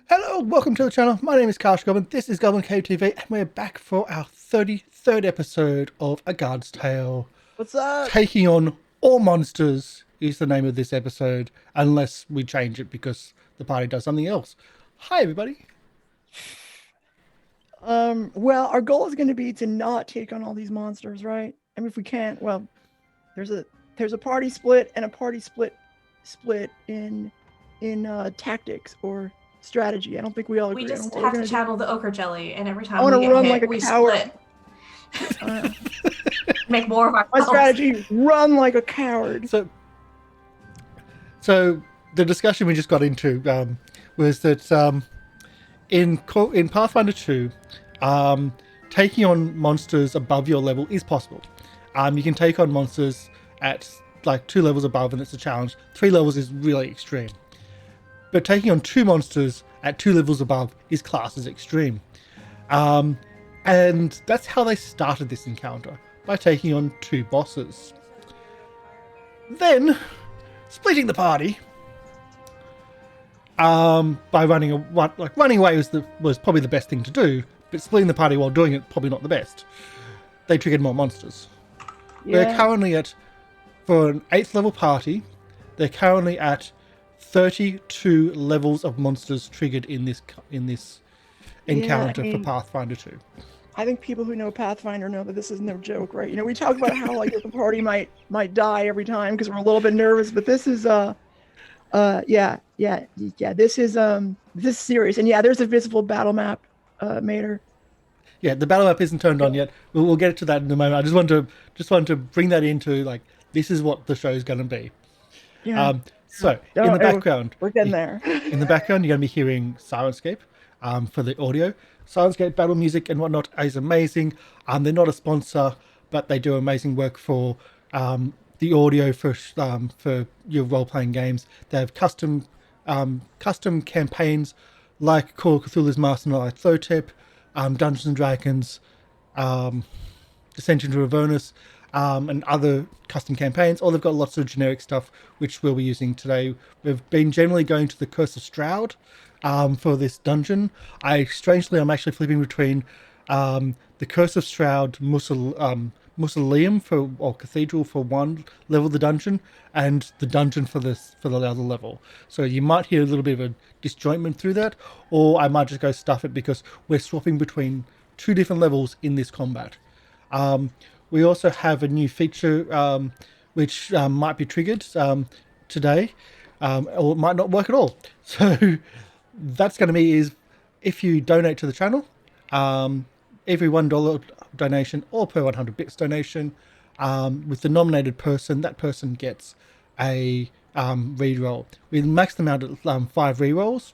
Hello, welcome to the channel. My name is Karsh the Goblin. This is Goblin Cave TV, and we're back for our 33rd episode of A Guard's Tale. What's up? Taking on all monsters is the name of this episode, unless we change it because the party does something else. Hi, everybody. Well, our goal is going to be to not take on all these monsters, right? I mean, if we can't, well, there's a party split and a party split in tactics or strategy. I don't think we all agree. We just have to channel the ochre jelly, and every time we get run hit, like a we coward. split. Make more of our My strategy: run like a coward. So the discussion we just got into was that in Pathfinder 2, taking on monsters above your level is possible. You can take on monsters at like 2 levels above, and it's a challenge. 3 levels is really extreme. But taking on 2 monsters at 2 levels above is classed as extreme. And that's how they started this encounter, by taking on 2 bosses. Then, splitting the party by running away was probably the best thing to do, but splitting the party while doing it probably not the best. They triggered more monsters. Yeah. We're currently for an 8th level party, they're currently at 32 levels of monsters triggered in this encounter for Pathfinder 2. I think people who know Pathfinder know that this is no joke, right? You know, we talk about how like the party might die every time because we're a little bit nervous, but this is this is serious. And yeah, there's a visible battle map, Mater. Yeah, the battle map isn't turned on yet. We'll get to that in a moment. I just want to bring that into like this is what the show is going to be. Yeah. So in the background, we're getting there. In the background, you're going to be hearing Syrinscape for the audio. Syrinscape battle music and whatnot is amazing. They're not a sponsor, but they do amazing work for the audio for your role-playing games. They have custom campaigns like Call of Cthulhu's Master Knight Thotep, Dungeons and Dragons, Descent into Avernus, and other custom campaigns, or they've got lots of generic stuff which we'll be using today. We've been generally going to the Curse of Stroud for this dungeon. I'm actually flipping between the Curse of Stroud Mausoleum or Cathedral for one level of the dungeon, and the dungeon for the other level. So you might hear a little bit of a disjointment through that, or I might just go stuff it because we're swapping between 2 different levels in this combat. We also have a new feature which might be triggered today, or it might not work at all. So that's going to be is if you donate to the channel, every $1 donation or per 100 bits donation, with the nominated person, that person gets a reroll. We maxed them out at 5 rerolls.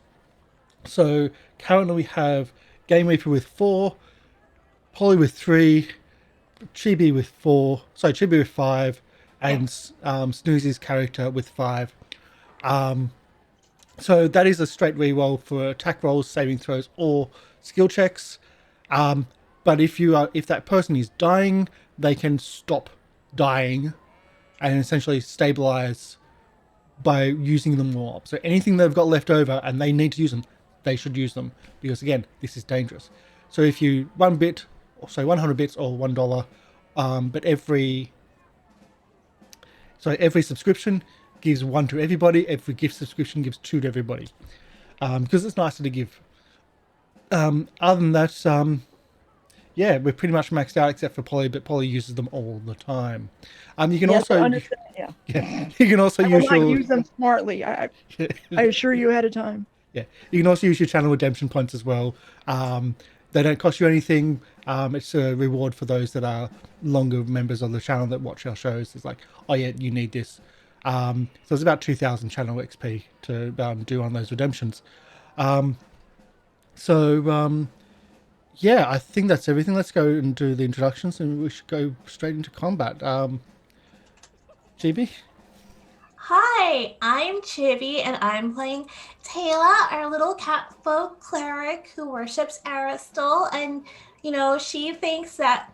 So currently we have Game Reaper with 4, Polly with 3, Chibi with 5, and Snoozy's character with 5. So that is a straight reroll for attack rolls, saving throws, or skill checks. But if that person is dying, they can stop dying and essentially stabilize by using them more up. So anything they've got left over and they need to use them, they should use them, because again, this is dangerous. So if you 100 bits or $1, but every subscription gives 1 to everybody. Every gift subscription gives 2 to everybody, because it's nicer to give. Other than that, yeah, we're pretty much maxed out except for Polly, but Polly uses them all the time. You can you can also use them smartly. I assure you ahead of time. Yeah, you can also use your channel redemption points as well. They don't cost you anything. It's a reward for those that are longer members of the channel that watch our shows. It's like, oh yeah, you need this. So it's about 2,000 channel XP to do on those redemptions. Yeah, I think that's everything. Let's go and do the introductions, and we should go straight into combat. Chibi? Hi, I'm Chibi, and I'm playing Tayla, our little cat folk cleric who worships Aristotle, and, she thinks that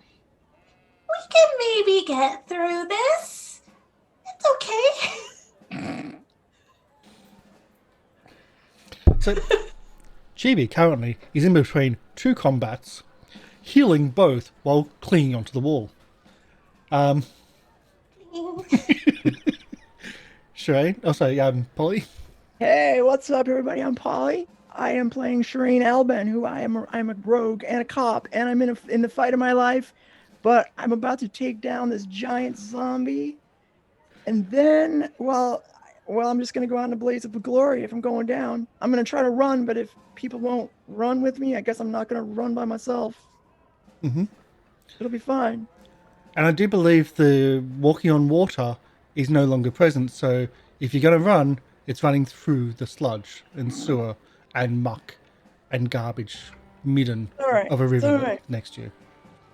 we can maybe get through this. It's okay. So Chibi currently is in between two combats, healing both while clinging onto the wall. Sherain, Polly. Hey, what's up, everybody? I'm Polly. I am playing Sherain Alban, who I'm a rogue and a cop, and I'm in the fight of my life. But I'm about to take down this giant zombie, and then, well, I'm just gonna go out in a blaze of glory. If I'm going down, I'm gonna try to run, but if people won't run with me, I guess I'm not gonna run by myself. Mm-hmm. It'll be fine. And I do believe the walking on water is no longer present, so if you're going to run, it's running through the sludge and sewer and muck and garbage midden Alright, of a river alright. next to you.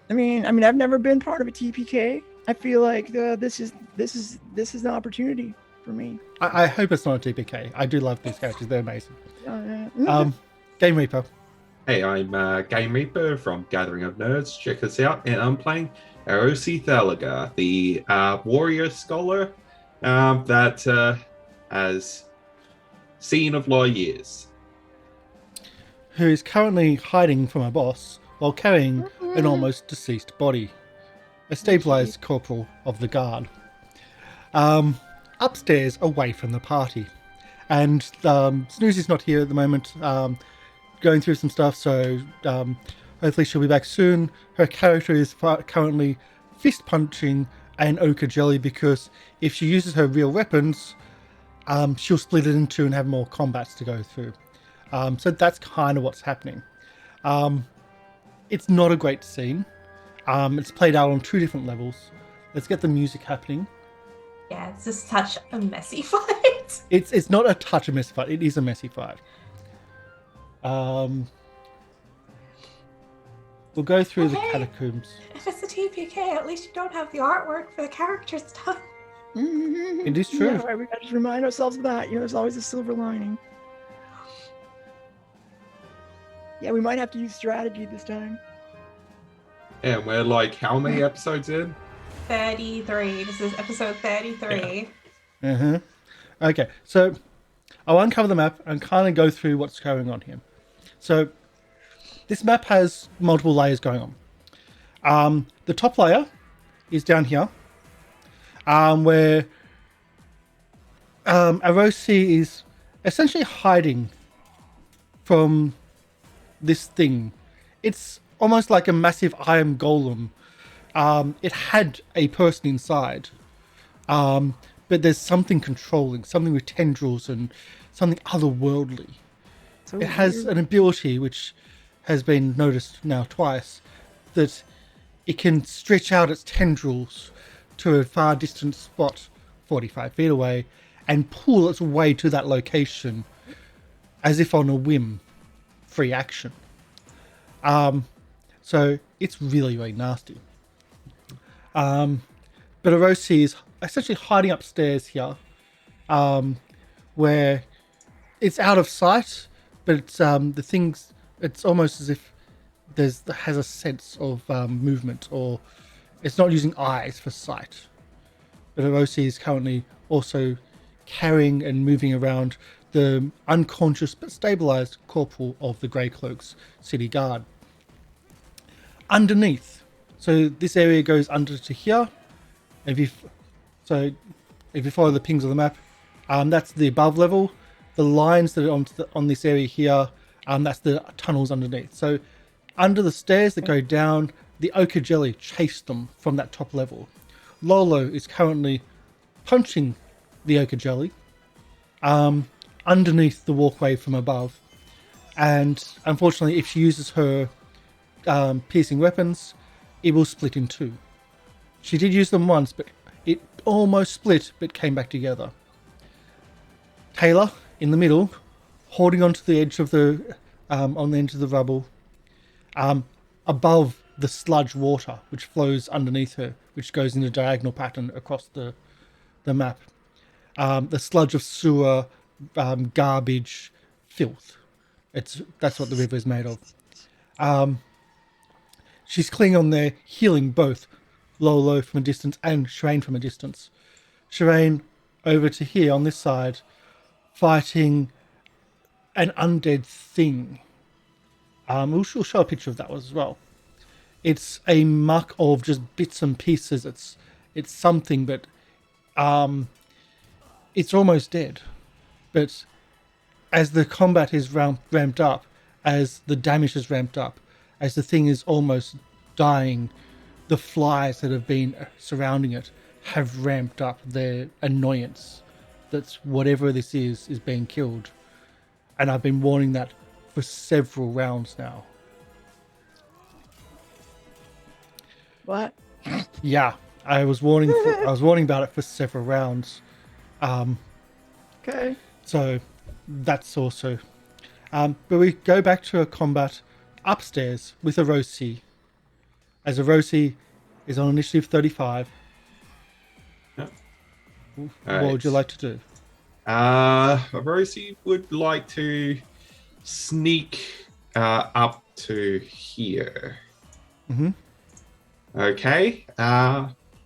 I mean, I've never been part of a TPK. I feel like this is an opportunity for me. I hope it's not a TPK. I do love these characters; they're amazing. Yeah. Game Reaper. Hey, I'm Game Reaper from Gathering of Nerds. Check us out, and I'm playing Arosi Thalaga, the warrior scholar that has seen of law years. Who is currently hiding from a boss while carrying an almost deceased body. A stabilized corporal of the guard. Upstairs, away from the party. And Snoozy's not here at the moment, going through some stuff, so hopefully she'll be back soon. Her character is currently fist punching an ochre jelly because if she uses her real weapons, she'll split it in two and have more combats to go through. So that's kind of what's happening. It's not a great scene. It's played out on two different levels. Let's get the music happening. Yeah, it's just such a messy fight. It's not a touch of messy fight. It is a messy fight. We'll go through the catacombs. If it's a TPK, at least you don't have the artwork for the characters done. It is true. Yeah, right, we gotta just remind ourselves of that. There's always a silver lining. Yeah, we might have to use strategy this time. And we're like, how many episodes in? 33. This is episode 33. Yeah. Okay, so I'll uncover the map and kind of go through what's going on here. So this map has multiple layers going on. The top layer is down here, where Arosi is essentially hiding from this thing. It's almost like a massive iron golem. It had a person inside, but there's something controlling, something with tendrils and something otherworldly. So it has an ability which has been noticed now twice, that it can stretch out its tendrils to a far distant spot, 45 feet away, and pull its way to that location as if on a whim, free action. So it's really, really nasty. But Arosi is essentially hiding upstairs here, where it's out of sight, but it's the things. It's almost as if has a sense of movement, or it's not using eyes for sight. But Arosi is currently also carrying and moving around the unconscious but stabilized corporal of the Grey Cloaks city guard. Underneath, so this area goes under to here. If you follow the pings of the map, that's the above level. The lines that are on this area here, that's the tunnels underneath. So under the stairs that go down, the ochre jelly chased them from that top level. Lolo is currently punching the ochre jelly underneath the walkway from above, and unfortunately, if she uses her piercing weapons, it will split in two. She did use them once, but it almost split, but came back together. Tayla in the middle, holding onto the edge of the on the edge of the rubble, above the sludge water which flows underneath her, which goes in a diagonal pattern across the map. The sludge of sewer, garbage, filth. That's what the river is made of. She's clinging on there, healing both Lolo from a distance and Sherain from a distance. Sherain over to here on this side, fighting an undead thing We'll show a picture of that one as well. It's a muck of just bits and pieces. It's something, but it's almost dead. But as the combat is ramped up, as the damage is ramped up, as the thing is almost dying, the flies that have been surrounding it have ramped up their annoyance. That's whatever this is being killed. And I've been warning that for several rounds now. What? Yeah, I was warning about it for several rounds. Okay. So that's also. But we go back to a combat upstairs with Arosi. As Arosi is on initiative 35. Yep. What would you like to do? Rosie would like to sneak up to here. Mm-hmm. Okay.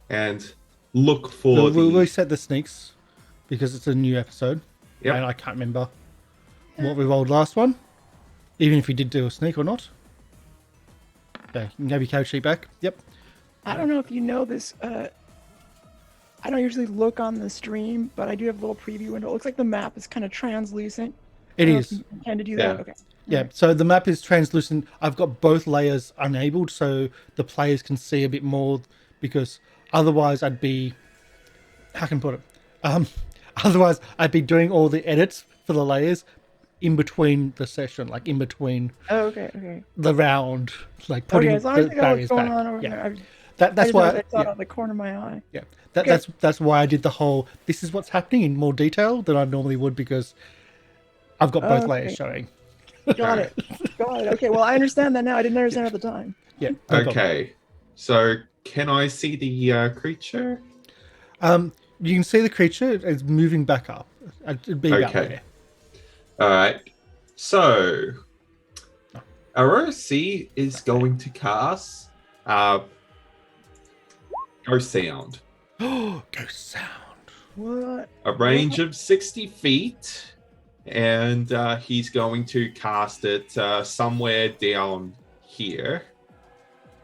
And look for We'll reset the sneaks because it's a new episode. Yep. And I can't remember what we rolled last one, even if we did do a sneak or not. Okay, you can have your character sheet back. Yep. I don't know if you know this. I don't usually look on the stream, but I do have a little preview window. It looks like the map is kind of translucent. It I don't know is. if you intend to do that. Yeah. Okay. Yeah, so the map is translucent. I've got both layers enabled so the players can see a bit more, because otherwise I'd be, how can I put it? Otherwise I'd be doing all the edits for the layers in between the session, like in between Oh, okay. the round, like putting Okay, as long the as I know what's barriers going back. on over Yeah. there. That's I why. saw it Yeah. out of the corner of my eye. Yeah, Okay. that's why I did the whole. This is what's happening in more detail than I normally would, because I've got both Okay. layers showing. Got it. Okay, well, I understand that now. I didn't understand at the time. Yeah. no problem. Okay. So can I see the creature? You can see the creature is moving back up. It'd be about Okay. there. All right. So Arosi is going to cast Ghost Sound, Ghost sound. What? a range of 60 feet, and he's going to cast it somewhere down here.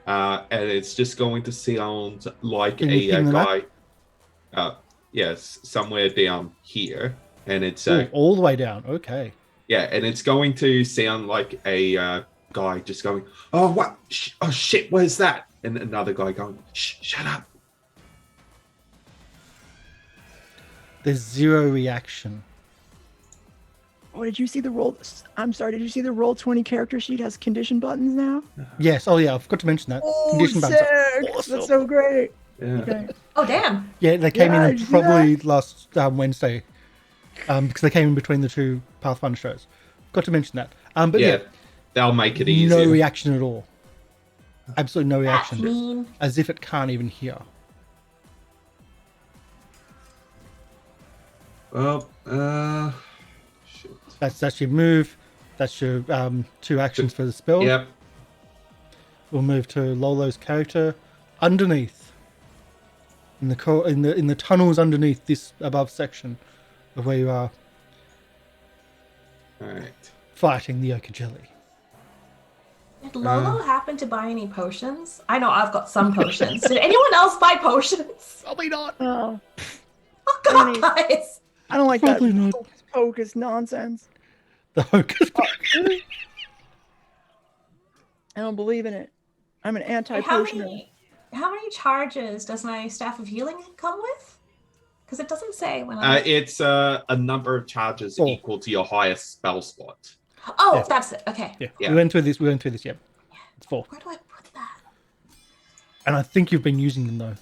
And it's just going to sound like Can you a ping the map? guy. Yes, somewhere down here, and it's Ooh, all the way down. Okay. yeah, and it's going to sound like a guy just going, "Oh what? Oh shit! Where's that?" And another guy going, "Shh, shut up." There's zero reaction. Oh, did you see the roll? I'm sorry. Did you see the roll 20 character sheet has condition buttons now? Yes. Oh yeah. I forgot to mention that. Oh, Condition buttons are sick! awesome. That's so great. Yeah. Okay. Oh, damn. Yeah, they came Yeah, in did you see probably last Wednesday, because they came in between the two Pathfinder shows. Got to mention that. But Yeah, yeah, they'll make it no easier. reaction at all. Absolutely no That's reaction. mean. As if it can't even hear. Well, shit. That's your move. That's your 2 actions for the spell. Yep. We'll move to Lolo's character underneath. In the tunnels underneath this above section of where you are All right. fighting the Okajeli. Did Lolo happen to buy any potions? I know I've got some potions. Did anyone else buy potions? Probably not. Oh, Oh, God, guys. I don't like Probably that not. hocus pocus nonsense. The Hocus I don't believe in it. I'm an Wait, anti-potioner. how many charges does my Staff of Healing come with? Because it doesn't say when I... It's a number of charges Oh. equal to your highest spell slot. Oh, Yeah. that's it. Okay. Yeah, Yeah. we went through this. Yep. It's 4. Where do I put that? And I think you've been using them though.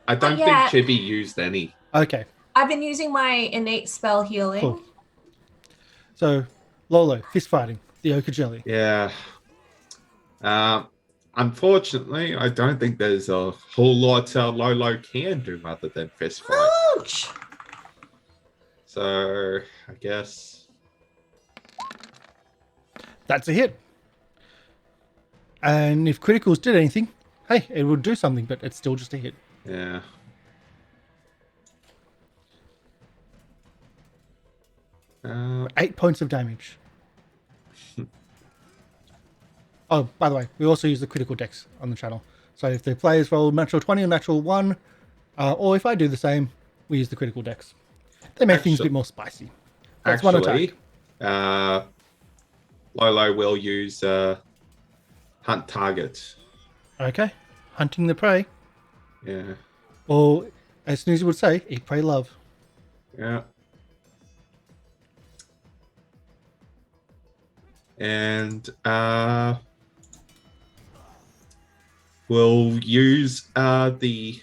I don't yeah. think Chibi used any. Okay. I've been using my innate spell healing. Cool. So, Lolo, fist fighting the Okajeli. Yeah. Unfortunately, I don't think there's a whole lot Lolo can do other than fist fight. Ouch! So, I guess. That's a hit. And if criticals did anything, hey, it would do something, but it's still just a hit. Yeah. Uh, 8 points of damage. Oh, by the way, we also use the critical decks on the channel. So if the players roll natural 20 or natural 1, or if I do the same, we use the critical decks. They make things a bit more spicy. That's one attack. Lolo will use hunt target. Okay. Hunting the prey. Yeah. Or, as Snoozy would say, eat, pray, love. Yeah. And we'll use the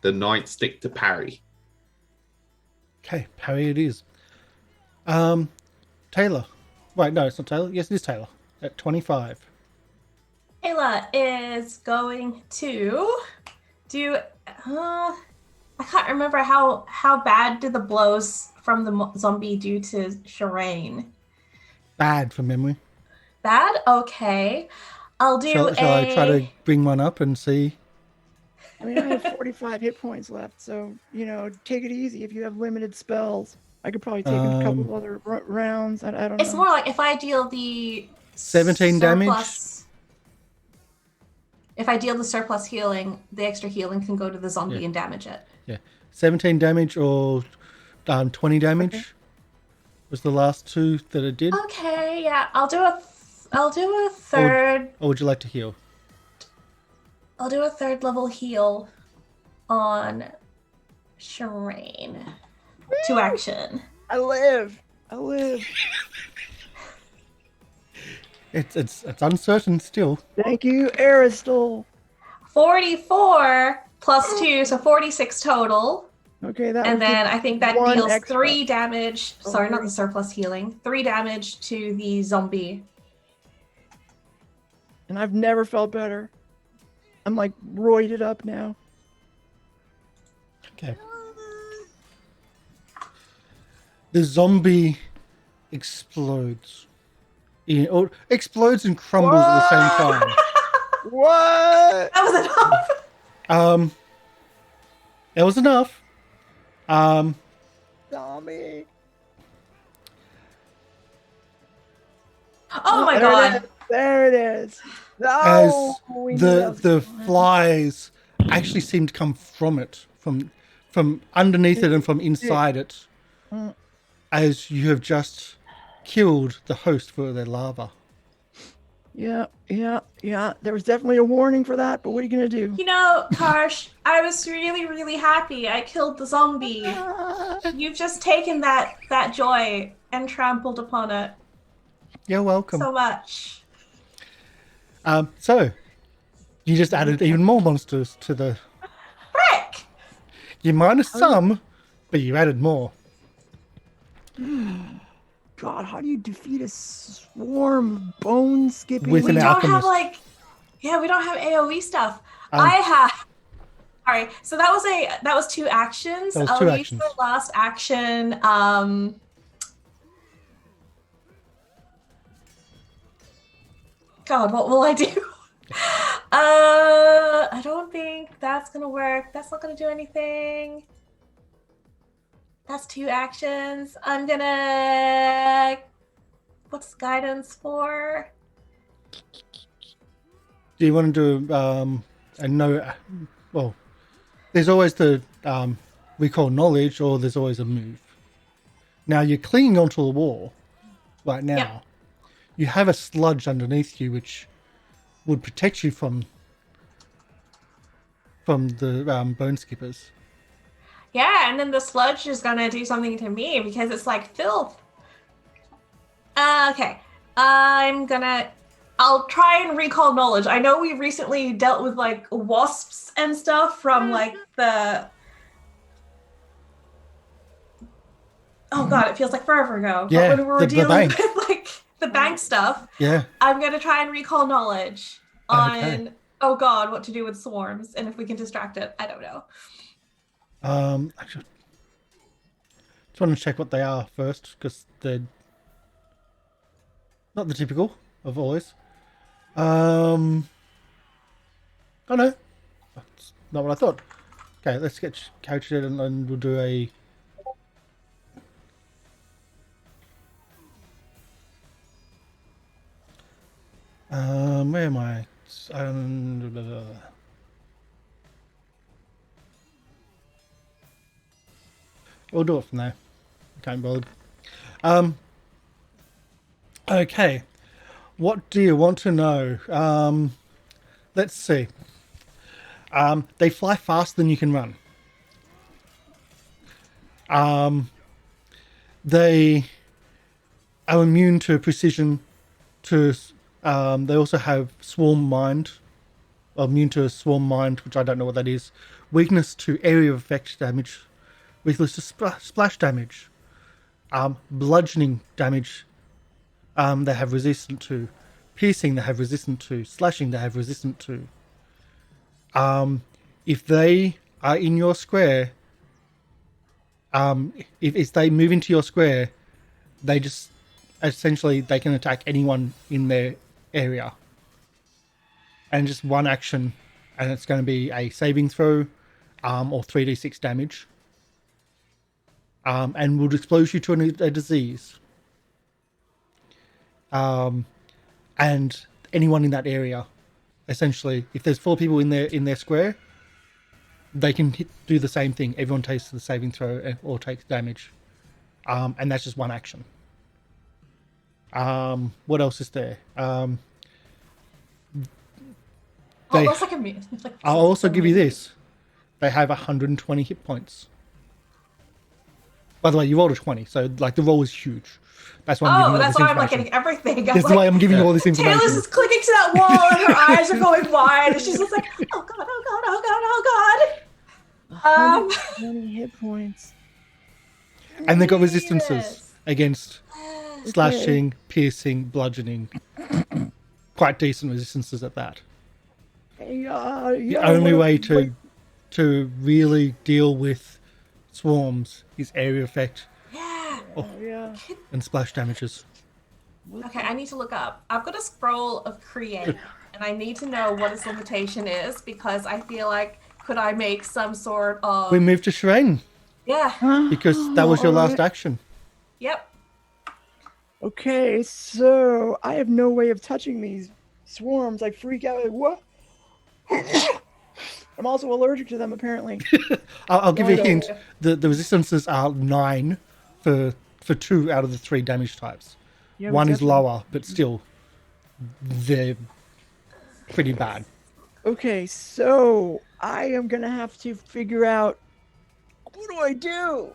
nightstick to parry. Okay, parry it is. Taylor. Right, no, it's not Taylor. Yes, it is Taylor. At 25. Tayla is going to do. I can't remember how bad did the blows from the zombie do to Sherain. Bad from memory. Bad? Okay. I'll do Shall I try to bring one up and see? I mean, I have 45 hit points left, so, you know, take it easy if you have limited spells. I could probably take a couple of other rounds. I don't know. It's more like if I deal the 17 damage. If I deal the surplus healing, the extra healing can go to the zombie and damage it. Yeah. 17 damage or 20 damage was the last two that it did. Okay, yeah. I'll do a third. Or would you like to heal? I'll do a third level heal on Sherain. 2 action. I live. It's uncertain still. Thank you, Aristal. 44 plus 2, so 46 total. Okay, that. And then I think that deals extra. 3 damage. Sorry, not the surplus healing. 3 damage to the zombie. And I've never felt better. I'm like roided up now. Okay. The zombie explodes. Or explodes and crumbles at the same time. What? That was enough. It was enough. Zombie. Oh my god. There it is. As Oh, the flies actually seem to come from it, from underneath it and from inside it, as you have just killed the host for their larva. Yeah. There was definitely a warning for that, but what are you gonna do? You know, Karsh, I was really, really happy I killed the zombie. You've just taken that joy and trampled upon it You're welcome. so much. So you just added even more monsters to the. Frick! You minus some, but you added more. God, how do you defeat a swarm of bone skipping? With We an don't alchemist. have we don't have AoE stuff. I have. Alright, so that was 2 actions. That was I'll two use actions. the last action. God, what will I do? I don't think that's gonna work. That's not gonna do anything. That's 2 actions. I'm gonna. What's guidance for? Do you want to do a no? Well, there's always the recall knowledge, or there's always a move. Now you're clinging onto the wall right now. Yep. You have a sludge underneath you, which would protect you from the bone skippers. Yeah, and then the sludge is gonna do something to me because it's like filth. Okay. I'll try and recall knowledge. I know we recently dealt with like wasps and stuff from like the. Oh god, it feels like forever ago. Yeah, but when we were the dealing bank. with like the bank stuff, Yeah. I'm gonna try and recall knowledge on Okay. oh god, what to do with swarms and if we can distract it. I don't know. Actually, just want to check what they are first, because they're not the typical of always. Oh no, that's not what I thought. Okay, let's get character and we'll do a. Where am I? Blah, blah, blah. We'll do it from there. Can't be bothered. Okay. What do you want to know? Let's see. They fly faster than you can run. They are immune to precision. They also have swarm mind. Immune to swarm mind, which I don't know what that is. Weakness to area of effect damage. Weakness to splash damage. Bludgeoning damage. They have resistant to. Piercing they have resistant to. Slashing they have resistant to. If they are in your square, if they move into your square, they just essentially they can attack anyone in their area. And just one action, and it's going to be a saving throw, or 3d6 damage. And will expose you to a disease. And anyone in that area, essentially, if there's 4 people in their square, they can do the same thing. Everyone takes the saving throw or takes damage, and that's just one action. What else is there? That's like a mute. Like, I'll also give you this. They have 120 hit points. By the way, you rolled a 20, so like the roll is huge. That's why I'm giving you all that's this why I'm like information. getting everything. That's why I'm giving you all this information. Taylor's just clicking to that wall, and her eyes are going wide, and she's just like, "Oh god, oh god, oh god, oh god." 120 hit points. And they got resistances Yes. against slashing, piercing, bludgeoning. Quite decent resistances at that. The only way to really deal with swarms is area effect Yeah. Yeah. and splash damages. Okay, I need to look up. I've got a scroll of create, and I need to know what its limitation is because I feel like could I make some sort of We moved to Sherain yeah. because that was your last Alright. action. Yep. Okay, so I have no way of touching these swarms. I freak out. Like, what? I'm also allergic to them, apparently. I'll give you a Right. hint. The resistances are 9 for 2 out of the 3 damage types. Yeah, One is definitely. lower, but still, they're pretty bad. Okay, so I am gonna have to figure out what do I do?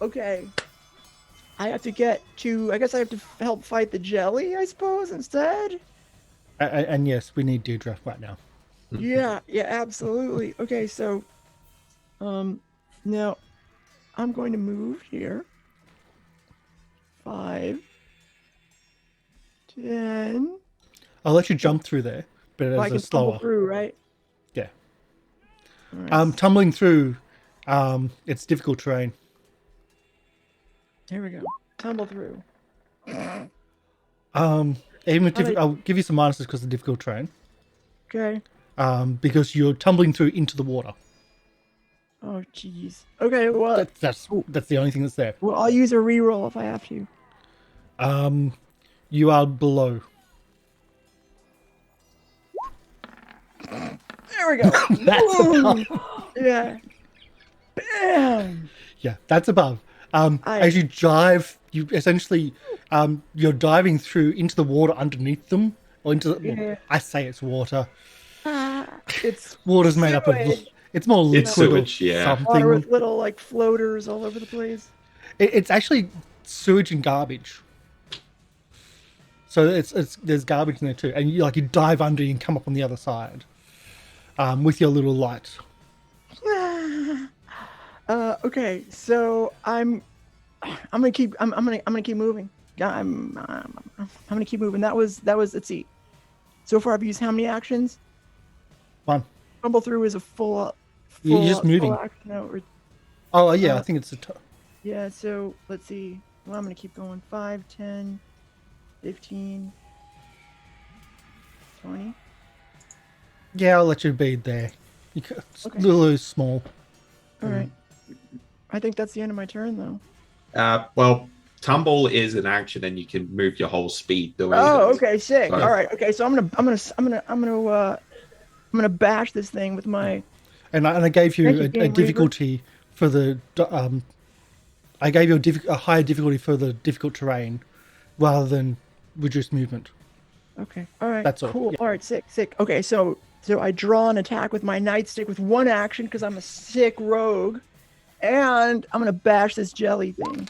Okay. I have to get to. I guess I have to help fight the jelly, I suppose, instead. And yes, we need Deirdre right now. Yeah, absolutely. Okay, so, now I'm going to move here. 5, 10. I'll let you jump through there, but Oh, I as can a slower. tumble through, right? Yeah. All right. Tumbling through, it's difficult terrain. Here we go. Tumble through. Even with I'll give you some minuses because of difficult terrain. Okay. Because you're tumbling through into the water. Oh, jeez. Okay, well, That's the only thing that's there. well, I'll use a reroll if I have to. You are below. There we go. That's Boom. Yeah. Bam. Yeah, that's above. As you dive, you essentially you're diving through into the water underneath them, or into the, Yeah. I say it's water. It's Water's made up of. sewage. It's more liquid It's sewage, or yeah. something. Water with little like floaters all over the place. It's actually sewage and garbage. So it's there's garbage in there too, and you dive under and come up on the other side, with your little light. Okay, so I'm gonna keep moving. I'm gonna keep moving. That was let's see. So far I've used how many actions? 1. Tumble through is a full You're just moving. full action. No, Oh yeah, I think it's yeah, so let's see. Well, I'm gonna keep going. 5, 10, 15, 20. yeah. I'll let you be there. It's Okay. a little small. All right. I think that's the end of my turn, though. Well, tumble is an action, and you can move your whole speed doing Oh, it. okay, sick. So- All right, okay. So I'm gonna bash this thing with my. And I gave you Thank you, a Game Reaper. difficulty for the I gave you a higher difficulty for the difficult terrain rather than reduced movement. Okay. All right. That's all, Cool. yeah. All right. Sick. Okay. So I draw an attack with my nightstick with one action because I'm a sick rogue, and I'm gonna bash this jelly thing.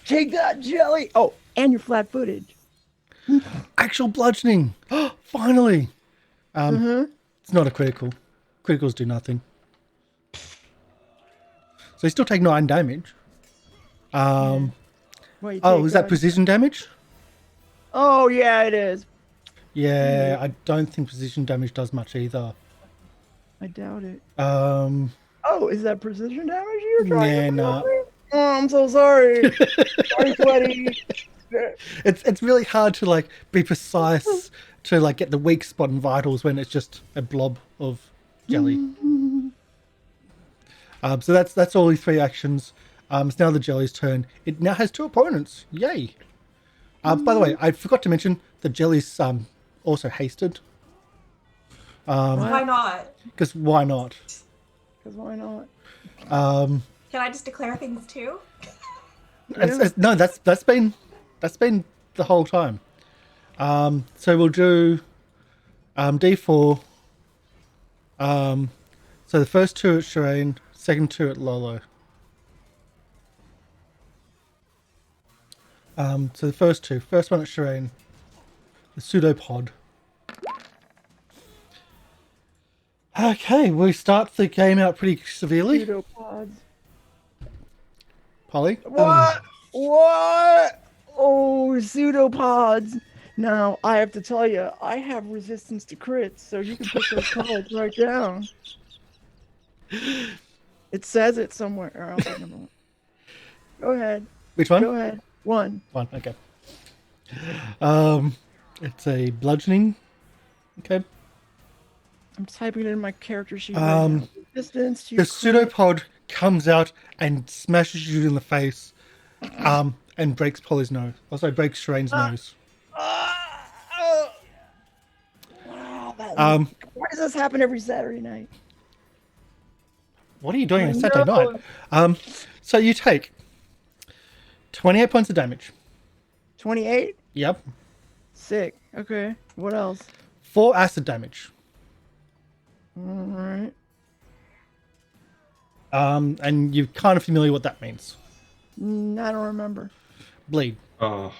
Take that, jelly! Oh, and your flat footage. Actual bludgeoning. Finally. It's not a critical. Criticals do nothing. So you still take 9 damage. Well, you Oh, take, is that precision damage? Oh yeah, it is. Yeah, I don't think precision damage does much either. I doubt it. Um, Oh, is that precision damage you're trying to nah. do? Oh, I'm so sorry. Sorry, sweaty. it's really hard to like be precise to like get the weak spot in vitals when it's just a blob of jelly. So that's all the 3 actions. It's now the jelly's turn. It now has 2 opponents. Yay! By the way, I forgot to mention the jelly's also hasted. Why not? Because why not? Because why not? Can I just declare things too? No, that's been the whole time. So we'll do D4. So the first 2 at Sherain, second 2 at Lolo. So the first one at Sherain, the pseudopod. Okay, we start the game out pretty severely. Pseudopods. Polly? What? What? Oh, pseudopods. Now, I have to tell you, I have resistance to crits, so you can put those cards right down. It says it somewhere. Or I'll take number 1. Go ahead. Which one? Go ahead. 1. 1, okay. It's a bludgeoning. Okay. I'm typing it in my character sheet. Right now. Resistance to The crit. pseudopod comes out and smashes you in the face, and breaks Polly's nose. Also breaks Sherain's nose. Wow, why does this happen every Saturday night? What are you doing on Saturday night? So you take 28 points of damage. 28? Yep. Sick. Okay. What else? 4 acid damage. Alright. And you're kind of familiar what that means. I don't remember. Bleed. Oh,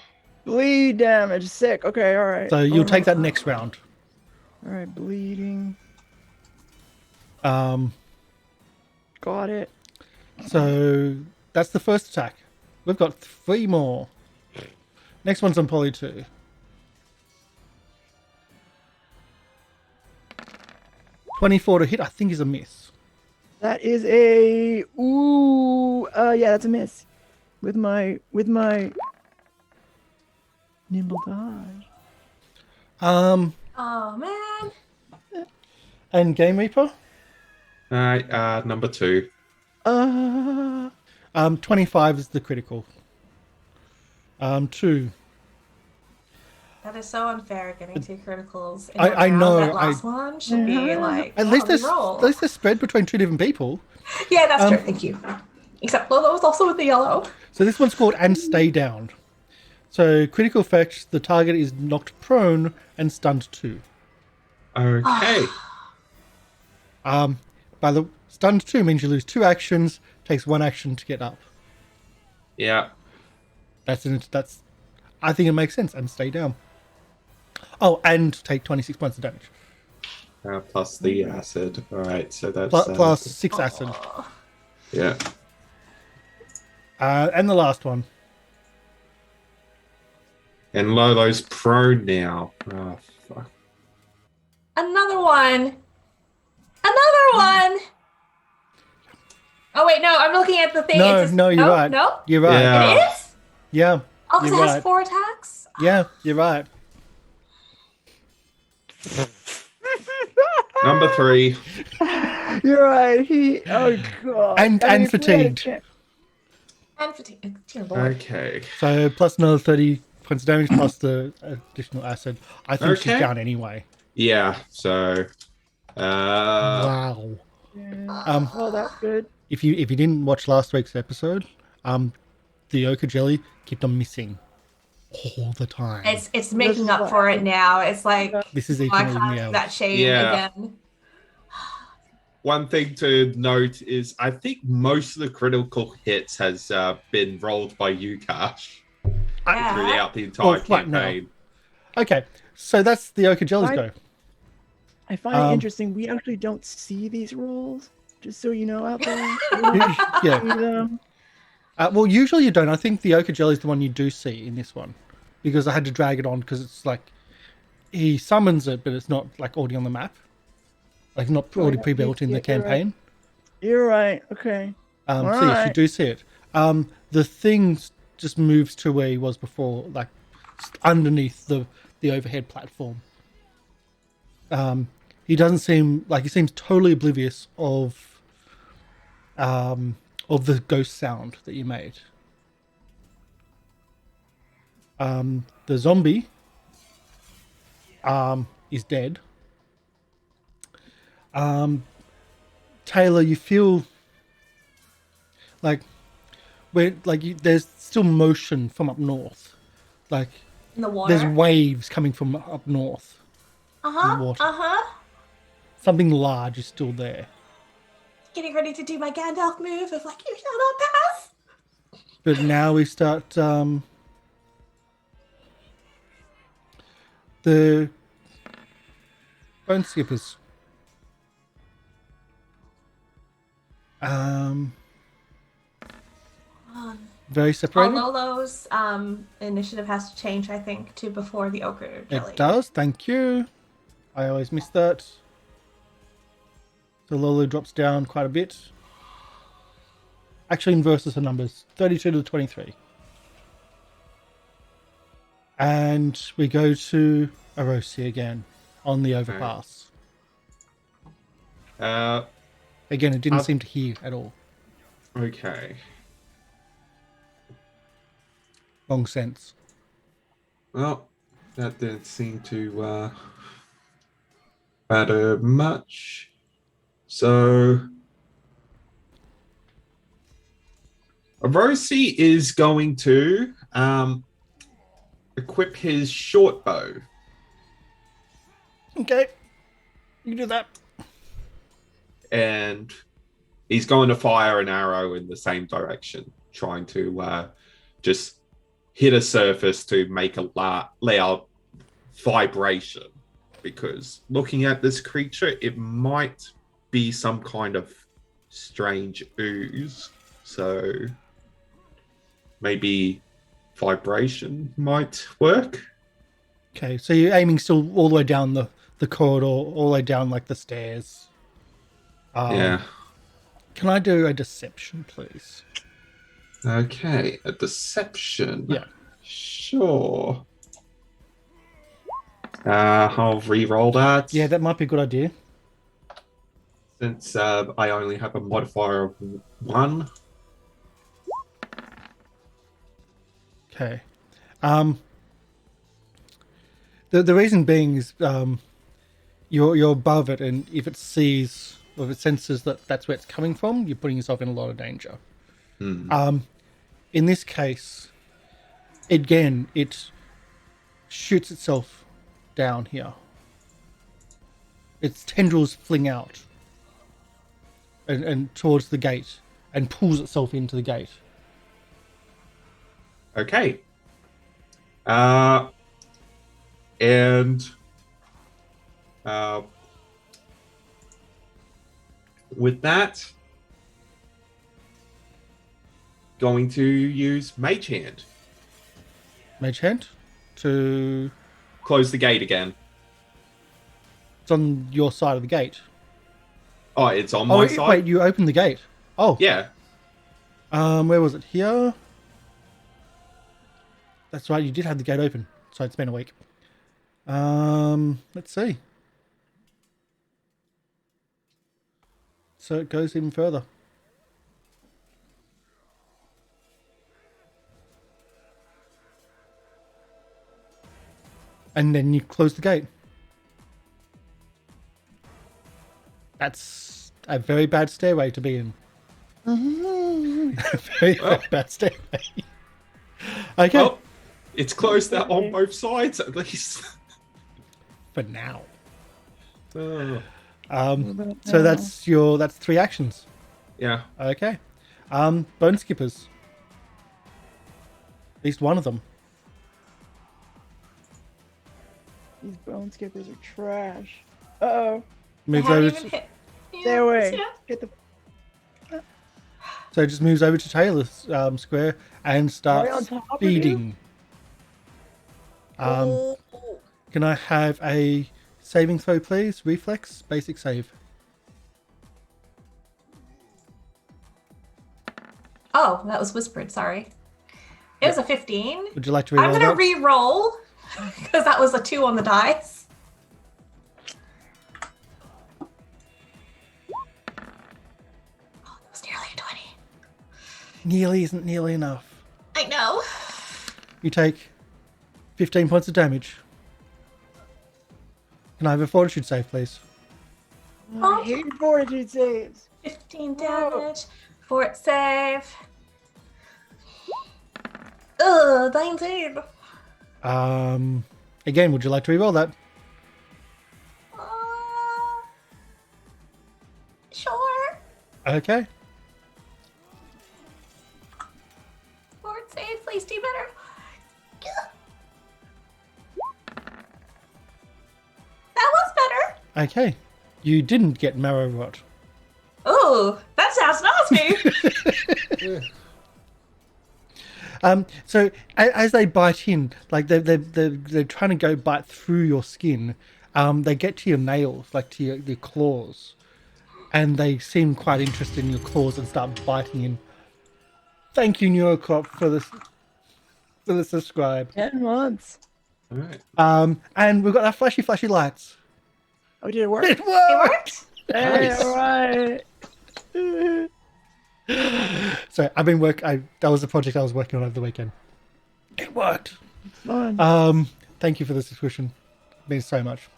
Bleed damage. Sick. Okay, alright. So you'll take that next round. Alright, bleeding. Um, Got it. so that's the first attack. We've got 3 more. Next one's on Polly 2. .24 to hit, I think, is a miss. That is a yeah, that's a miss. With my nimble dodge. Um, Oh man. and Game Reaper, number 2. 25 is the critical. 2. That is so unfair getting 2 criticals. In I one round. know, That last one should be like At least roll. they're spread between 2 different people. Yeah, that's true. Thank you. Except Lolo was also with the yellow. So this one's called And Stay Down. So critical effect, the target is knocked prone and stunned 2. Okay. By the stunned 2 means you lose 2 actions, takes 1 action to get up. Yeah. That's I think it makes sense. And stay down. Oh, and take 26 points of damage. Plus the acid. All right, so that's Plus 6 acid. yeah. And the last one. And Lolo's prone now. Oh fuck. Another one. Another one. Oh wait, no, I'm looking at the thing. No, It's just, no, you're oh, right. No, You're right. Yeah. it is. Yeah. Oh, because you're it has right. 4 attacks. Yeah, you're right. Number 3. You're right. Oh god. And I mean, if we had a fatigued. chance- And for dear Lord. Okay. So plus another 30 points of damage plus the additional acid. I think she's Okay. down anyway. Yeah. So. Wow. Yeah. Well, that's good. If you didn't watch last week's episode, the ochre jelly kept on missing all the time. It's making is up what for it happened. now. It's like, Yeah. This is oh, I eating all me caused out. that shame Yeah. again. One thing to note is I think most of the critical hits has been rolled by you, Karsh, Yeah. throughout the entire right now. campaign. Okay, so that's the ochre jellies go. I find it interesting. We actually don't see these rolls, just so you know out there. Yeah. Well, usually you don't. I think the ochre jelly is the one you do see in this one, because I had to drag it on because it's like he summons it, but it's not like already on the map, like not already pre-built in the campaign. You're right. Okay. So yes, you do see it. The thing just moves to where he was before, like underneath the overhead platform. He doesn't seem like he seems totally oblivious of the ghost sound that you made. The zombie is dead. Taylor, you feel like there's still motion from up north, like In the water. there's waves coming from up north. Uh-huh. Something large is still there. Getting ready to do my Gandalf move of like, you shall not pass. But now we start the bone skippers. Very separated. Lolo's initiative has to change, I think, to before the ochre jelly. It does, thank you. I always miss that. So Lolo drops down quite a bit. Actually inverses the numbers. 32 to 23. And we go to Arosi again on the overpass. Again, it didn't seem to hear at all. Okay. Wrong sense. Well, that didn't seem to matter much. So, Arosi is going to equip his short bow. Okay. You can do that. And he's going to fire an arrow in the same direction, trying to just hit a surface to make a loud vibration. Because looking at this creature, it might be some kind of strange ooze. So maybe vibration might work. Okay, so you're aiming still all the way down the corridor, all the way down like the stairs. Yeah. Can I do a deception, please? Okay, a deception. Yeah. Sure. I'll re-roll that. Yeah, that might be a good idea. Since I only have a modifier of 1. Okay. The reason being is you're above it, and if it sees or if it senses that that's where it's coming from, you're putting yourself in a lot of danger. In this case, again, it shoots itself down here. Its tendrils fling out and towards the gate and pulls itself into the gate. Okay. And with that, going to use Mage Hand. Mage Hand to... Close the gate again. It's on your side of the gate. Oh, it's on my side? Wait, you opened the gate. Oh. Yeah. Where was it? Here? That's right, you did have the gate open. So it's been a week. Let's see. So it goes even further. and then you close the gate. That's a very bad stairway to be in. very bad stairway. Okay. Well, it's closed out on both sides at least. For now. Oh, So that's 3 actions. yeah. Okay. Bone skippers. At least one of them. These bone skippers are trash. Uh-oh. Moves I haven't over even to, hit. Stay away. Yeah. Get the so it just moves over to Taylor's square and on starts top of you? feeding. Can I have a saving throw, please? Reflex, basic save. Oh, that was whispered. Sorry. It was a 15. Would you like to reroll I'm gonna that? re-roll because that was a 2 on the dice. Oh, that was nearly a 20. Nearly isn't nearly enough. I know. You take 15 points of damage. Can I have a fortitude save, please? I hate fortitude saves. 15 Whoa. damage. Fort save. Ugh, 19. Again, would you like to reroll that? Sure. Okay. Fort save, please do better. That was better. Okay. You didn't get marrow rot. Oh, that sounds nasty. So as they bite in, like they're trying to go bite through your skin, they get to your nails, like to your claws, and they seem quite interested in your claws and start biting in. Thank you, Neurocrop, for the subscribe. 10 months. All right. And we've got our flashy works. Oh, did it work? It It worked. worked. Hey, Nice. all right. So that was the project I was working on over the weekend. It worked. Fun. Thank you for the subscription. It means so much.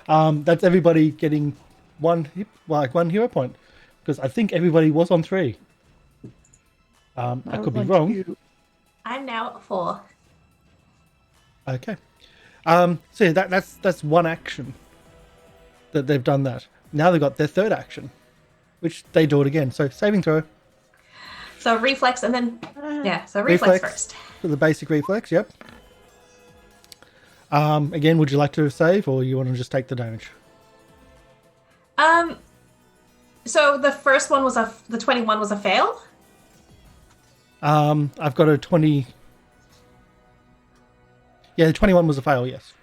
That's everybody getting one hero point, because I think everybody was on 3. I could be was on wrong. 2. I'm now at 4. Okay. So yeah, that's one action that they've done that. Now they've got their 3rd action, which they do it again. So saving throw. So reflex and then so reflex first. For the basic reflex, yep. Again, would you like to save, or you want to just take the damage? So the first one was the 21 was a fail. I've got a 20. Yeah, the 21 was a fail, yes.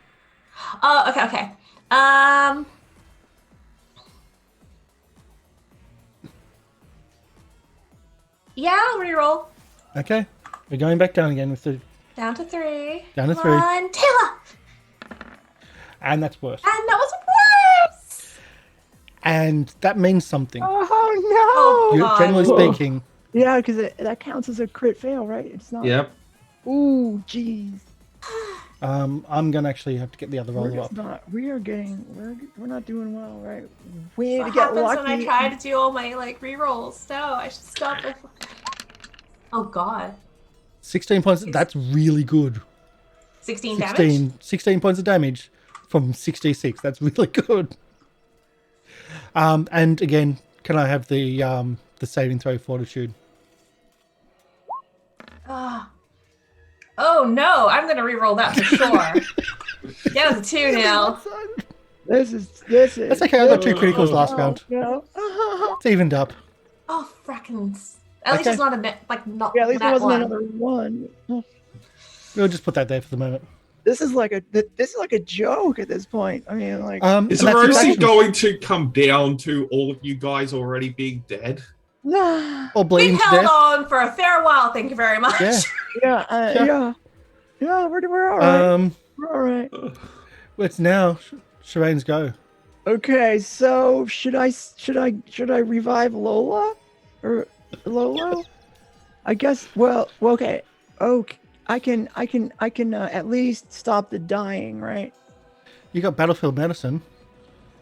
Oh, okay. Yeah, I'll reroll. Okay. We're going back down again with the Down to 3. Down to 3. 1, Tayla! And that's worse. And that was worse! And that means something. Oh, no. You, God. generally speaking, Yeah, because that counts as a crit fail, right? It's not. Yep. Ooh, jeez. I'm gonna actually have to get the other We're roller just up. not. We're not doing well, right? We need What to get happens lucky. when I try to do all my rerolls? No, I should stop. Oh God. 16 points. That's really good. 16 damage. 16 points of damage from 66. That's really good. And again, can I have the saving throw fortitude? Oh no, I'm gonna reroll that for sure. Yeah, it's a 2 now. This is. That's okay. I got 2 criticals last round. No. It's evened up. Oh frackins. At least Okay. it's not a net, not Yeah, at least that it wasn't one. another one. We'll just put that there for the moment. This is like a joke at this point. I mean, like. Is and that's Rosie infection. going to come down to all of you guys already being dead? Nah. Or bleeding We've to held death? on for a fair while, thank you very much. Yeah. Yeah. Yeah. Yeah. We're all right. We're all right. It's now Sherain's go. Okay, so should I revive Lola or Lolo? I guess. Well, okay. Okay, I can at least stop the dying, right? You got battlefield medicine.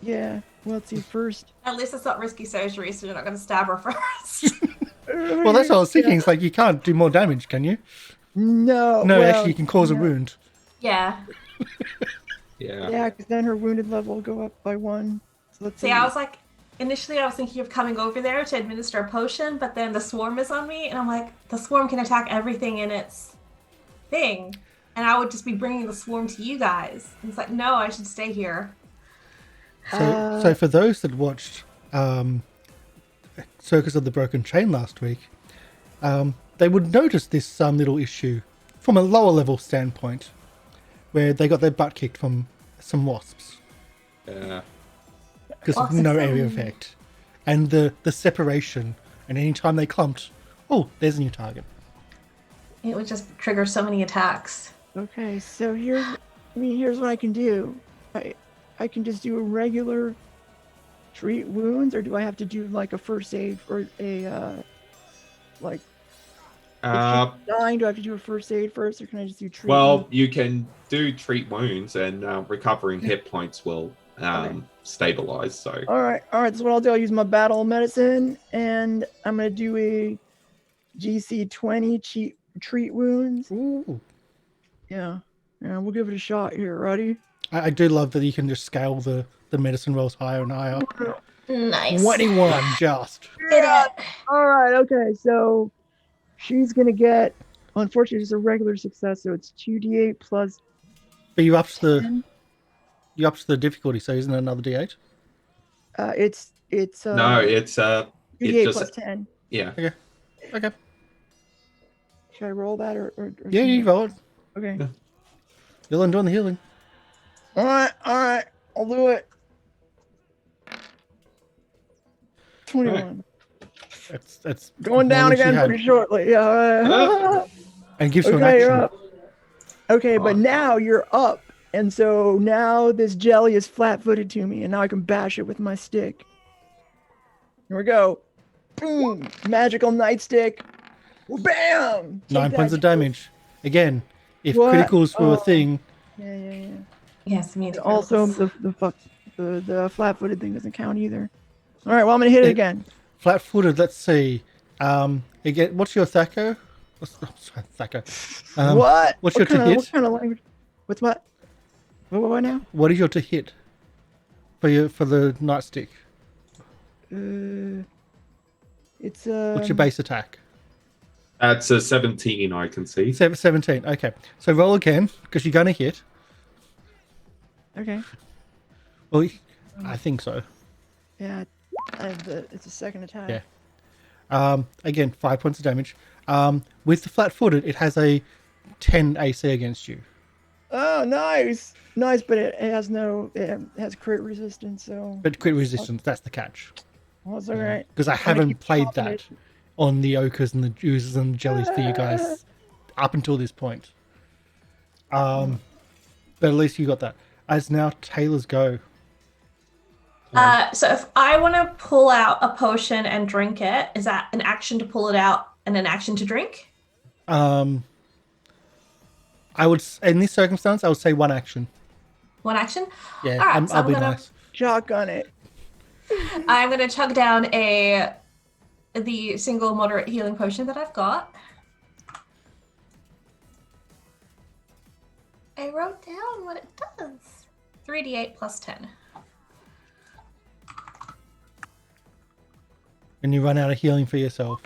Yeah. Well, let's see first. At least it's not risky surgery, so you're not going to stab her first. Well, that's what I was thinking. It's like you can't do more damage, can you? No. No, well, actually, you can cause a no. wound. Yeah. Yeah. Yeah, because then her wounded level will go up by 1. So let's See, I was like, initially I was thinking of coming over there to administer a potion, but then the swarm is on me, and I'm like, the swarm can attack everything in its thing, and I would just be bringing the swarm to you guys. And it's like, no, I should stay here. So for those that watched Circus of the Broken Chain last week, they would notice this little issue from a lower level standpoint, where they got their butt kicked from some wasps Yeah. because of no area effect, and the separation. And anytime they clumped, oh, there's a new target. It would just trigger so many attacks. Okay, so here's what I can do. I can just do a regular treat wounds, or do I have to do like a first aid for a like if she's dying? Do I have to do a first aid first, or can I just do treat? Well, wounds? you can do treat wounds, and recovering hit points will stabilize. So All right. That's what I'll do. I'll use my battle medicine, and I'm gonna do a GC 20 treat wounds. Ooh. Yeah, we'll give it a shot here. Ready? I do love that you can just scale the medicine rolls higher and higher. Nice. 21 just. Hit it. All right. Okay. So she's gonna get. Unfortunately, it's a regular success, so it's 2d8 plus. But you upped 10. the difficulty, so isn't it another D8? It's no, it's 2d8 just plus 10. yeah. Okay. Should I roll that or Yeah, you roll it. Okay. Yeah. You're doing the healing. All right. I'll do it. 21. That's Going more down than she again had. pretty shortly. Yeah. And gives you an Okay, action. you're up. Okay, but now you're up. And so now this jelly is flat-footed to me, and now I can bash it with my stick. Here we go. Boom! Magical nightstick. Bam! 9 points of damage. Again, if What? criticals were a Oh. thing, Yeah. Yes, me too. Also, the flat-footed thing doesn't count either. All right, well, I'm gonna hit it again. flat-footed, let's see. Again, what's your Thaco? Thaco. What? What's your to kind of, hit? What kind of language? What's what? What now? What is your to hit for the nightstick? It's What's your base attack? That's a 17, I can see. 17. Okay, so roll again because you're gonna hit. Okay. Well, I think so. Yeah, it's a second attack. Yeah. Again, 5 points of damage. With the flat-footed, it has a 10 AC against you. Oh, nice, but it has crit resistance, so. But crit resistance, that's the catch. Well, it's all right. Because I I'm gonna haven't keep played popping that it. on the ochres and the oozes and the jellies for you guys up until this point. But at least you got that. As now Taylor's go. So if I want to pull out a potion and drink it, is that an action to pull it out and an action to drink? I would, in this circumstance, I would say one action. One action? Yeah, All right, so I'll I'm be gonna- nice. Shotgun it. I'm going to chug down the single moderate healing potion that I've got. I wrote down what it does. 3d8 plus 10. And you run out of healing for yourself.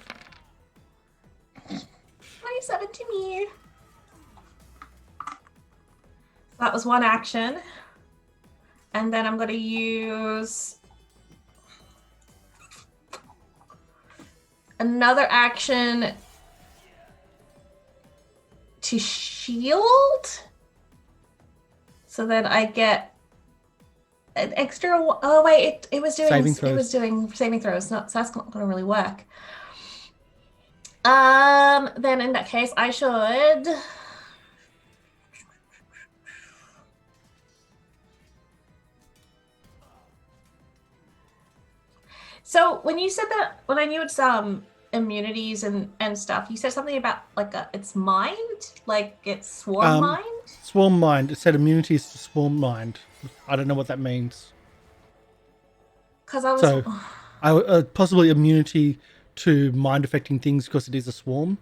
27 to me. That was one action. And then I'm going to use another action to shield. So then I get an extra. Oh wait, it was doing Saving It throws. was doing saving throws. So that's not going to really work. Then in that case, I should. So when you said that, when I knew it's immunities and stuff, you said something about like its mind, like it's swarm mind. Swarm mind. It said immunities to swarm mind. I don't know what that means. Because I was. So, possibly immunity to mind affecting things because it is a swarm.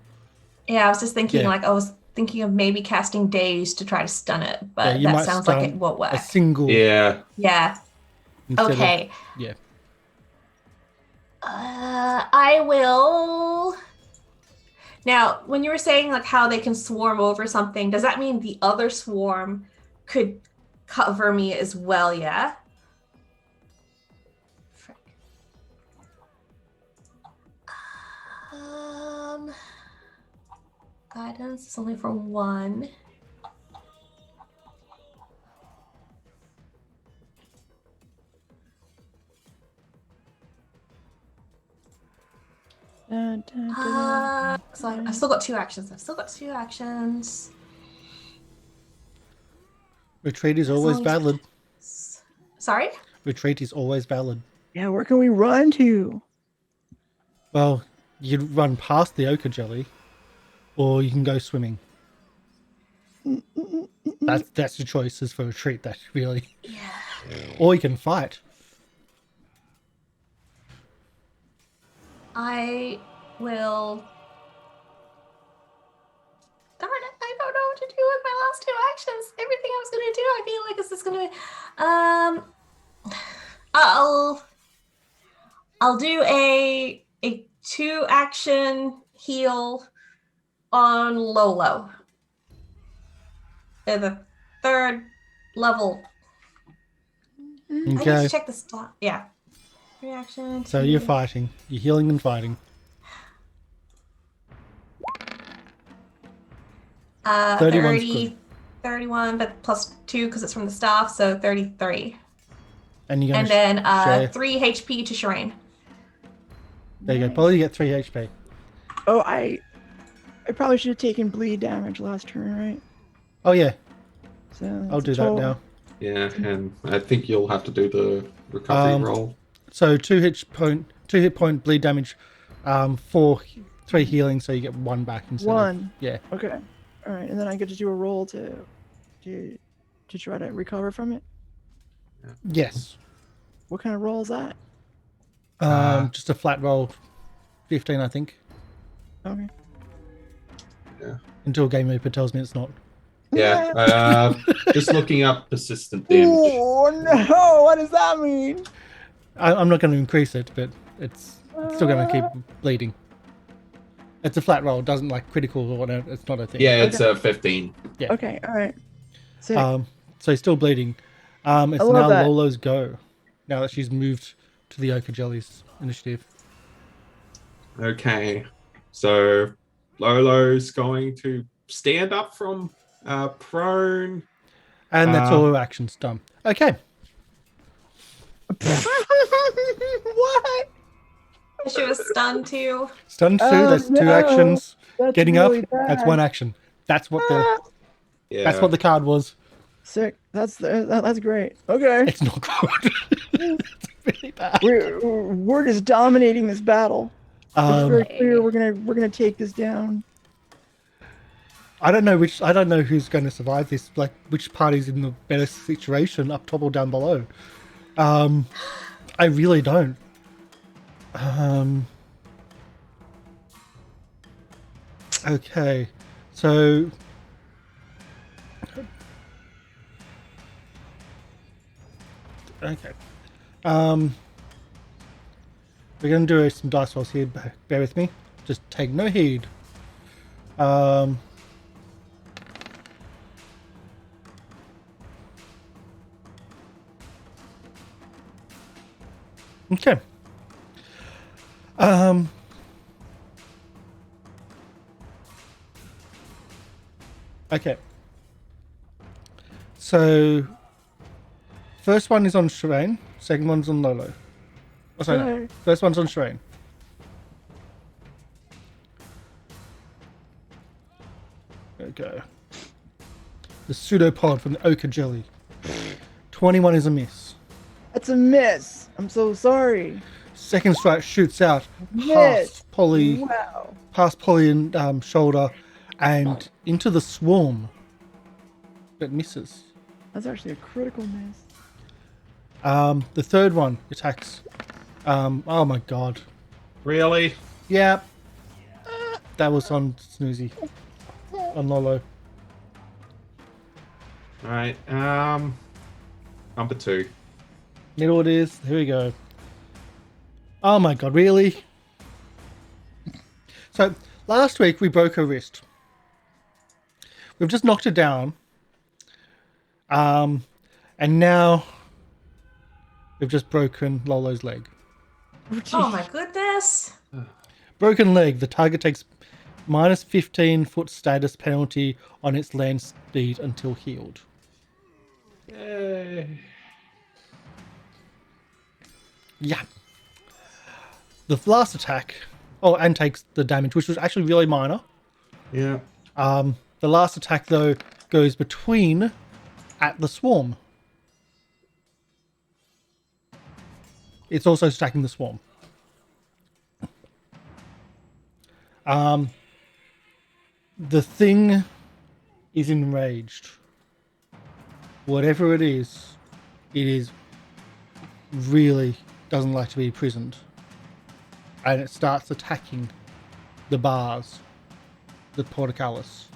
Yeah, I was just thinking, Yeah. like, I was thinking of maybe casting Daze to try to stun it, but you that might sounds like stun it won't work. a single. Yeah. Yeah. instead of- Okay. yeah. I will. Now, when you were saying like how they can swarm over something, does that mean the other swarm could cover me as well? Yeah. Frick. Guidance is only for one. So I've still got 2 actions. Retreat is As always long as- valid. Sorry? Retreat is always valid. Yeah, where can we run to? Well, you'd run past the ochre jelly, or you can go swimming. That's your choices for retreat. That really, Yeah. or you can fight. I will. Darn it! I don't know what to do with my last 2 actions. Everything I was gonna do, I feel like is just gonna. I'll do a 2 action heal on Lolo. At the 3rd level. I need Okay. to check the slot. Yeah. Reaction. So you're fighting. You're healing and fighting. 31's 30, good. 31, but plus 2 because it's from the staff, so 33. And you're And gonna then share. 3 HP to Sherain. There you go. Probably get 3 HP. Oh, I probably should have taken bleed damage last turn, right? Oh yeah, So I'll that's do a that total- now. Yeah, and I think you'll have to do the recovery roll. So 2 hit point bleed damage, 3 healing, so you get 1 back instead. of- 1. yeah. Okay. All right, and then I get to do a roll to try to recover from it. Yes. What kind of roll is that? Just a flat roll, 15, I think. Okay. Until Game Reaper tells me it's not. Yeah, just looking up persistent damage. Oh no! What does that mean? I'm not going to increase it, but it's still going to keep bleeding. It's a flat roll. It doesn't like critical or whatever. It's not a thing. Yeah, it's 15. Yeah. Okay. All right. Sick. So he's still bleeding. It's love now that. Lolo's go. Now that she's moved to the Ochre Jellies initiative. Okay, so Lolo's going to stand up from prone. And that's all her actions done. Okay. What? She was stunned too. Stun 2, Oh, that's 2 no. actions. That's Getting really up, that's bad. 1 action. That's what Yeah, that's what the card was. Sick. That's great. Okay. It's not good. It's really bad. We're just dominating this battle. It's very clear we're gonna take this down. I don't know who's going to survive this. Like which party's in the better situation, up top or down below. I really don't. Okay, so okay. We're going to do some dice rolls here. Bear with me. Just take no heed. Okay. Okay. So, first one is on Sherain. Second one's on Lolo. Oh, sorry, no. Okay. First one's on Sherain. Okay. The pseudopod from the Ochre Jelly. 21 is a miss. That's a miss. I'm so sorry. Second strike shoots out Miss. past Polly, Wow. and shoulder, and into the swarm, but misses. That's actually a critical miss. The third one attacks. Oh my god. Really? Yeah. That was on Snoozy. On Lolo. Alright, number 2. Middle it is. Here we go. Oh my god, really? So, last week we broke her wrist. We've just knocked her down. And now we've just broken Lolo's leg. Oh my goodness. Broken leg. The target takes minus 15 foot status penalty on its land speed until healed. Yay. Yeah. The last attack, and takes the damage, which was actually really minor. Yeah. The last attack, though, goes between at the swarm. It's also stacking the swarm. The thing is enraged. Whatever it is really doesn't like to be imprisoned. And it starts attacking the bars, the portcullis.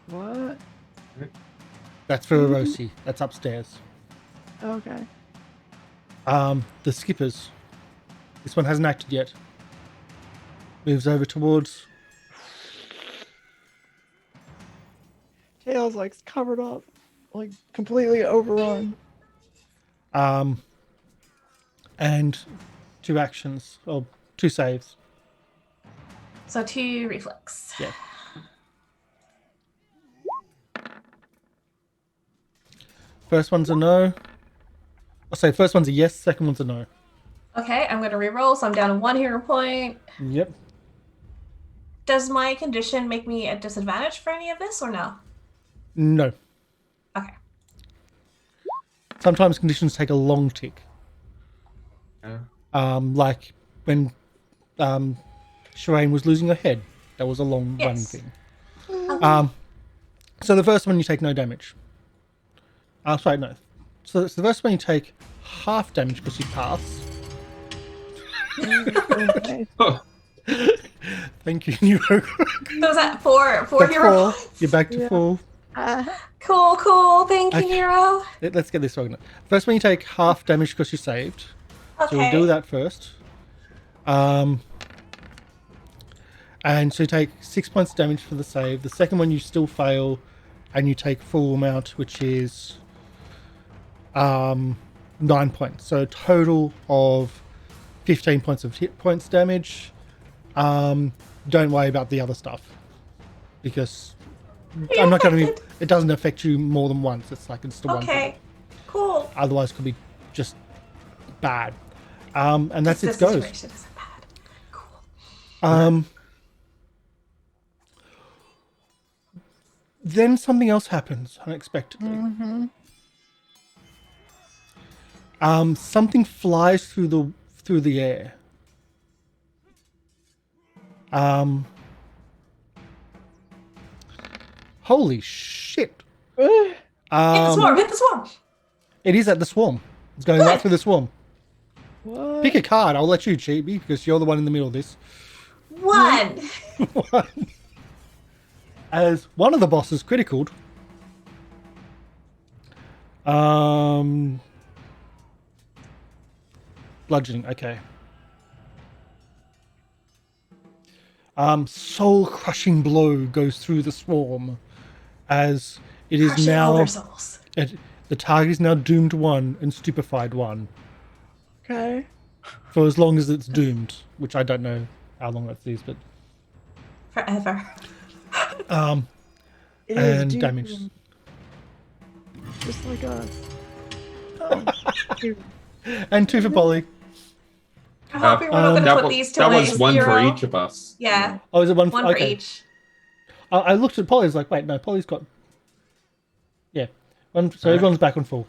What? That's for Erosi. That's upstairs. Okay. The skippers. This one hasn't acted yet. Moves over towards. Tail's like covered up, like completely overrun. And 2 actions, or 2 saves. So 2 reflex. Yeah. First one's a no. I'll say first one's a yes, second one's a no. Okay, I'm going to reroll, so I'm down to 1 hero point. Yep. Does my condition make me at disadvantage for any of this, or no? No. Okay. Sometimes conditions take a long tick. Yeah. Like when Sherain was losing her head. That was a long running thing. Okay. So the first one you take no damage. Sorry, no. So the first one you take half damage because you pass. Okay. Oh, Thank you, Nero. So is that 4 That's hero 4. points? You're back to Yeah. 4. Cool. Thank you, Okay. Nero. Let's get this right. First one you take half damage because you saved. Okay. So we'll do that first. And so you take 6 points of damage for the save. The second one you still fail, and you take full amount, which is 9 points. So a total of 15 points of hit points damage. Don't worry about the other stuff because I'm not going to. It doesn't affect you more than once. It's like it's the one. Okay. Cool. Otherwise, it could be just bad. And that's This it goes. situation isn't bad. Cool. Then something else happens unexpectedly. Something flies through the air. Holy shit! Hit the swarm. Hit the swarm. It is at the swarm. It's going right through the swarm. What? Pick a card. I'll let you, Chibi, because you're the one in the middle of this. 1. As one of the bosses criticaled. Bludgeoning, okay. Soul crushing blow goes through the swarm as it is Crushing all now their souls. the target is now doomed 1 and stupefied 1 Okay. for as long as it's doomed, which I don't know how long that is, but Forever. It is and doomed, damage. just like us. Dude. And 2 for Polly. I hope we were not going to put these to that like was 1 for 0. each of us. Yeah. Oh, is it 1 1 for okay. each. I looked at Polly. I was like, wait, no, Polly's got. Yeah, so everyone's back on full.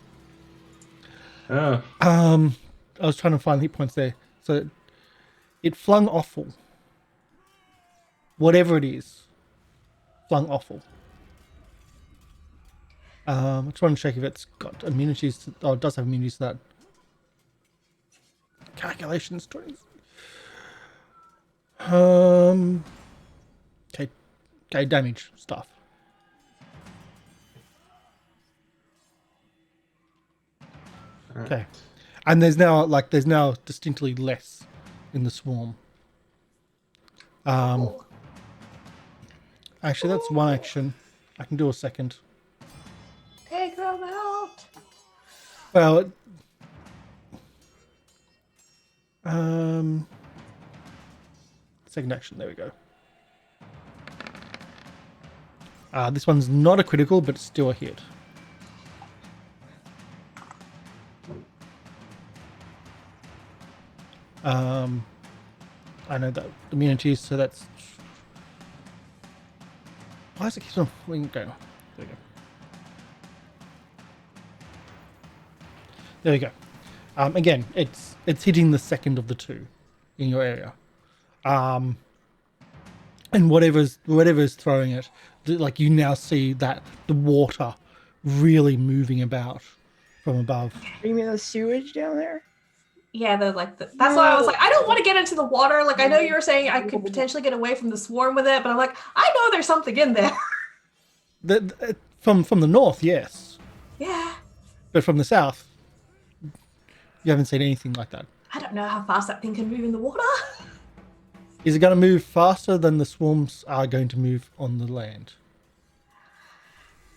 Oh. I was trying to find hit points there. So it flung awful. Whatever it is, flung awful. I just want to check if it's got immunities. Oh, it does have immunities to that. Calculations 20. Okay, damage stuff. Okay, and there's now distinctly less in the swarm. Cool. Actually, that's one action. I can do a second. Take them out. Well, second action. There we go. This one's not a critical, but it's still a hit. I know that immunities, so that's. Why does it keep on going? There we go. There we go. Again, it's hitting the second of the two in your area. And whatever's throwing it, like you now see that the water really moving about from above. You mean the sewage down there? Yeah, that's why I was like, I don't want to get into the water. Like, I know you were saying I could potentially get away from the swarm with it, but I'm like, I know there's something in there. From the north, yes, Yeah. but from the south, you haven't seen anything like that. I don't know how fast that thing can move in the water. Is it going to move faster than the swarms are going to move on the land?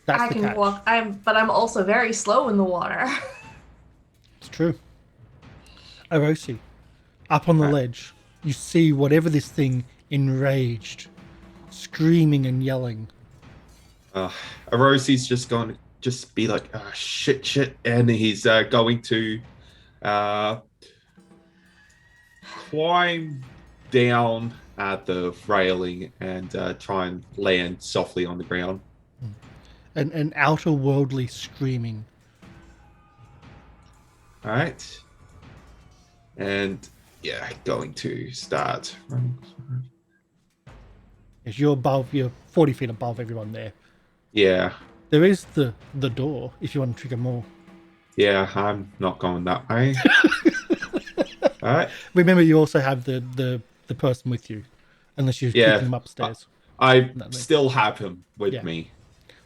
That's I the can catch. walk. But I'm also very slow in the water. It's true. Arosi, up on the ledge, you see whatever this thing enraged, screaming and yelling. Arosi's just going to just be like, oh, shit, and he's going to climb down at the railing and try and land softly on the ground. An outer worldly screaming. All right. And yeah, going to start running. As you're 40 feet above everyone there. Yeah. There is the door if you want to trigger more. Yeah, I'm not going that way. All right. Remember, you also have the person with you, unless you're keeping them upstairs. I still have him with me.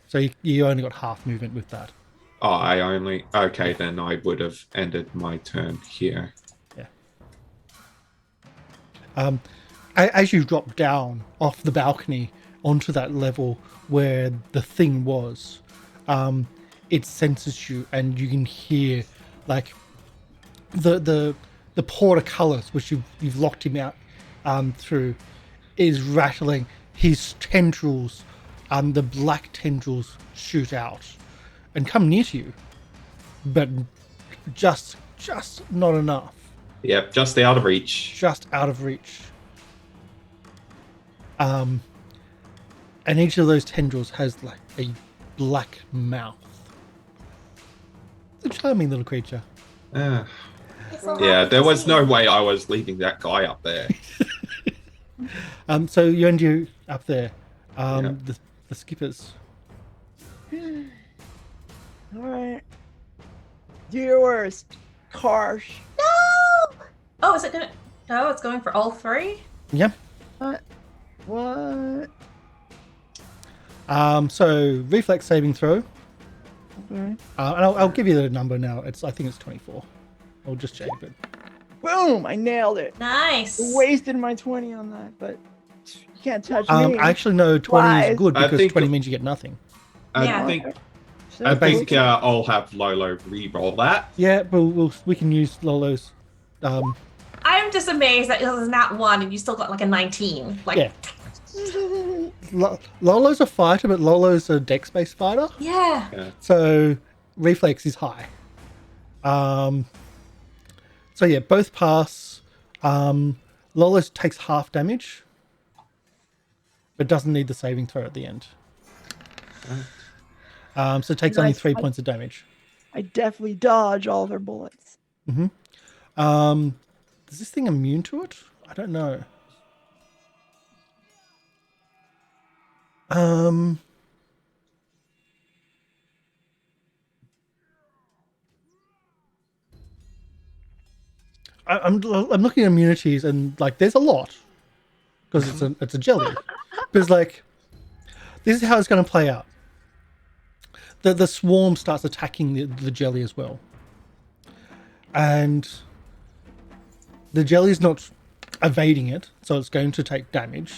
So you only got half movement with that. Oh, okay, then I would have ended my turn here. Yeah. As you drop down off the balcony onto that level where the thing was, it senses you, and you can hear like the portcullis which you've locked him out through is rattling. His tendrils, the black tendrils shoot out and come near to you, but just not enough. Yep, just out of reach. Just out of reach. And each of those tendrils has like a black mouth. It's a charming little creature. Yeah, there was no way I was leaving that guy up there. So you end you up there. The skippers. All right. Do your worst, Karsh. No! Oh, is it gonna... No, it's going for all three? Yeah. What? So reflex saving throw. Okay. And I'll give you the number now. I think it's 24. I'll just check it. Boom! I nailed it. Nice. Wasted my 20 on that, but you can't touch me. Actually, no. 20 is good because 20 means you get nothing. Yeah. I think I'll have Lolo re-roll that. Yeah, but we can use Lolo's. I'm just amazed that it was not 1 and you still got like a 19. Like, Yeah. Lolo's a fighter, but Lolo's a dex-based fighter. Yeah. So reflex is high. So yeah, both pass. Lolo takes half damage, but doesn't need the saving throw at the end. So it takes only 3 points of damage. I definitely dodge all their bullets. Mm-hmm. Is this thing immune to it? I don't know. I'm looking at immunities and like there's a lot because it's a jelly. But it's like this is how it's going to play out. The swarm starts attacking the jelly as well, and the jelly's not evading it, so it's going to take damage.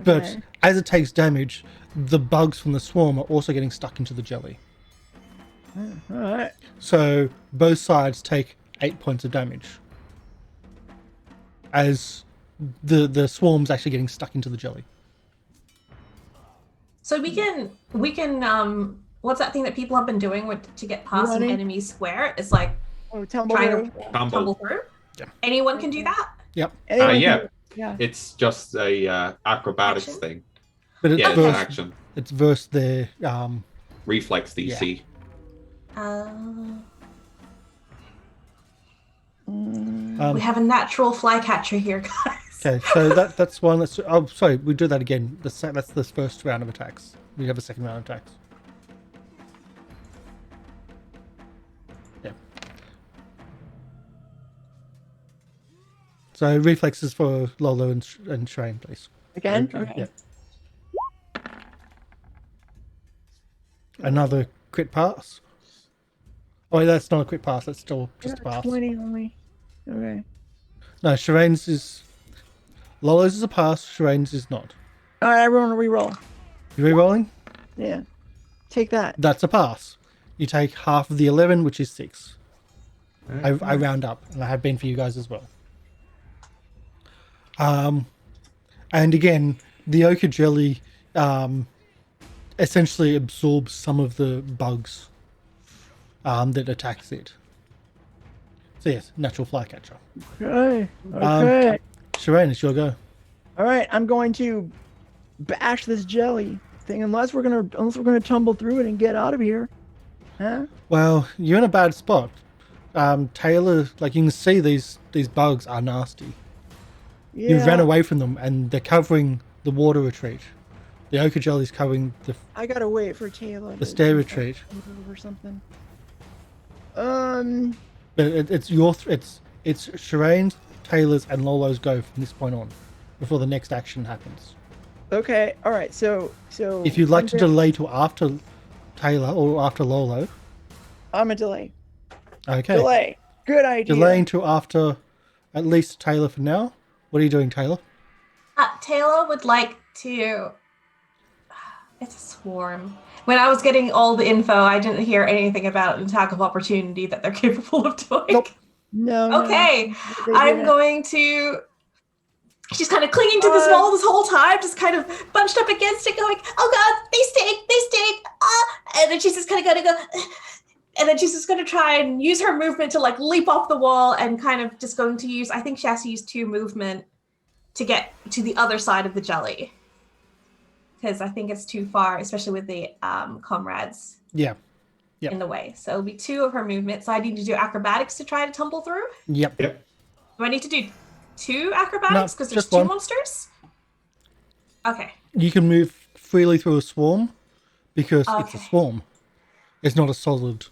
But Okay. as it takes damage, the bugs from the swarm are also getting stuck into the jelly. All right. So both sides take 8 points of damage as the swarm's actually getting stuck into the jelly. So we can what's that thing that people have been doing to get past an Running? enemy square? It's like Oh, tumble trying through. to Tumble. tumble through. Yeah. Anyone can do that. Yep. Anyone can Yeah. do it. Yeah. It's just a acrobatics Action? thing. But it's Yeah, it's an versus, action. it's versus their Reflex DC. We have a natural flycatcher here, guys. okay, so that's one that's sorry, we do that again. That's the first round of attacks. We have a second round of attacks. Yeah. So reflexes for Lolo and Sherain, please. Again? Okay. Okay. Yeah. Another crit pass. Oh, that's not a crit pass. That's still just a pass. 20 only. Okay. No, Sherain's is... Lolo's is a pass, Sherain's is not. All right, everyone re-roll. You re-rolling? Yeah. Take that. That's a pass. You take half of the 11, which is 6. I round up, and I have been for you guys as well. And again, the ochre jelly essentially absorbs some of the bugs that attacks it. So yes, natural flycatcher. Okay. Okay. Sherain, it's your go. All right. I'm going to bash this jelly thing unless we're gonna tumble through it and get out of here. Huh? Well, you're in a bad spot. Tayla, like you can see, these bugs are nasty. Yeah. You ran away from them, and they're covering the water retreat. The ochre jelly's covering the I gotta wait for Tayla. the to stair do retreat. something or something. But it's Sherain's, Taylor's, and Lolo's go from this point on, before the next action happens. Okay. All right. So If you'd like to I'm gonna- delay till after Taylor or after Lolo, I'm a delay. okay. Delay. Good idea. Delaying to after at least Taylor for now. What are you doing, Taylor? Tayla would like to. It's a swarm. When I was getting all the info, I didn't hear anything about an attack of opportunity that they're capable of doing. Nope. No. Okay, They I'm didn't. going to. She's kind of clinging to this wall this whole time, just kind of bunched up against it, going, "Oh God, they stink!" And then she's just kind of going to go, and then she's just going to try and use her movement to like leap off the wall, and kind of just going to use. I think she has to use 2 movement to get to the other side of the jelly, because I think it's too far, especially with the comrades Yeah. Yep. in the way. So it'll be 2 of her movement. So I need to do acrobatics to try to tumble through. Yep. Yep. Do I need to do 2 acrobatics because there's just 2 one. monsters? Okay. You can move freely through a swarm because it's a Okay. swarm. It's not a solid.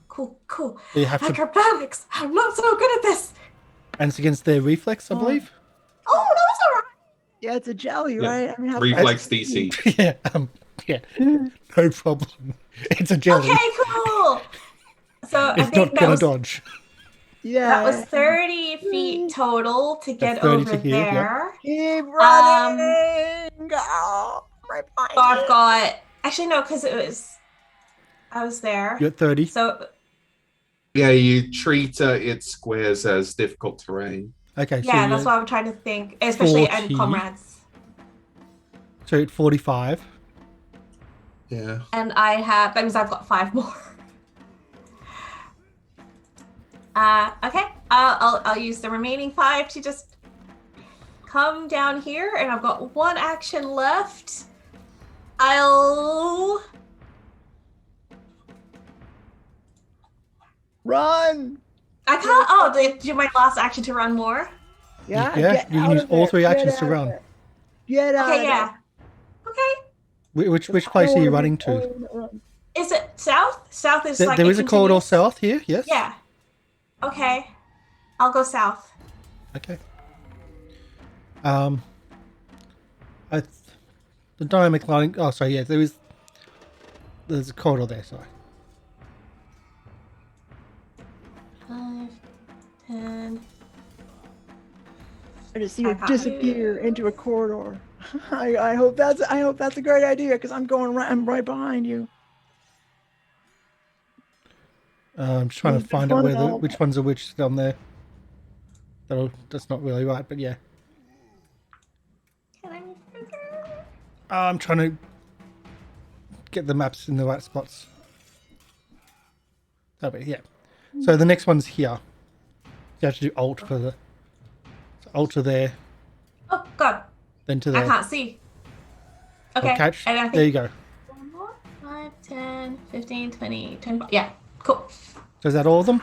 Cool. You have to, Acrobatics. I'm not so good at this. and it's against their reflex, I believe. Oh, that was all right. Yeah, it's a jelly, Yeah. right? I mean, how Reflex DC. Yeah. No problem. It's a jelly. Okay, cool. So I It's think not that gonna was, dodge. Yeah. that was 30 feet total to get 30 over to here, yep. there. Keep running. Go. Right behind So I've you. got actually no, because I was there. You're at 30. So Yeah, you treat its squares as difficult terrain. Okay, so yeah, that's you're, why I'm trying to think, especially and 40. comrades. so at 45. Yeah. And that means I've got 5 more. Okay, I'll use the remaining 5 to just come down here, and I've got 1 action left. I'll Run. I can't. Do my last action to run more. Yeah. Yeah, get you can out use of all there. 3 Get actions out to of run. there. Get out. Okay, of yeah. Okay. Which there. place are you I running wanna to? run. Is it south? South is There, like there is a corridor continuous- south here, yes? Yeah. Okay. I'll go south. Okay. I, the dynamic lighting. Oh, sorry. Yeah, there's a corridor there. Sorry. 5, 10. I just see it disappear into a corridor. I hope that's a great idea because I'm right behind you. I'm just trying to It's find out fun and all. which ones are which down there. That's not really right, but yeah. Can I move further? I'm trying to get the maps in the right spots. That way, yeah. So the next one's here. You have to do Alt for the Alt to there, Oh, God. then to I there. can't see. Okay. Catch. And I think There you go. 1 more. 5, 10, 15, 20, 25. Yeah, cool. So is that all of them?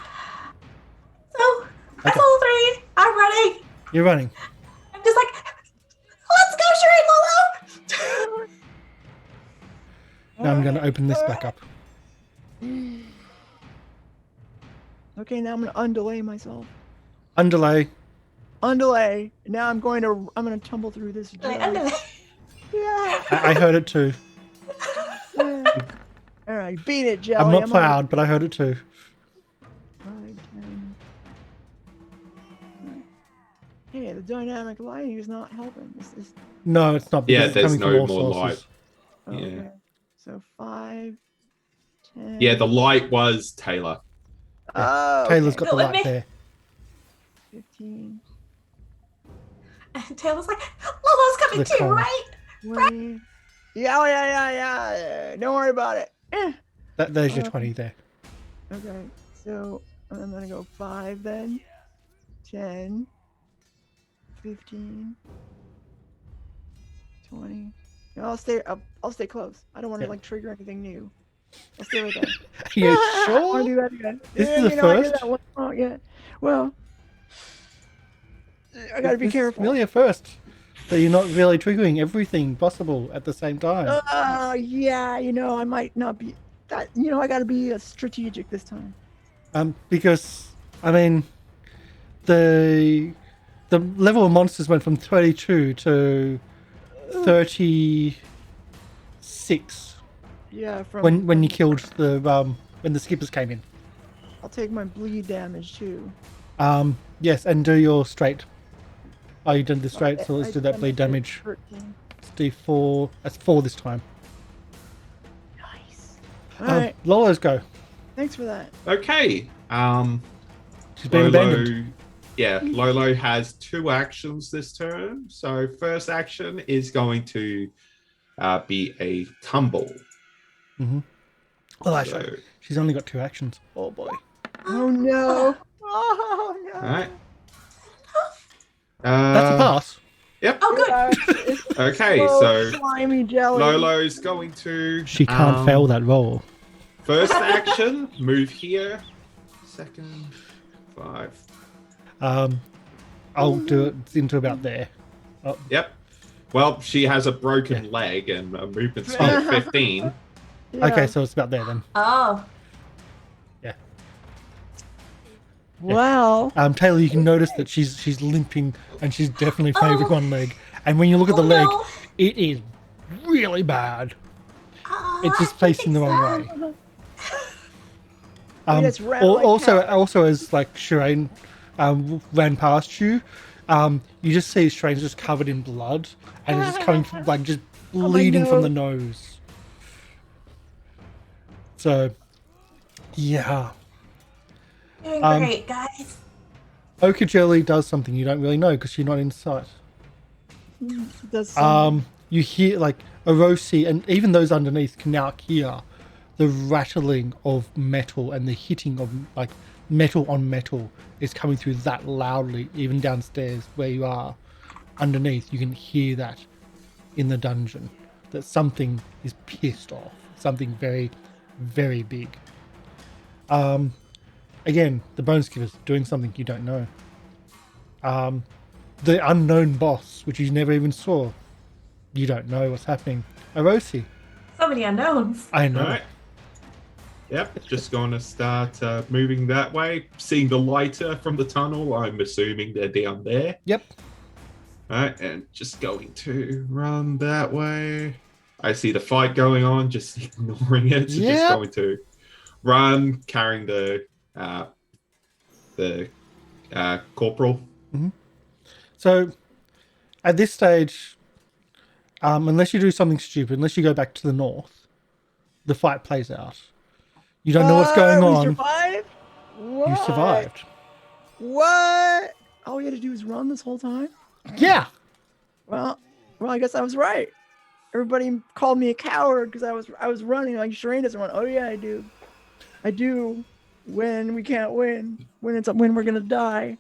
So, that's Okay. all 3. I'm running. You're running. I'm just like, let's go, Sherain, Lolo! Now I'm going to open this back up. Okay, now I'm gonna undelay myself. Underlay. Undelay. Now I'm gonna tumble through this. Like, jump. under Yeah. I heard it too. Yeah. All right, beat it, Jelly. I'm not proud, but I heard it too. 5, 10. Hey, the dynamic lighting is not helping. This is No, it's not. Yeah, Because it's there's coming from no all more sources. light. Yeah. okay. So 5, 10. Yeah, the light was Taylor. Oh, Taylor's okay. got the Let light me- there. 15, And Taylor's like, Lolo's coming The too, corner. right? 20. Yeah. Don't worry about it. There's your 20 there. Okay, so I'm gonna go 5 then. 10, 15, 20. No, I'll stay close. I don't want to Yeah. like trigger anything new. I'll stay right there. Are you I sure? want to do that again. This is Yeah, the you know, I did first? that one wrong, yeah. Well, I gotta be This is careful. really a first. So you're not really triggering everything possible at the same time. Yeah, you know, I might not be that. You know, I gotta be strategic this time. Because I mean, the level of monsters went from 32 to 36 Yeah, from when you killed the when the skippers came in. I'll take my bleed damage too. Yes, and do your straight. Oh, you did the straight, so let's I do that done bleed the damage. 13. It's D4. That's 4 this time. Nice. All right. Lolo's go. Thanks for that. Okay. She's been abandoned. Lolo has 2 actions this turn. So first action is going to be a tumble. Mm-hmm. Well, actually, So, she's only got 2 actions. Oh boy. Oh no. Oh no. all right. That's a pass. Yep. Oh, good. It's Okay, so so slimy jelly. Lolo's going to. She can't fail that roll. First action, move here. Second, 5. I'll do it into about there. Oh, Yep. Well, she has a broken Yeah. leg and a movement speed of 15. Yeah. okay, so it's about there then. Oh. Well. Taylor, you can notice that she's limping and she's definitely favoring Oh. one leg. And when you look at the Oh, leg, no. it is really bad. Oh, It's just I placed in the think wrong so. way. It's round like Also as like Sherain ran past you, you just see Sherain's just covered in blood and it's just coming from like just bleeding from the nose. So yeah. Doing great, guys. Okajeli does something you don't really know because you're not in sight. Does You hear like Orosi and even those underneath can now hear the rattling of metal and the hitting of like metal on metal is coming through that loudly, even downstairs where you are. Underneath, you can hear that in the dungeon. That something is pissed off. Something very, very big. Again, the Bone Skippers doing something you don't know. The unknown boss, which you never even saw. You don't know what's happening. Orosi. So many unknowns. I know. All right. Yep, just going to start moving that way. Seeing the lighter from the tunnel, I'm assuming they're down there. Yep. Alright, and just going to run that way. I see the fight going on, just ignoring it. So just going to run, carrying the corporal. Mm-hmm. So at this stage, unless you do something stupid, unless you go back to the north, the fight plays out. You don't know what's going on. Survived? What? You survived. What? All we had to do was run this whole time? Yeah. Well, I guess I was right. Everybody called me a coward because I was running like Sherain doesn't run. Oh yeah, I do. I do. When we can't win, when we're gonna die.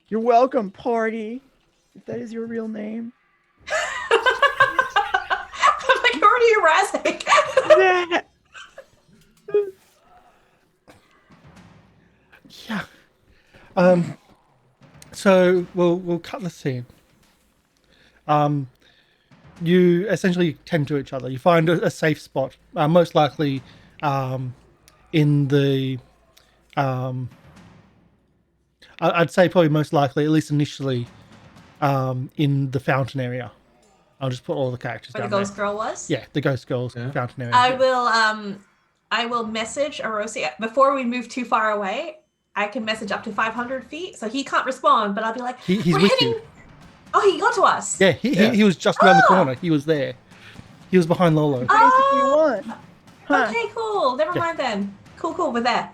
You're welcome, party. If that is your real name. I'm like, who are you, Razek? Yeah. So we'll cut the scene. You essentially tend to each other. You find a safe spot, most likely in the I'd say probably most likely, at least initially, in the fountain area. I'll just put all the characters Where down the ghost there. girl was? Yeah, the ghost girl's fountain area. I will message Arosi before we move too far away. I can message up to 500 feet, so he can't respond, but I'll be like, he's we're with heading... you. Oh, he got to us. Yeah, he was just around the corner. He was there. He was behind Lolo. Oh, Huh. okay, cool. Never mind then. Cool, we're there.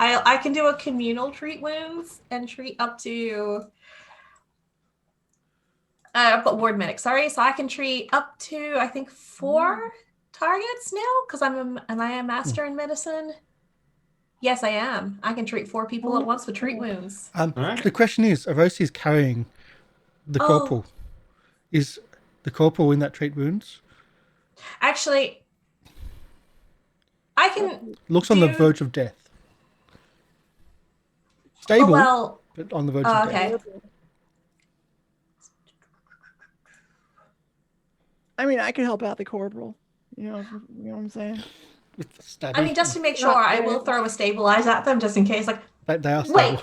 I can do a communal treat wounds and treat up to... I've got ward medic, sorry. So I can treat up to, I think, 4 targets now, because am I a master in medicine? Yes, I am. I can treat 4 people at once with treat wounds. The question is, Arosi is carrying the corporal. Is the corporal in that treat wounds? Actually, I can... Looks on the verge of death. Stable, but on the verge of death. Okay. I mean, I can help out the corporal. You know what I'm saying? I mean, just to make sure, I will throw a stabilize at them just in case. Like, they are stable. Wait,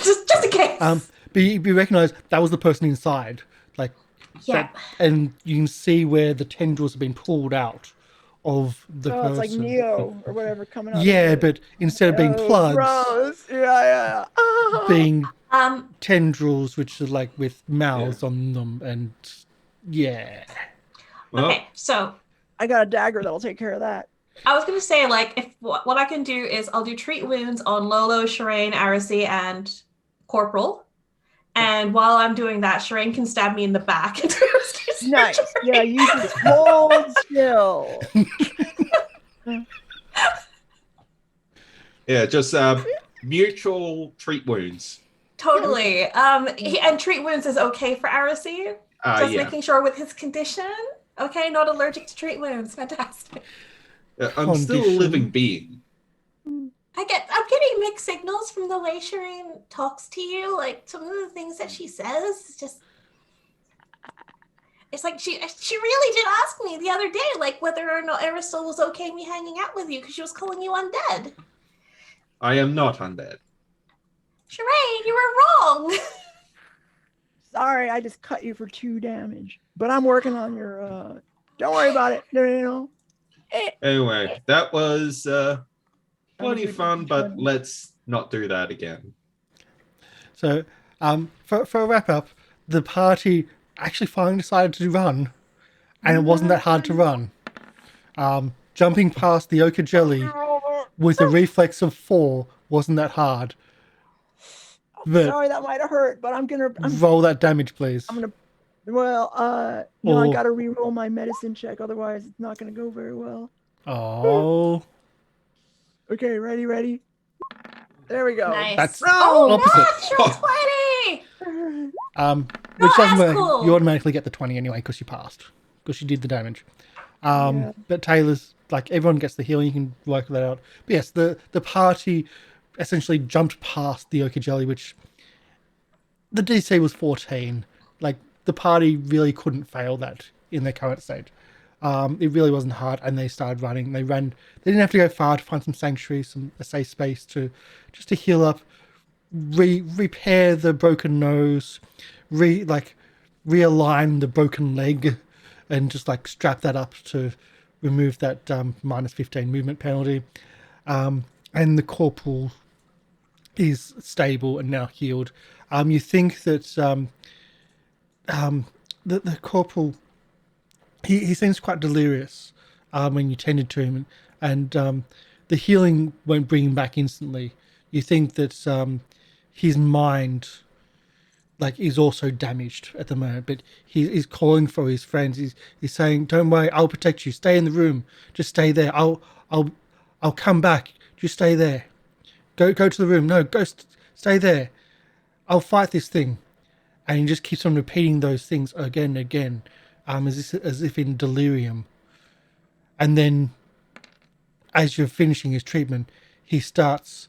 just in case. But you recognise that was the person inside, like, yeah, and you can see where the tendrils have been pulled out of the person. It's like Neo or whatever coming out. Yeah, but instead of being plugs, gross. Yeah. being tendrils, which are like with mouths on them, and Okay, so I got a dagger that'll take care of that. I was gonna say, like, if what I can do is I'll do treat wounds on Lolo, Sherain, Arasi, and Corporal. And while I'm doing that, Sherain can stab me in the back. Nice. Yeah, use this hold skill. Yeah, just mutual treat wounds. Totally. And treat wounds is okay for Arasi. Just making sure with his condition. Okay, not allergic to treat wounds. Fantastic. I'm still a living being. I'm getting mixed signals from the way Sherain talks to you. Like, some of the things that she says is just... It's like she really did ask me the other day, like, whether or not Aristotle was okay me hanging out with you because she was calling you undead. I am not undead. Sherain, you were wrong. Sorry, I just cut you for 2 damage. But I'm working on your... Don't worry about it. No. Anyway, that was plenty fun, but let's not do that again. So, for a wrap up, the party actually finally decided to run, and it wasn't that hard to run. Jumping past the ochre jelly with a reflex of 4 wasn't that hard. But sorry, that might have hurt, but I'm roll that damage, please. I gotta re-roll my medicine check, otherwise it's not gonna go very well. Oh. Okay, ready? There we go. Nice. That's opposite. Natural 20! Which doesn't matter. Cool. You automatically get the 20 anyway because you passed. Because you did the damage. But Taylor's, like, everyone gets the healing, you can work that out. But yes, the party essentially jumped past the ochre jelly, which the DC was 14. Like, the party really couldn't fail that in their current state. It really wasn't hard, and they started running. They ran. They didn't have to go far to find some sanctuary, a safe space to heal up, repair the broken nose, realign the broken leg, and just like strap that up to remove that -15 movement penalty. And the corporal is stable and now healed. You think that the corporal he seems quite delirious when you tended to him, and the healing won't bring him back instantly. You think that his mind is also damaged at the moment, but he's calling for his friends. He's saying, "Don't worry, I'll protect you. Stay in the room. Just stay there. I'll come back. Just stay there. Go to the room. No, stay there. I'll fight this thing." And he just keeps on repeating those things again and again, as if in delirium. And then, as you're finishing his treatment, he starts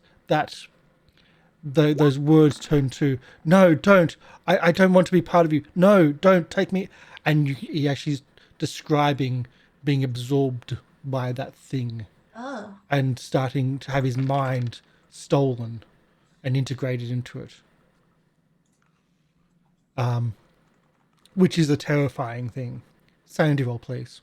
those words turn to, "No, don't. I don't want to be part of you. No, don't take me." And he actually is describing being absorbed by that thing. Oh. And starting to have his mind stolen and integrated into it. Which is a terrifying thing. Sanity roll, please.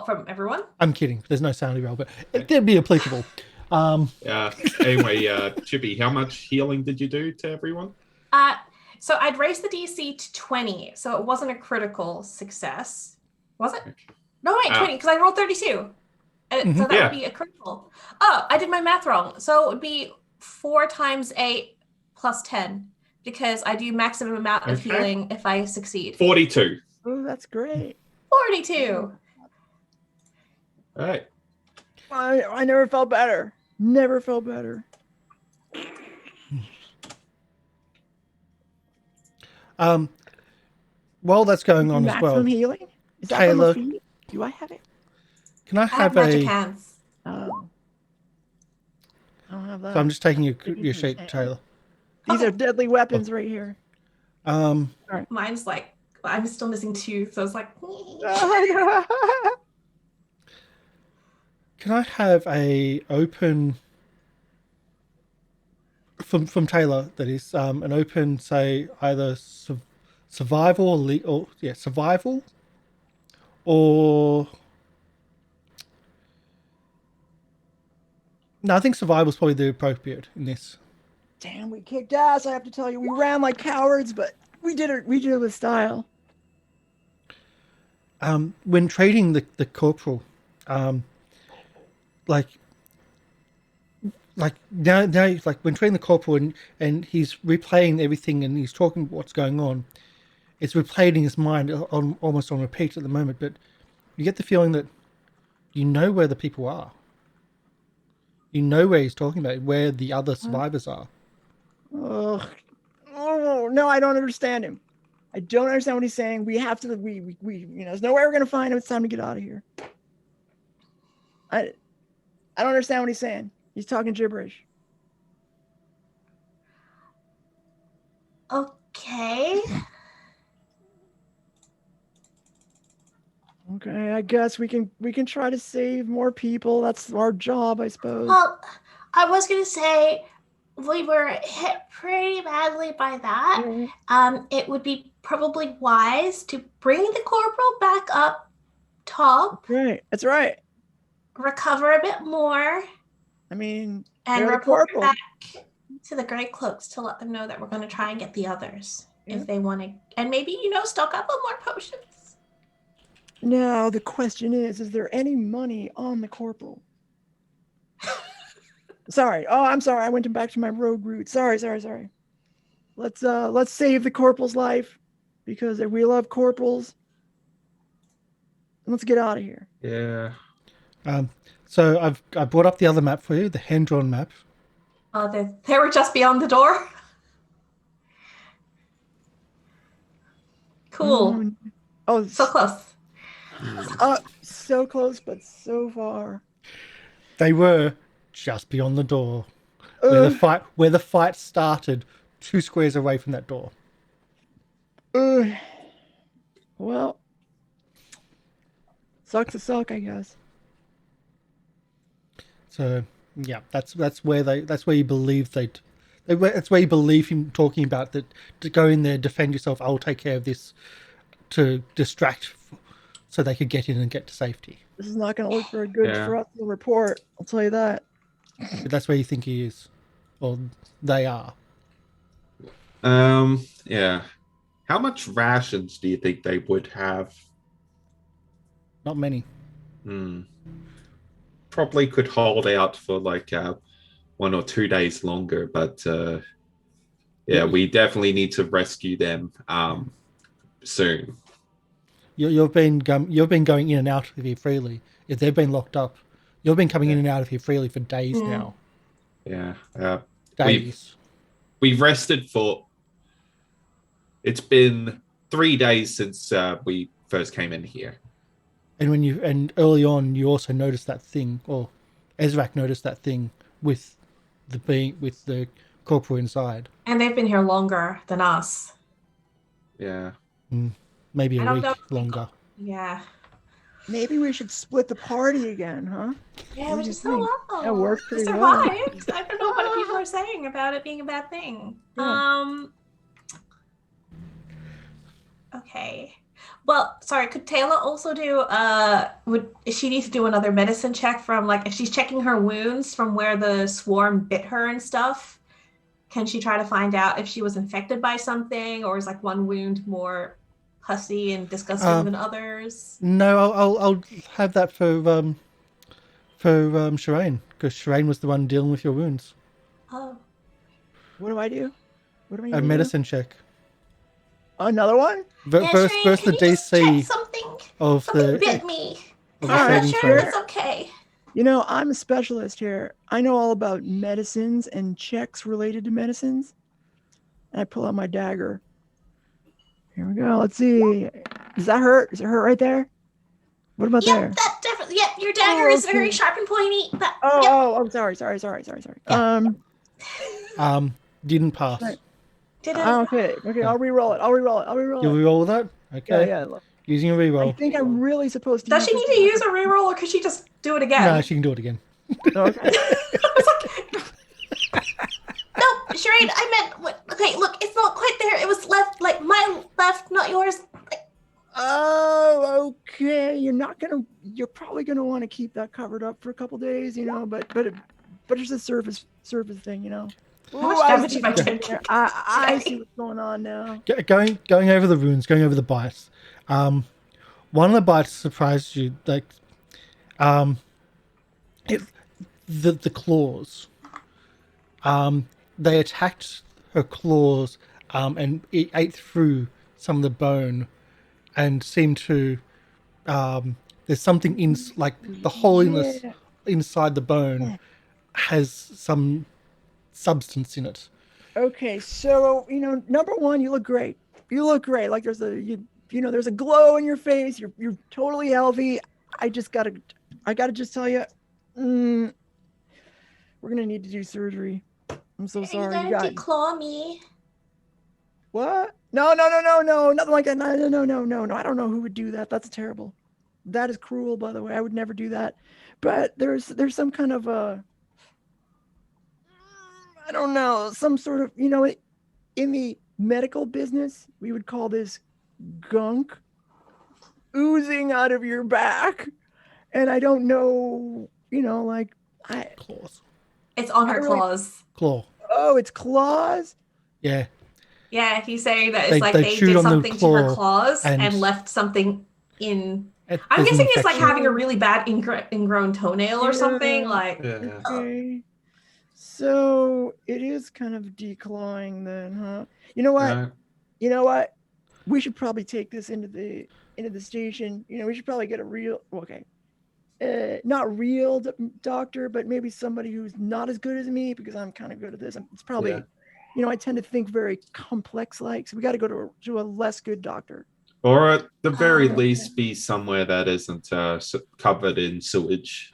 From everyone? I'm kidding. There's no sanity roll, but it'd be applicable. Anyway, Chibi, how much healing did you do to everyone? So I'd raised the DC to 20, so it wasn't a critical success. Was it? No, wait, 20, because I rolled 32. So that would be a critical. Oh, I did my math wrong. So it would be 4 times 8 plus 10, because I do maximum amount of healing if I succeed. 42. Oh, that's great. 42. All right. I never felt better. Never felt better. While that's going on as well, maximum healing? Is that Tayla, from a feat? Do I have it? can I I have have magic a? hands. Oh. I don't have that. So I'm just taking your sheet, Taylor. These are deadly weapons right here. Mine's like, I'm still missing 2, so it's like. Can I have a open from Taylor? That is an open, say either survival or survival, or no, I think survival is probably the appropriate in this. Damn, we kicked ass. I have to tell you, we ran like cowards, but we did it. We did it with style. When trading the corporal, like now like when trading the corporal and he's replaying everything and he's talking about what's going on, it's replaying his mind almost on repeat at the moment. But you get the feeling that you know where the people are. You know where he's talking about, where the other survivors are. Oh no, I don't understand him. I don't understand what he's saying. We have to. We there's no way we're gonna find him. It's time to get out of here. I don't understand what he's saying. He's talking gibberish. Okay. Okay, I guess we can try to save more people. That's our job, I suppose. Well, I was gonna say we were hit pretty badly by that. Mhm. It would be probably wise to bring the corporal back up top, Right, that's right. recover a bit more, I mean, and they're the report corporal. back to the Grey Cloaks to let them know that we're going to try and get the others Yeah. if they want to, and maybe stock up on more potions. Now the question is there any money on the corporal? Sorry. Oh, I'm sorry. I went back to my rogue route. Sorry. Let's save the corporal's life, because if we love corporals, let's get out of here. Yeah. So I brought up the other map for you, the hand-drawn map. They were just beyond the door. Cool. Oh, So close. so close, but so far. They were just beyond the door, where the fight started, 2 squares away from that door. Well, Sucks to suck, I guess. So yeah, that's where you believe that's where you believe him talking about that, to go in there, defend yourself. I'll take care of this, to distract, so they could get in and get to safety. This is not going to look very good Yeah. for us to report. I'll tell you that. But that's where you think he is, or they are. Yeah. How much rations do you think they would have? Not many. Probably could hold out for like 1 or 2 days longer, but yeah, we definitely need to rescue them soon. You've been going in and out of here freely. If they've been locked up, you've been coming in and out of here freely for days now. Yeah. Days. We've rested for. It's been 3 days since we first came in here. And early on, you also noticed that thing, or Ezarek noticed that thing with the corporal inside. And they've been here longer than us. Yeah. Maybe I a don't week know. longer. Yeah. Maybe we should split the party again, huh? Yeah, What which do is you so think? low. That worked We pretty well. survived. I don't know what people are saying about it being a bad thing. Yeah. Okay. Well, sorry, could Tayla also do would she need to do another medicine check from, like, if she's checking her wounds from where the swarm bit her and stuff, can she try to find out if she was infected by something, or is like one wound more pussy and disgusting than others? No, I'll have that for Sherain, because Sherain was the one dealing with your wounds. Oh. What do I do? What do I A need to do? medicine check. Another one? Yeah, First Sherain, the can you just check DC something? of Something the bit me. of All the right, saving Sure, throw. it's okay. You know, I'm a specialist here. I know all about medicines and checks related to medicines. And I pull out my dagger. Here we go. Let's see. Does that hurt? Does it hurt right there? What about there? Yep, that definitely. Yep, your dagger is very okay. sharp and pointy. But, yep. Oh, sorry. Yeah. Didn't pass. Right. Did it? Okay, I'll re-roll it. You reroll with that? Okay. Yeah. Using a I reroll. think I'm really supposed to Does she use need this to use a reroll, or could she just do it again? No, she can do it again. Okay. No, Sherain, I meant. Okay, look, it's not quite there. It was left, like my left, not yours. Oh, okay. You're probably gonna want to keep that covered up for a couple days, you know. But it's a surface thing, you know. How much Ooh, I damage see have I what's- taken? I see what's going on now. Going over the wounds, going over the bites. One of the bites surprised you, like, the claws. They attacked her claws, and it ate through some of the bone, and seemed to. There's something in, like, the hole inside the bone has some substance in it. Okay, so number one, you look great. Like there's a glow in your face. You're totally healthy. I gotta just tell you, we're gonna need to do surgery. I'm so sorry. Are you going to declaw me? What? No, nothing like that. No. I don't know who would do that. That's terrible. That is cruel, by the way. I would never do that. But there's some kind of I don't know, some sort of, in the medical business, we would call this gunk oozing out of your back. And I don't know, Claws. It's on her claws. Claw. Oh, it's claws? Yeah. Yeah, he's saying that it's They like they chewed did on the something to her claw claws and and- left something in. I'm There's guessing it's like infection. having a really bad ingrown toenail or something. Like, Yeah. Okay. So it is kind of declawing then, huh? You know what? We should probably take this into the station. We should probably get a real, not real doctor, but maybe somebody who's not as good as me, because I'm kind of good at this. It's probably, I tend to think very complex like, so we got to go to a less good doctor. Or at the very Oh, least, be somewhere that isn't covered in sewage.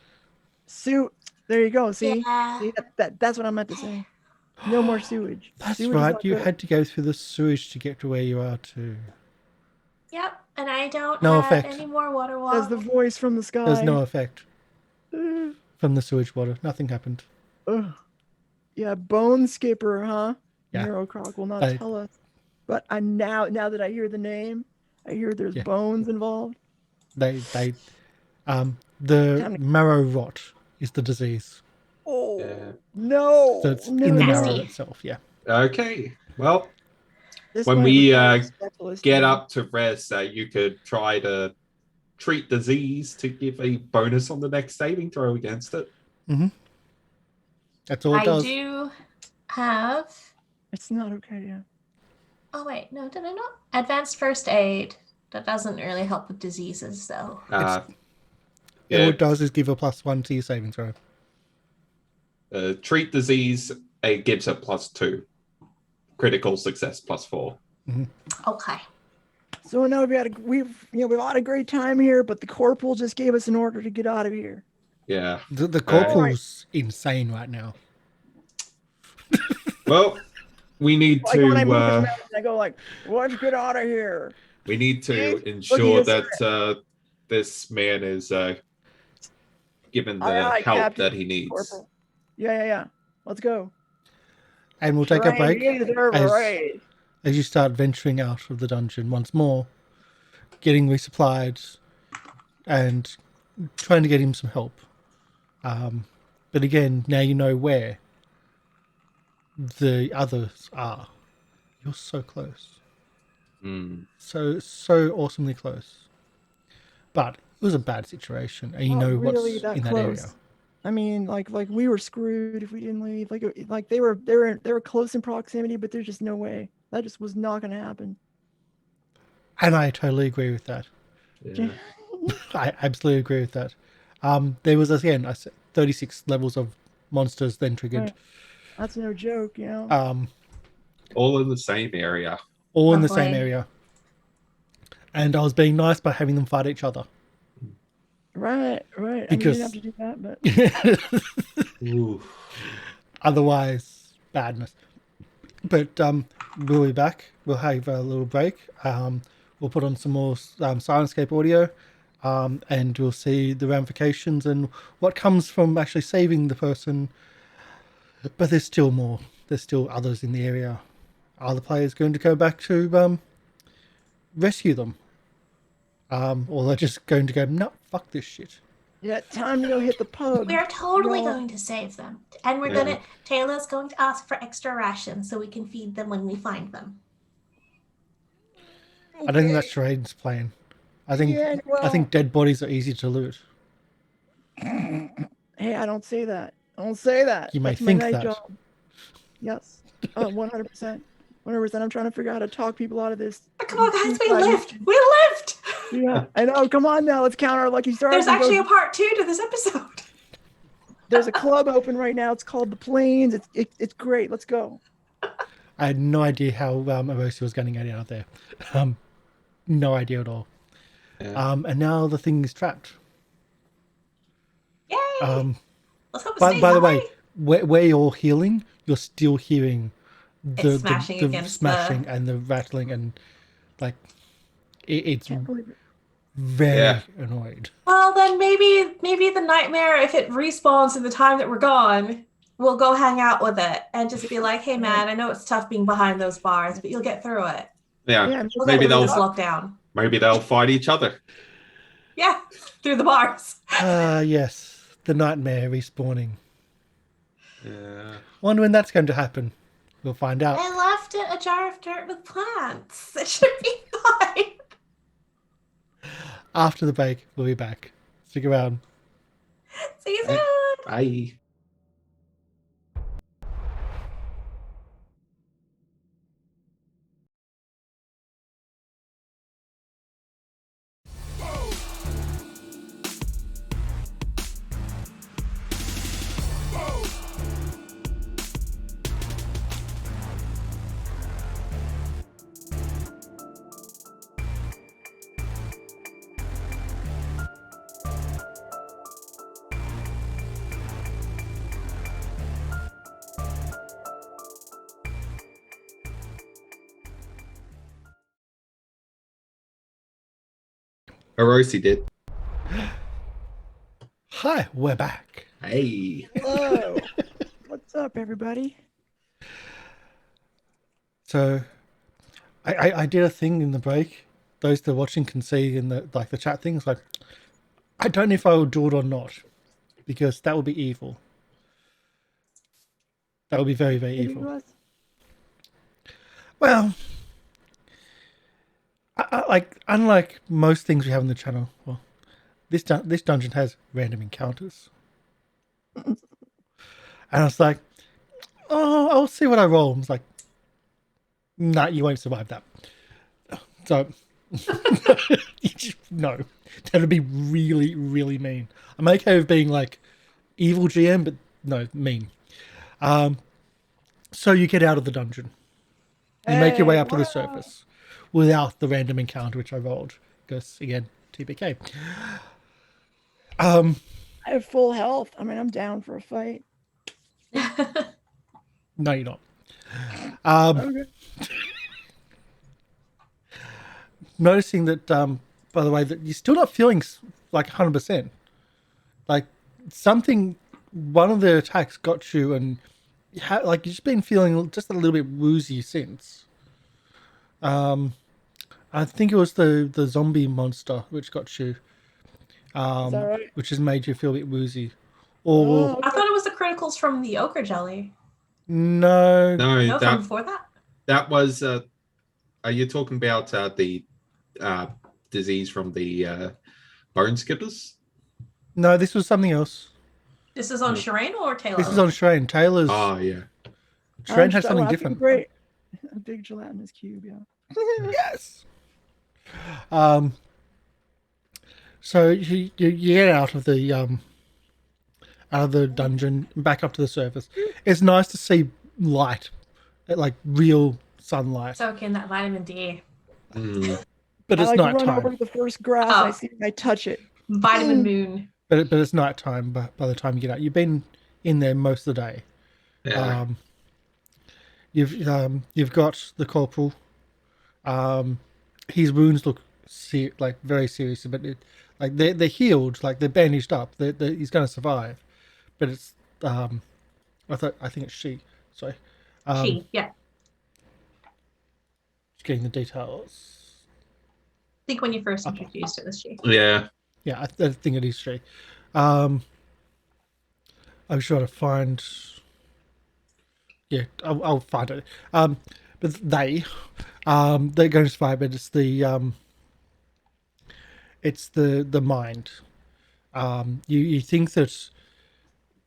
There you go. See, yeah. See that's what I meant to say. No more sewage. That's Sewage is right. not You good. had to go through the sewage to get to where you are too. Yep, and I don't No have effect. any more water Says the walk. voice from the sky. There's no effect Ugh. from the sewage water. Nothing happened. Ugh. Yeah, Bone Skipper, huh? Yeah. Neurocroc will not They- tell us. But I now that I hear the name, I hear there's Yeah. bones involved. the Time to- marrow rot is the disease. Oh Yeah. no! So it's no. in the Nasty. marrow itself. Yeah. Okay. Well, This when might we require a specialist get now. up to rest, you could try to treat disease to give a bonus on the next saving throw against it. That's all it I does. do have. It's not okay. Yeah. Oh wait, no, did I not? Advanced first aid. That doesn't really help with diseases, though. All Yeah, it does is give a +1 to your saving throw. treat disease, it gives a +2. Critical success +4. Okay. So now we've had a great time here, but the corporal just gave us an order to get out of here. Yeah. The corporal's insane right now. Well, we need Like when I move his to mouth, I go like, "Let's get out of here." ensure Look at that this man is given the Aye, aye, help Captain. that he needs. Corporal. Yeah. Let's go. And we'll take a break Right. as you start venturing out of the dungeon once more, getting resupplied and trying to get him some help. But again, now you know where the others are. You're so close. Mm. So awesomely close. But it was a bad situation, and you Not know really what's that in that close. area. I mean, like we were screwed if we didn't leave. Like they were close in proximity, but there's just no way. That just was not going to happen. And I totally agree with that. Yeah. I absolutely agree with that. There was, again, I said 36 levels of monsters then triggered. Right. That's no joke, you know. All in the same area. All in the same Lovely. area. And I was being nice by having them fight each other. Right. I mean, you Because- didn't have to do that, but Ooh. Otherwise, badness. But we'll be back. We'll have a little break. We'll put on some more Syrinscape audio, and we'll see the ramifications and what comes from actually saving the person. But there's still more. There's still others in the area. Are the players going to go back to rescue them? Or they're just going to go, no, fuck this shit. yeah, time to go hit the pub. We are totally Yeah. going to save them. And we're Yeah. Taylor's going to ask for extra rations so we can feed them when we find them. I don't think that's Sherain's plan. I think Yeah, I think dead bodies are easy to loot. Hey, I don't say that. I don't say that. You may That's think my night that. job. Yes. Oh, 100%. 100%. I'm trying to figure out how to talk people out of this. Come on, guys, we Right. lived! We lived! Yeah, I know. Come on now. Let's count our lucky stars. There's and go- actually a part 2 to this episode. There's a club open right now. It's called the Plains. It's great. Let's go. I had no idea how Erosi was going to get out of there. No idea at all. Yeah. And now the thing is trapped. Yay! Let's hope it By stays the that way, where you're healing, you're still hearing the smashing the against smashing and the rattling and like it's Can't believe it. very Yeah. annoyed. Well, then maybe the nightmare, if it respawns in the time that we're gone, we'll go hang out with it and just be like, hey man, I know it's tough being behind those bars, but you'll get through it. Yeah. Yeah, We'll Maybe get through they'll- this lockdown. Maybe they'll fight each other. Yeah, through the bars. Yes, the nightmare respawning. Yeah. Wonder when that's going to happen. We'll find out. I left a jar of dirt with plants. It should be fine. After the break, we'll be back. Stick around. See you soon. Bye. Orosi did. Hi, we're back. Hey. Hello. What's up, everybody? So, I did a thing in the break. Those that are watching can see in the chat things. Like, I don't know if I will do it or not, because that would be evil. That would be very, very Maybe evil. us? Well, unlike most things we have on the channel, well, this dungeon has random encounters, and I was like, "Oh, I'll see what I roll." I was like, "Nah, you won't survive that." So, no, that would be really, really mean. I'm okay with being like evil GM, but no, mean. So you get out of the dungeon. You make your way up to the surface without the random encounter which I rolled, because again, TPK. I have full health. I mean, I'm down for a fight. No, you're not. Okay. Noticing that, by the way, that you're still not feeling like 100%. Like something, one of the attacks got you, and you've just been feeling just a little bit woozy since. I think it was the zombie monster which got you, Is that right? which has made you feel a bit woozy. Or I thought it was the criticals from the ochre jelly. no, No, from that before that? that was. Are you talking about the disease from the bone skippers? no, this was something else. This is on Sherain or Tayla? This is on Sherain. Taylor's. Oh yeah. Sherain has something I feel different. Great. A big gelatinous cube, yeah. Yes. So you get out of the dungeon, back up to the surface. It's nice to see light, like real sunlight, Soak in that vitamin D. Mm. but I it's like to night run over time. to the first grass I Oh. see and I touch it. Vitamin moon. But it's night time by the time you get out. You've been in there most of the day. Yeah. You've got the corporal. His wounds look very serious, but they're healed, like they're bandaged up. He's going to survive, but it's I think it's she. Sorry, She, yeah. just getting the details. I think when you first introduced it was she. Yeah. Yeah, I think it is she. I'm sure to find. Yeah, I'll find it. But they're going to survive. But it's the mind. You think that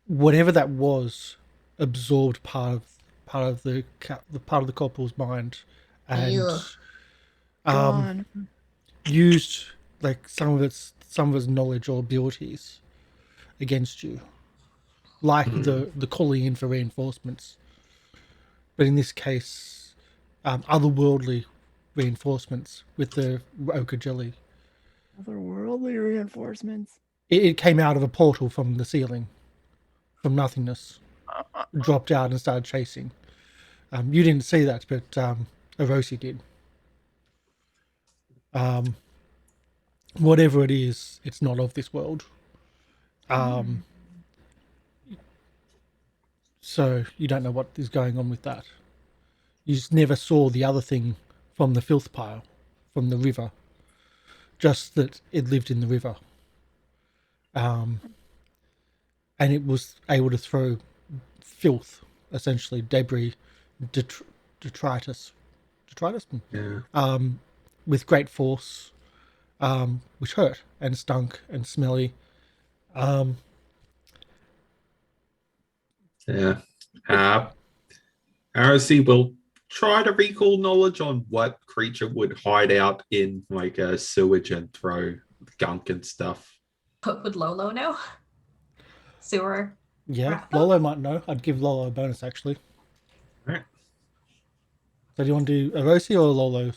whatever that was absorbed part of the part of the corporal's mind, and Ew. Gone. used like some of his knowledge or abilities against you, like the calling in for reinforcements. But in this case, otherworldly reinforcements with the ochre jelly. Otherworldly reinforcements. It came out of a portal from the ceiling, from nothingness, dropped out and started chasing. You didn't see that, but Orosi did. Whatever it is, it's not of this world. So you don't know what is going on with that. You just never saw the other thing from the filth pile, from the river. Just that it lived in the river. And it was able to throw filth, essentially debris, detritus, Yeah. with great force, which hurt and stunk and smelly. Yeah. ROC will try to recall knowledge on what creature would hide out in like a sewage and throw gunk and stuff. What would Lolo know? Sewer. Yeah, Right. Lolo might know. I'd give Lolo a bonus, actually. Right. So do you want to do Orosi or Lolo?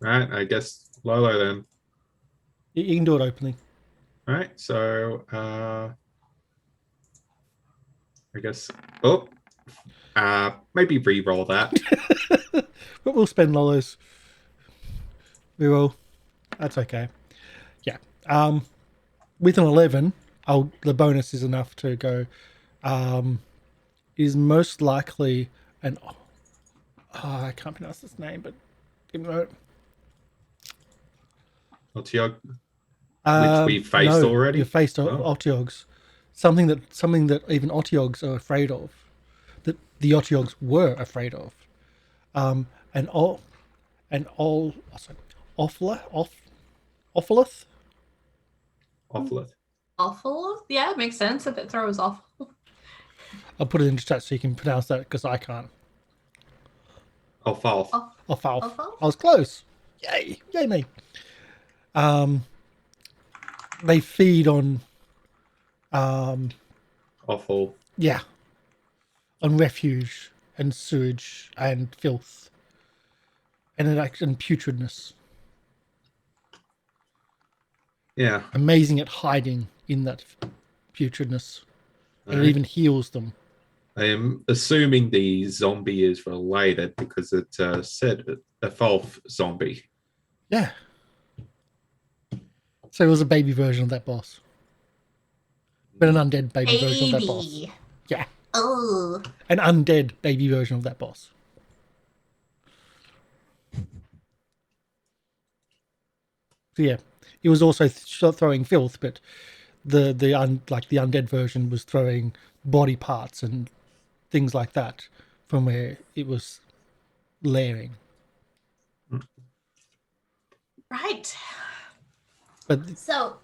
Right. I guess Lolo then. You can do it openly. Right. So I guess maybe re-roll that. But we'll spend Lolo's reroll. That's okay. Yeah. With an 11, the bonus is enough to go. Is most likely an. I can't pronounce this name, but Otiog, which we faced no, already. You faced Oh. Otiogs. Something that even Otiogs are afraid of. That the Otiogs were afraid of. Opholith. Offlith. Awful? Yeah, it makes sense if it throws off. I'll put it into chat so you can pronounce that because I can't. Offalf. Offalf. Offalf? I was close. Yay me. They feed on Offal. on refuge and sewage and filth and putridness. Yeah. Amazing at hiding in that putridness, and it Alright. even heals them. I am assuming the zombie is related because it said a Falf zombie. Yeah. So it was a baby version of that boss, but an undead baby version of that boss. Baby. Yeah, Oh. an undead baby version of that boss. So yeah, it was also throwing filth, but the undead version was throwing body parts and things like that from where it was layering. Right. But So,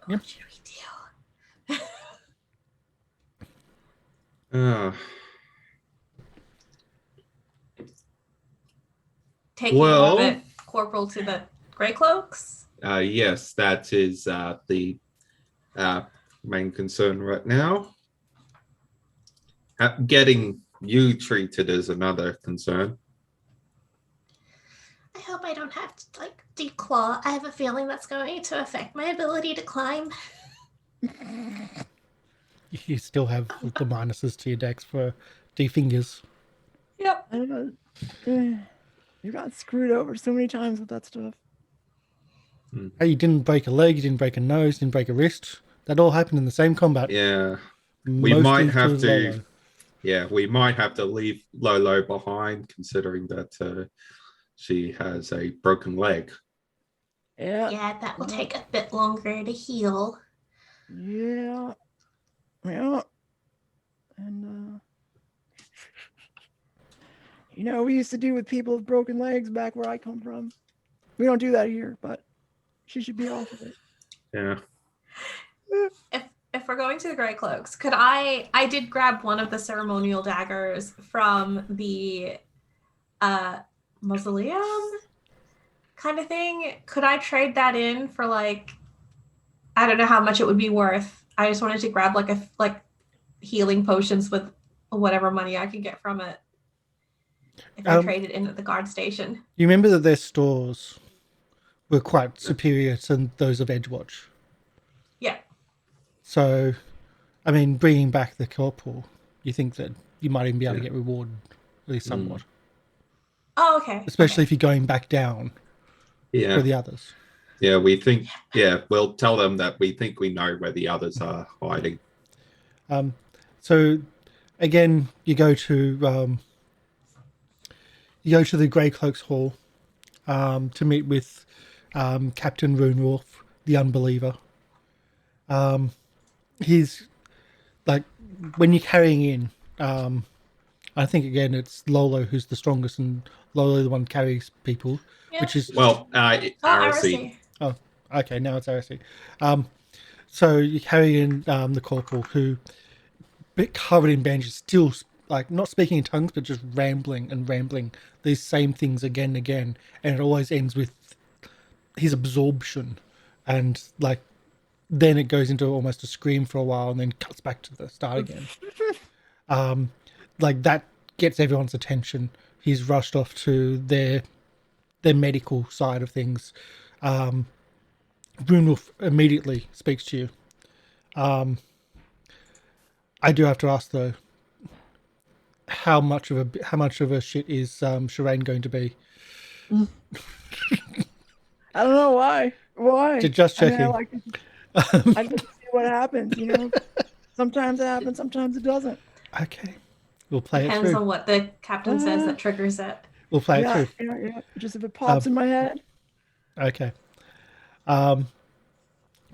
yeah. what should we do? Taking Well- the corporal to the Grey Cloaks? Yes, that is the main concern right now. Getting you treated is another concern. I hope I don't have to, declaw. I have a feeling that's going to affect my ability to climb. You still have the minuses to your dex for defingers. Yep. I don't know. You got screwed over so many times with that stuff. Hey, you didn't break a leg, you didn't break a nose, didn't break a wrist. That all happened in the same combat. Yeah. Mostly might have to to- Lolo. Yeah, we might have to leave Lolo behind considering that she has a broken leg. Yeah. Yeah, that will take a bit longer to heal. Yeah. Yeah. And we used to do with people with broken legs back where I come from. We don't do that here, but she should be off of it. Yeah. If we're going to the Grey Cloaks, could I did grab one of the ceremonial daggers from the mausoleum kind of thing. Could I trade that in for I don't know how much it would be worth. I just wanted to grab like healing potions with whatever money I could get from it. If I traded in at the guard station. You remember that their stores were quite superior to those of Edgewatch. Yeah. So, I mean, bringing back the corporal, you think that you might even be able to get rewarded, at least somewhat. Oh, okay. Especially if you're going back down Yeah. for the others. Yeah, we think, we'll tell them that we think we know where the others are hiding. So, again, you go to the Grey Cloaks Hall to meet with Captain Runewolf, the Unbeliever. He's like, when you're carrying in, I think again it's Lolo who's the strongest, and Lolo the one carries people, which is Aracy. Oh, okay, now it's Aracy. So you carry in the corporal who, bit covered in bandages, still not speaking in tongues, but just rambling these same things again and again, and it always ends with his absorption, and then it goes into almost a scream for a while, and then cuts back to the start again. That gets everyone's attention. He's rushed off to their medical side of things. Brunwolf immediately speaks to you. I do have to ask though, how much of a shit is Sherain going to be? I don't know why. Why? Just I mean, checking. I like to see what happens. Sometimes it happens, sometimes it doesn't. Okay, we'll play it Depends through. on what the captain says that triggers it. We'll play it through. Yeah. Just if it pops in my head. Okay.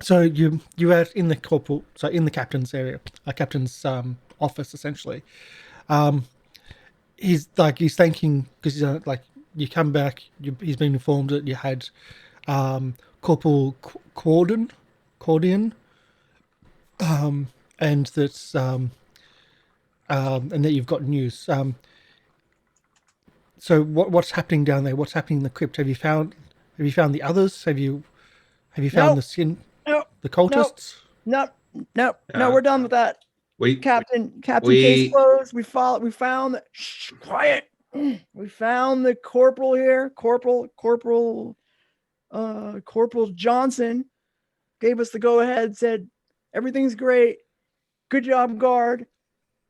So you're out in the in the captain's area, captain's office essentially. He's thanking because you come back. He's been informed that you had Corporal Cordian, and that's and that you've got news. So what's happening down there? What's happening in the crypt? Have you found the others? Have you found the cultists? No, we're done with that. Captain case we closed. We found the quiet. We found the corporal here. Corporal Johnson gave us the go ahead, said everything's great. Good job, guard.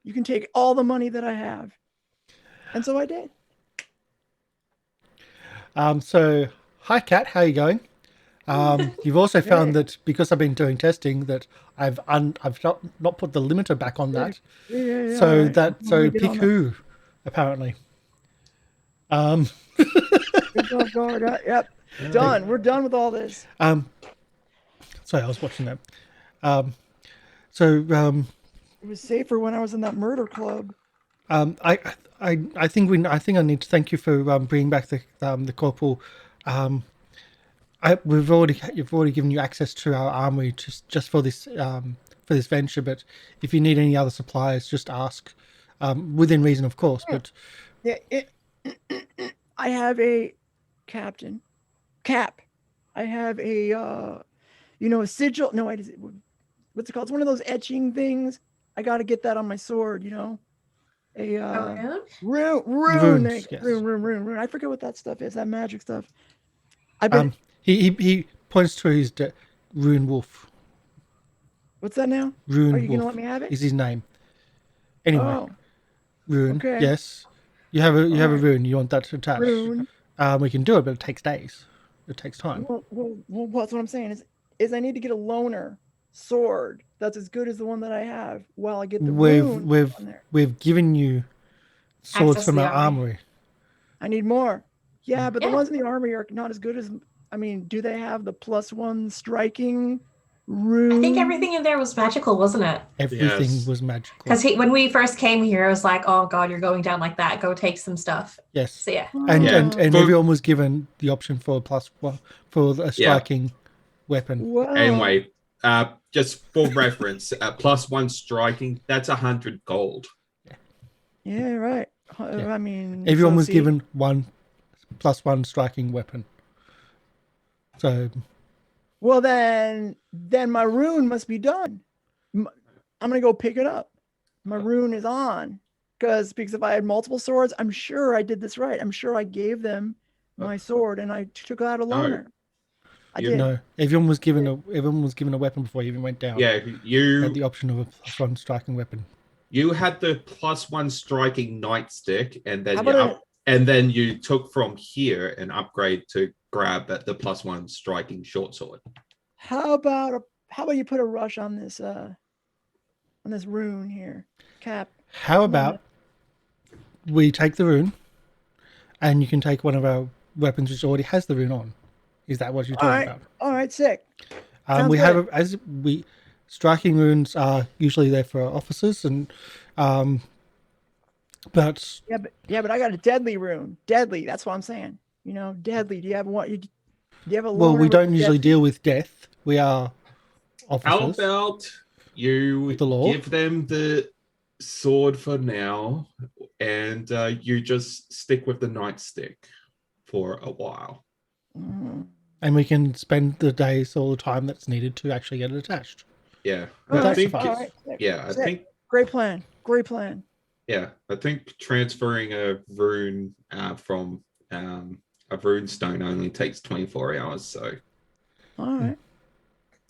You can take all the money that I have. And so I did. So hi Kat, how are you going? You've also found that because I've been doing testing that I've not put the limiter back on that. Yeah, so right. pick who, apparently. Good job, guard. Yep. Done. We're done with all this. Sorry, I was watching that. It was safer when I was in that murder club. I think I need to thank you for bringing back the corporal. You've already given you access to our armory just for this venture. But if you need any other supplies, just ask, within reason, of course. But I have a cap. I have a a sigil. No, what's it called? It's one of those etching things. I got to get that on my sword. A rune. Runes, yes. Rune. I forget what that stuff is. That magic stuff. He points to his rune wolf. What's that now? Rune Are you wolf gonna let me have it? is his name. Anyway, rune. Okay. Yes, you have a rune. You want that to attach? Rune. We can do it, but it takes days. It takes time. Well, that's what I'm saying is I need to get a loner sword that's as good as the one that I have while I get the rune on there. We've given you swords Access from the our armory. I need more. Yeah, but Yeah. the ones in the armory are not as good as. I mean, do they have the +1 striking rune? I think everything in there was magical, wasn't it? Everything was magical. Because when we first came here, I was like, "Oh God, you're going down like that. Go take some stuff." Yes. So yeah. And everyone was given the option for a +1 for a striking weapon. Wow. Anyway, just for reference, +1 striking, that's 100 gold. Yeah, right. Yeah. I mean, everyone was given one +1 striking weapon. So, well, then my rune must be done. I'm gonna go pick it up. My rune is on because if I had multiple swords, I'm sure I did this right. I'm sure I gave them my sword and I took out a loner. I did. No, everyone was given a weapon before you even went down. Yeah, you had the option of a +1 striking weapon. You had the +1 striking nightstick, and then you took from here an upgrade to grab at the +1 striking short sword. How about you put a rush on this rune here, Cap? How about we take the rune, and you can take one of our weapons which already has the rune on? Is that what you're talking about? All right, sick. Striking runes are usually there for our officers, and but I got a deadly rune. Deadly. That's what I'm saying. Deadly. Do you have one? Do you have a? Well, we don't usually deal with death. We are officers. How about you give them the sword for now, and you just stick with the nightstick for a while. And we can spend the days all the time that's needed to actually get it attached. Yeah, I think. Great plan. Yeah, I think transferring a rune from a rune stone only takes 24 hours. So. All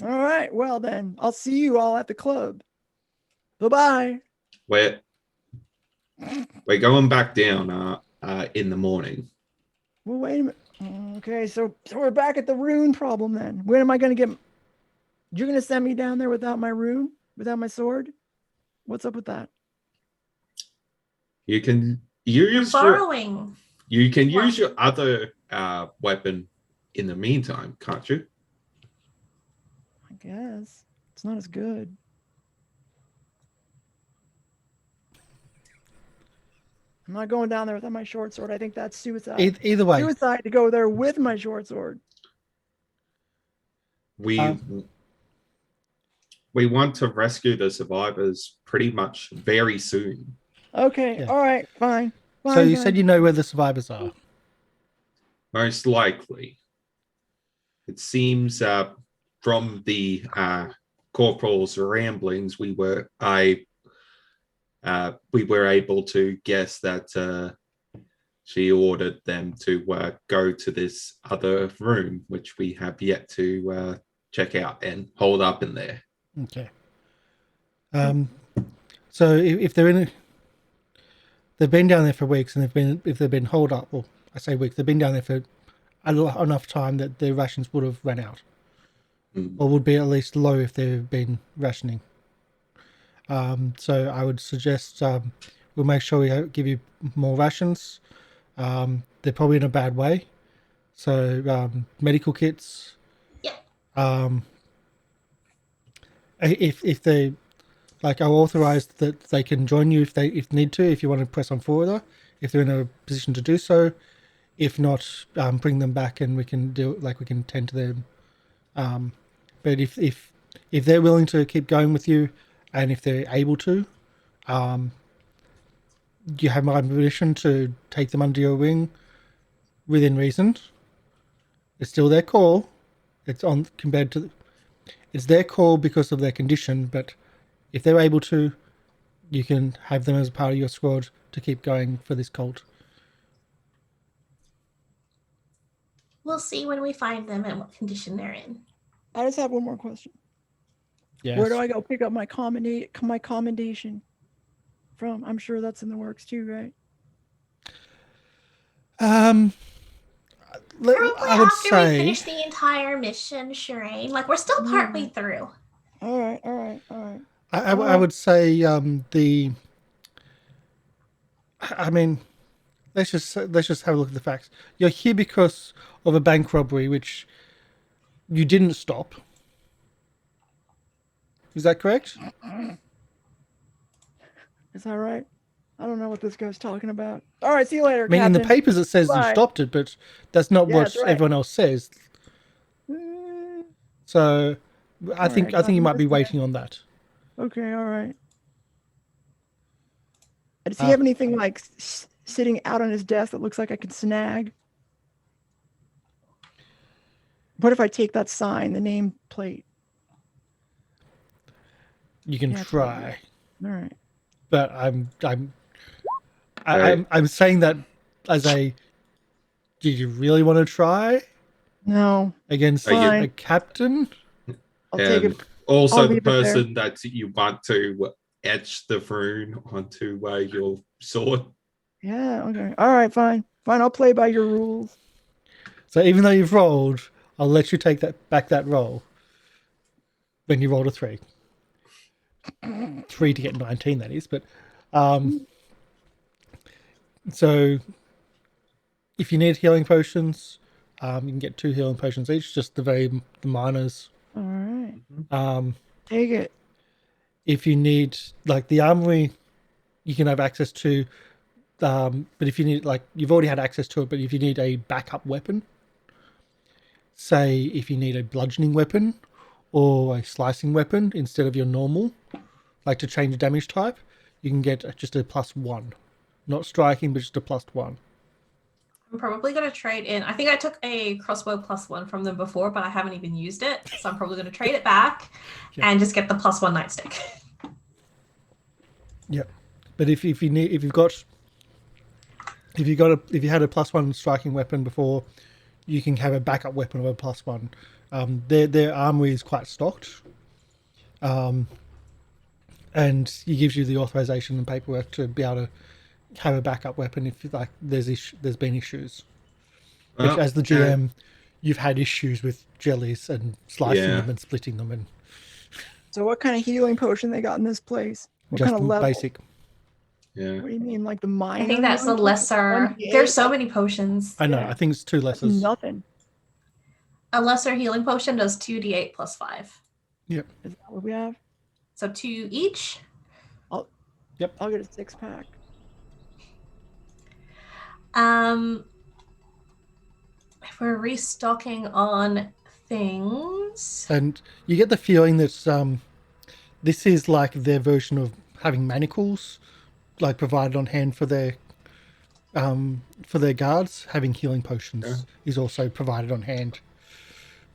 right. Well then, I'll see you all at the club. Bye-bye. We're going back down in the morning. Well, wait a minute. Okay, so we're back at the rune problem then. When am I going to get? You're going to send me down there without my rune, without my sword? What's up with that? You can You're use borrowing. you can What? use your other weapon in the meantime, can't you? I guess it's not as good. I'm not going down there without my short sword. I think that's suicide. Either way, Suicide to go there with my short sword. We want to rescue the survivors pretty much very soon. Okay, Yeah. all right, fine. so you said you know where the survivors are. Most likely. It seems from the corporal's ramblings, we were able to guess that she ordered them to go to this other room, which we have yet to check out and hold up in there. Okay. So if they're in, they've been down there for weeks, and if they've been holed up, well, I say weeks, they've been down there for enough time that their rations would have run out, or would be at least low if they've been rationing. So I would suggest we'll make sure we give you more rations. They're probably in a bad way, so medical kits. Yep. If they like are authorized that they can join you if need to, if you want to press on further, if they're in a position to do so. If not, bring them back and we can we can tend to them. But if they're willing to keep going with you, and if they're able to, you have my permission to take them under your wing within reason. It's still their call. It's their call because of their condition, but if they're able to, you can have them as part of your squad to keep going for this cult. We'll see when we find them and what condition they're in. I just have one more question. Yes. Where do I go pick up my commendation from? I'm sure that's in the works too, right? Probably I would after we finish the entire mission, Sherain. Like, we're still partway through. All right. I would say I mean, let's just have a look at the facts. You're here because of a bank robbery, which you didn't stop. Is that correct? Is that right? I don't know what this guy's talking about. All right, see you later, I mean, Captain. in the papers it says you stopped it, but that's not what that's right. everyone else says. So I think you might be waiting on that. Okay, all right. Does he have anything like sitting out on his desk that looks like I could snag? What if I take that sign, the name plate? You can try. All right. But I'm saying that as a, do you really want to try? No. Against a captain? I'll take it. Also, the person that you want to etch the rune onto your sword. Yeah, okay. All right, fine. I'll play by your rules. So even though you've rolled, I'll let you take that roll. When you rolled a 3. 3 to get 19, that is. But so if you need healing potions, you can get 2 healing potions each, just the minors. All right. Take it. If you need, like, the armory, you can have access to, but if you need, like, you've already had access to it, but if you need a backup weapon, say if you need a bludgeoning weapon or a slicing weapon instead of your normal, like to change damage type, you can get just a +1. Not striking, but just a +1. I'm probably going to trade in. I think I took a crossbow +1 from them before, but I haven't even used it. So I'm probably going to trade it back and just get the +1 nightstick. Yeah. But if you had a +1 striking weapon before, you can have a backup weapon of a +1. Their armory is quite stocked. And it gives you the authorization and paperwork to be able to have a backup weapon if, like, there's been issues. which, Well, as the GM, you've had issues with jellies and slicing Yeah. them and splitting them, and So what kind of healing potion they got in this place? What just kind of level? basic. yeah. What do you mean, like the minor? I think that's the healing potion? lesser. 1d8? There's so many potions. I know. Yeah. I think it's 2 That's lessers. nothing. A lesser healing potion does 2d8 plus 5. Is that what we have? So 2 each. I'll get a 6-pack. If we're restocking on things. And you get the feeling that this is like their version of having manacles, like provided on hand for their guards. Having healing potions is also provided on hand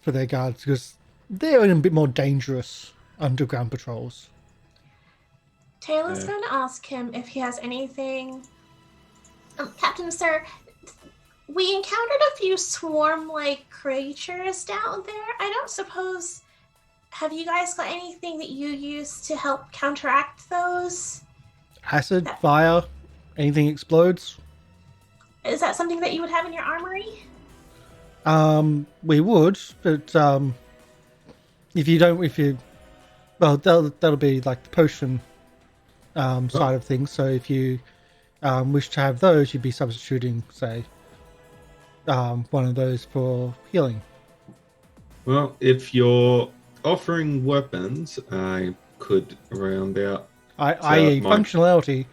for their guards because they're in a bit more dangerous underground patrols. Taylor's going to ask him if he has anything. Captain Sir, we encountered a few swarm-like creatures down there. I don't suppose... Have you guys got anything that you use to help counteract those? Acid, fire, anything explodes. Is that something that you would have in your armory? We would, but that'll be like the potion side of things. So if you wish to have those, you'd be substituting, say, one of those for healing. Well, if you're offering weapons, I could round out. I.e. functionality.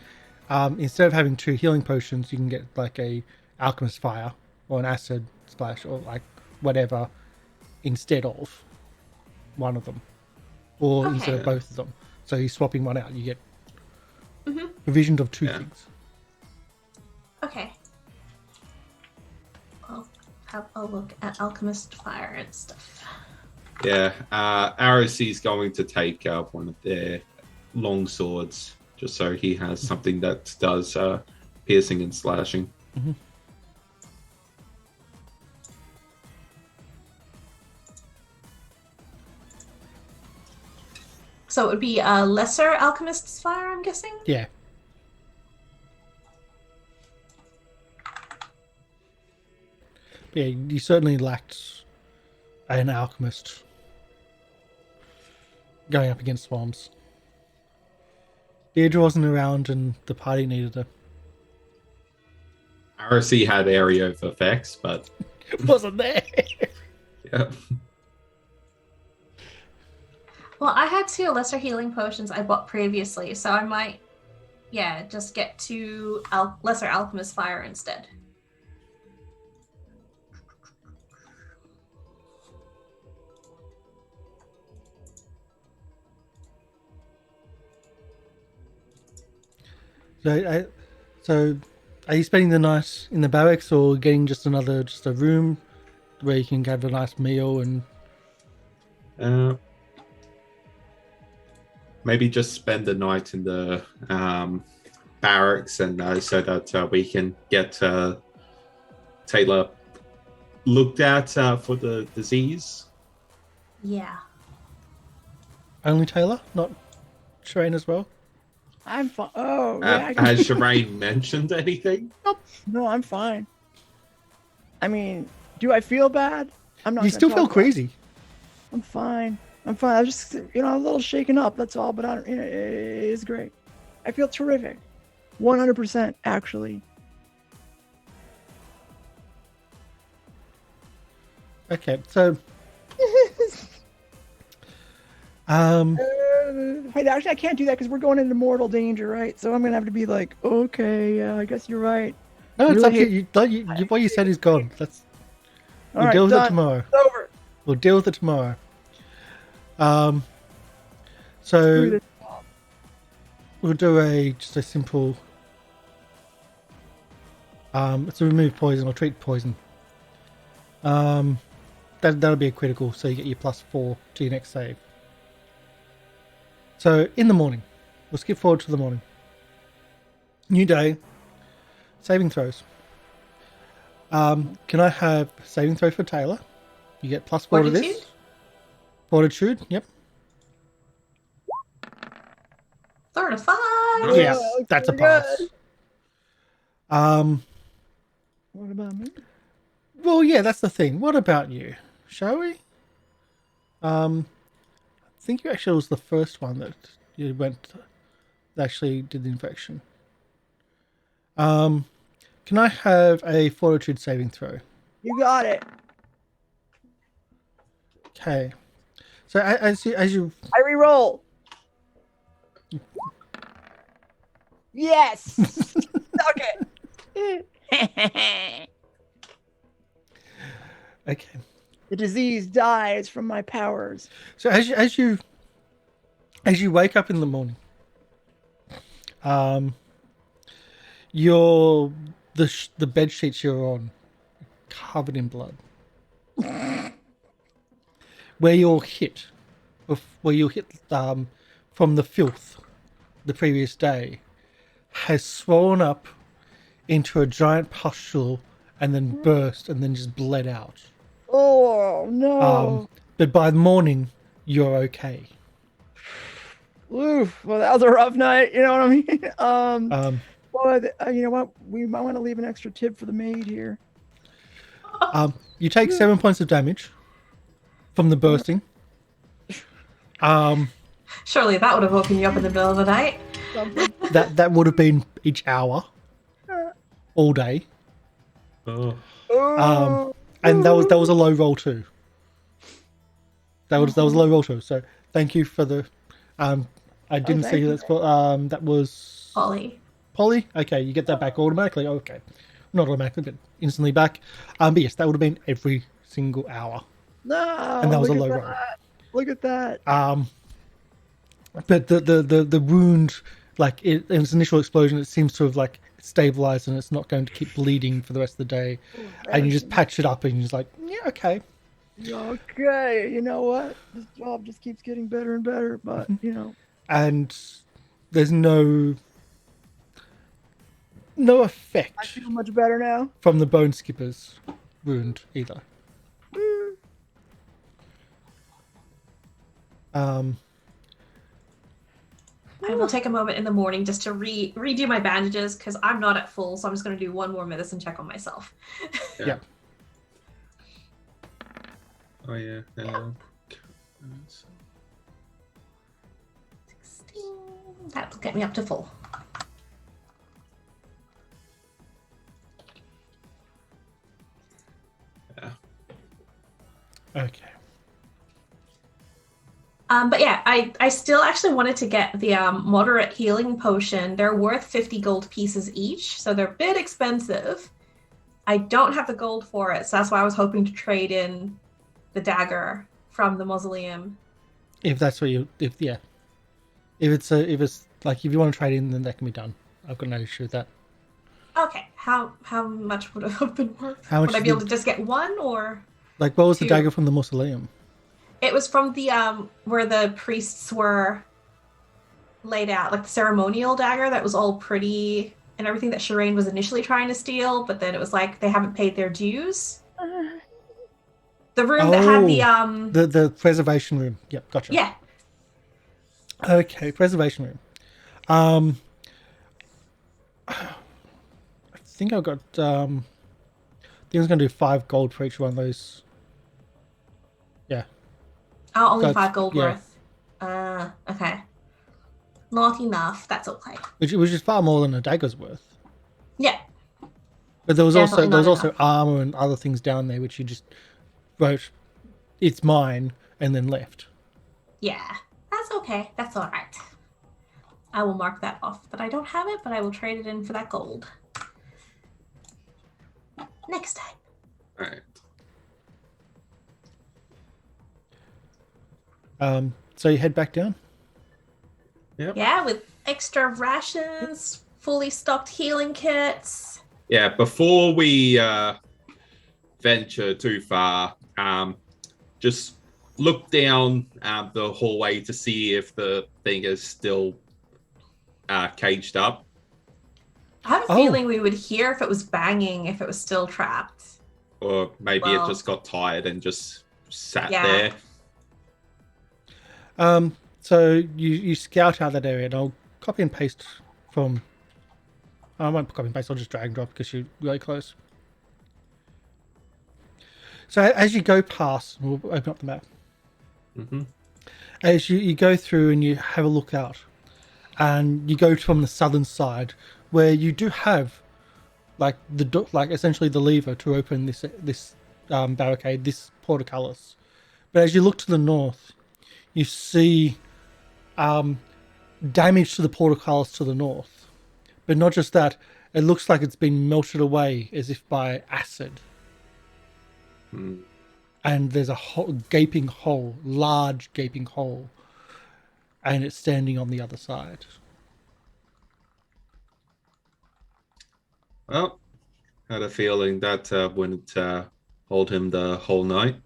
Instead of having 2 healing potions, you can get like a alchemist fire or an acid splash or like whatever instead of one of them, or instead of both of them. So you're swapping one out, you get provisioned of 2 things. Okay. I'll have a look at alchemist fire and stuff. Yeah, ROC's going to take one of their long swords, just so he has something that does piercing and slashing. Mm-hmm. So it would be a lesser alchemist's fire, I'm guessing? Yeah. Yeah, you certainly lacked an alchemist going up against swarms. Deirdre wasn't around and the party needed her. ROC had area of effects, but It wasn't there. yeah. Well, I had 2 lesser healing potions I bought previously, so I might, just get 2 lesser alchemist fire instead. So, are you spending the night in the barracks or getting just a room where you can have a nice meal and? Maybe just spend the night in the barracks, and so that we can get Tayla looked at for the disease. Yeah. Only Tayla, not Sherain as well. I'm fine. Oh, yeah. Has Sherain mentioned anything? No, I'm fine. I mean, do I feel bad? I'm not. You still gonna feel talk about it. queasy. I'm fine. I'm fine. I was just, a little shaken up. That's all. But I don't. It's great. I feel terrific. 100%, actually. Okay, so Wait, actually, I can't do that because we're going into mortal danger, right? So I'm gonna have to be like, okay, yeah, I guess you're right. no, it's Really up to you. What you said is gone. We'll All deal right, with done. it tomorrow. It's over. We'll deal with it tomorrow. Screw So this. we'll do just a simple. It's a remove poison or treat poison. That'll be a critical, so you get your +4 to your next save. So in the morning, we'll skip forward to the morning. New day, saving throws. Can I have saving throw for Tayla? You get +4 to this. Fortitude, yep. 35. Yeah, looks that's a pretty pass. What about me? Well, yeah, that's the thing. What about you? Shall we? I think you actually was the first one that you went that actually did the infection. Can I have a fortitude saving throw? You got it. Okay. So as you I re-roll. Yes. Suck it. okay. The disease dies from my powers. So as you wake up in the morning, the bed sheets you're on covered in blood. Where you're hit from the filth the previous day has swollen up into a giant pustule and then burst and then just bled out. Oh no. But by the morning, you're okay. Oof. Well, that was a rough night. You know what I mean? Well, you know what? We might want to leave an extra tip for the maid here. You take 7 points of damage from the bursting. Surely that would have woken you up in the middle of the night. That would have been each hour, all day. Oh. And that was a low roll too. That was a low roll too. So thank you for the. I didn't see that's for. That was Polly. Okay, you get that back automatically. Okay, not automatically, but instantly back. But yes, that would have been every single hour. No. And that was a low roll. Look at that. But the wound, like in its initial explosion, it seems to have like stabilized and it's not going to keep bleeding for the rest of the day. And you just patch it up and you're just like, yeah, okay. Okay, you know what? This job just keeps getting better and better, but you know. And there's no effect. I feel much better now. From the bone skipper's wound either. I will take a moment in the morning just to redo my bandages because I'm not at full, so I'm just going to do one more medicine check on myself. Yeah. Oh yeah. 16. That'll get me up to full. Yeah. Okay. But yeah, I still actually wanted to get the moderate healing potion. They're worth 50 gold pieces each, so they're a bit expensive. I don't have the gold for it, so that's why I was hoping to trade in the dagger from the mausoleum. If that's what if it's like if you want to trade in, then that can be done. I've got no issue with that. Okay, how much would it have been worth? How much would I be able to just get one or? Like, what was the dagger from the mausoleum? It was from the where the priests were laid out, like the ceremonial dagger that was all pretty and everything that Sherain was initially trying to steal, but then it was like they haven't paid their dues. The room that had the preservation room. Yep, gotcha. Yeah. Okay, preservation room. I think I've got I think I was gonna do 5 gold for each one of those. Yeah. Oh, only That's, 5 gold yeah. worth. Okay. Not enough. That's okay. Which is far more than a dagger's worth. Yeah. But there was Definitely also armor and other things down there which you just wrote, "It's mine," and then left. Yeah. That's okay. That's all right. I will mark that off. But I don't have it, but I will trade it in for that gold. Next time. All right. So you head back down? Yep. Yeah, with extra rations, fully stocked healing kits. Yeah, before we venture too far, just look down the hallway to see if the thing is still caged up. I have a feeling we would hear if it was banging, if it was still trapped. Or maybe it just got tired and just sat there. So you scout out that area, and I'll copy and paste from. I won't copy and paste. I'll just drag and drop because you're really close. So as you go past, we'll open up the map. Mm-hmm. As you go through and you have a look out, and you go from the southern side, where you do have like essentially the lever to open this barricade, this portcullis. But as you look to the north, you see damage to the portcullis to the north. But not just that, it looks like it's been melted away as if by acid. And there's a gaping hole, large gaping hole, and it's standing on the other side. Well, had a feeling that wouldn't hold him the whole night.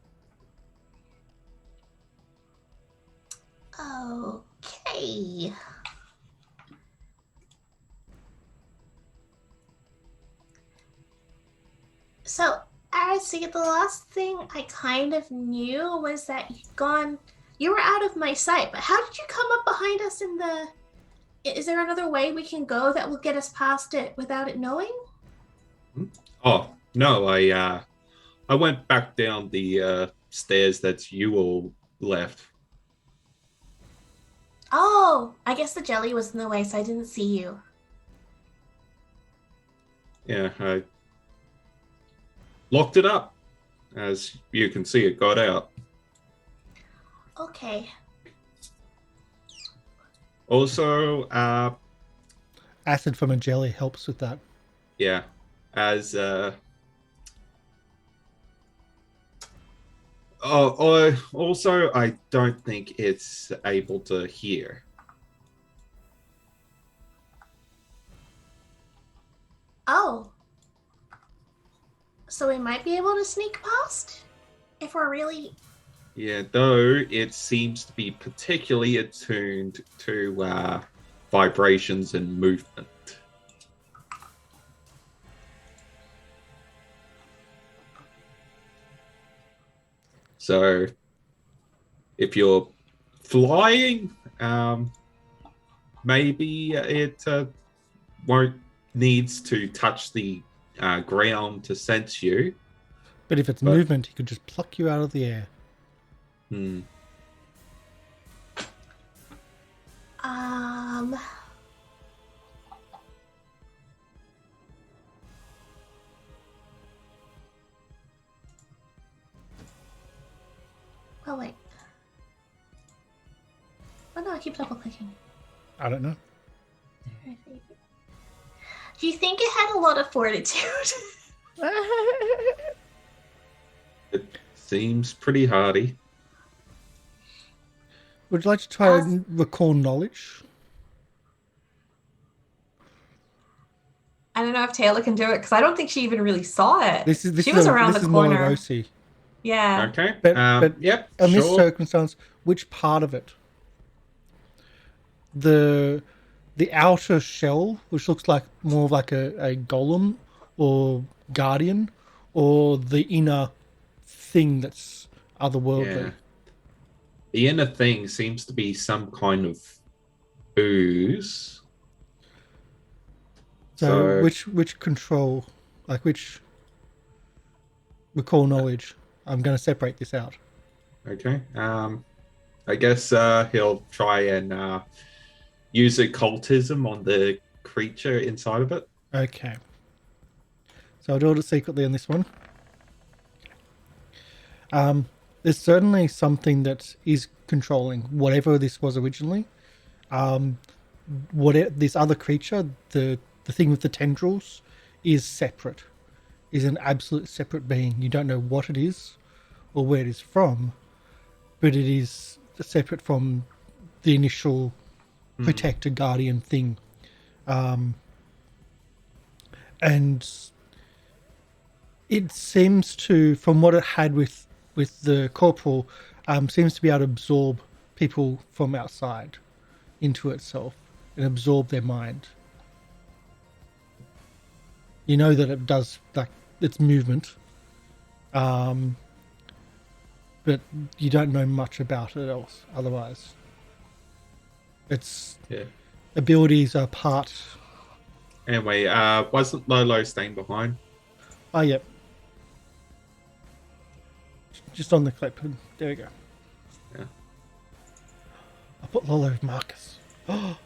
Okay. So, see, the last thing I kind of knew was that you were out of my sight, but how did you come up behind us is there another way we can go that will get us past it without it knowing? Oh, no, I went back down the stairs that you all left. Oh, I guess the jelly was in the way, so I didn't see you. Yeah, I locked it up. As you can see, it got out. Okay. Also, Acid from a jelly helps with that. yeah, as also, I don't think it's able to hear. Oh. So we might be able to sneak past? If we're really... Yeah, though it seems to be particularly attuned to vibrations and movement. So, if you're flying, maybe it won't needs to touch the ground to sense you. But if it's movement, he could just pluck you out of the air. Oh, wait. Oh, no, I keep double-clicking. I don't know. Do you think it had a lot of fortitude? It seems pretty hardy. Would you like to try and recall knowledge? I don't know if Tayla can do it because I don't think she even really saw it. She was around the corner. Yeah. Okay. But yep. In sure. this circumstance, which part of it? The outer shell, which looks like more of like a golem or guardian, or the inner thing that's otherworldly. Yeah. The inner thing seems to be some kind of ooze. So which control, like which recall knowledge? I'm going to separate this out. Okay. I guess he'll try and use occultism on the creature inside of it. Okay. So I'll do it secretly on this one. There's certainly something that is controlling whatever this was originally. This other creature, the thing with the tendrils, is separate. Is an absolute separate being. You don't know what it is or where it is from, but it is separate from the initial protector guardian thing. And it seems to, from what it had with the corporal, seems to be able to absorb people from outside into itself and absorb their mind. You know that it does, like, its movement, but you don't know much about it else otherwise. Its abilities are part... Anyway, wasn't Lolo staying behind? Oh, yep. just on the clip. There we go. Yeah. I'll put Lolo with Marcus. Oh,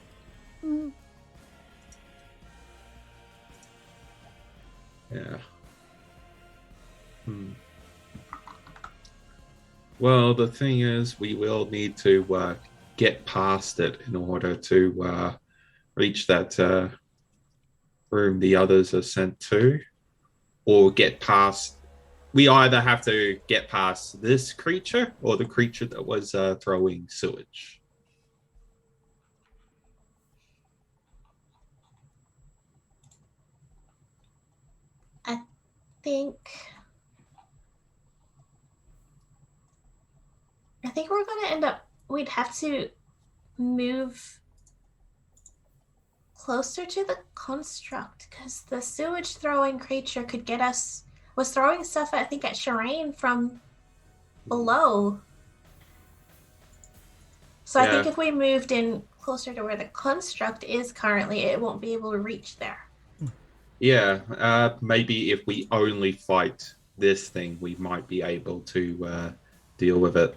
Yeah. Well, the thing is, we will need to get past it in order to reach that room the others are sent to, or get past. We either have to get past this creature or the creature that was throwing sewage. I think we're going to end up, we'd have to move closer to the construct because the sewage throwing creature could get us, was throwing stuff, I think, at Sherain from below. So I think if we moved in closer to where the construct is currently, it won't be able to reach there. Yeah, maybe if we only fight this thing, we might be able to deal with it.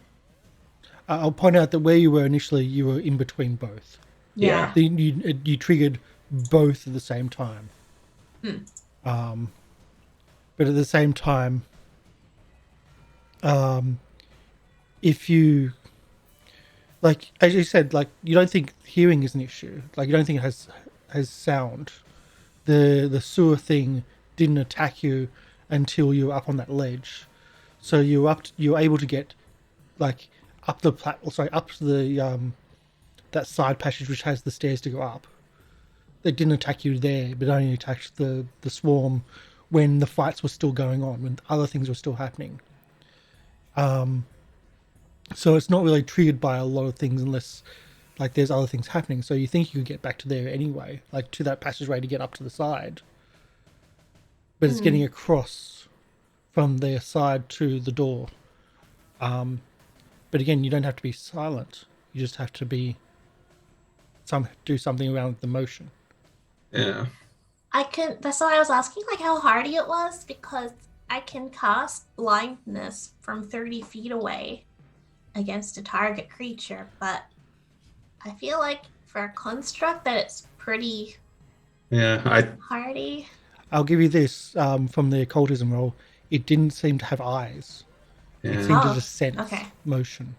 I'll point out that where you were initially, you were in between both. Yeah. You triggered both at the same time. But at the same time, if you, like, as you said, like, you don't think hearing is an issue. Like, you don't think it has sound. The sewer thing didn't attack you until you were up on that ledge. So you were able to get, like, up to the that side passage which has the stairs to go up. They didn't attack you there, but only attacked the swarm when the fights were still going on, when other things were still happening. So it's not really triggered by a lot of things unless, like, there's other things happening. So you think you could get back to there anyway, like to that passageway to get up to the side. But it's getting across from their side to the door. But again, you don't have to be silent. You just have to be do something around the motion. Yeah. That's why I was asking, like, how hardy it was, because I can cast blindness from 30 feet away against a target creature, but I feel like for a construct that it's pretty hardy. I'll give you this, from the occultism roll, it didn't seem to have eyes. Yeah. It seemed to just sense motion.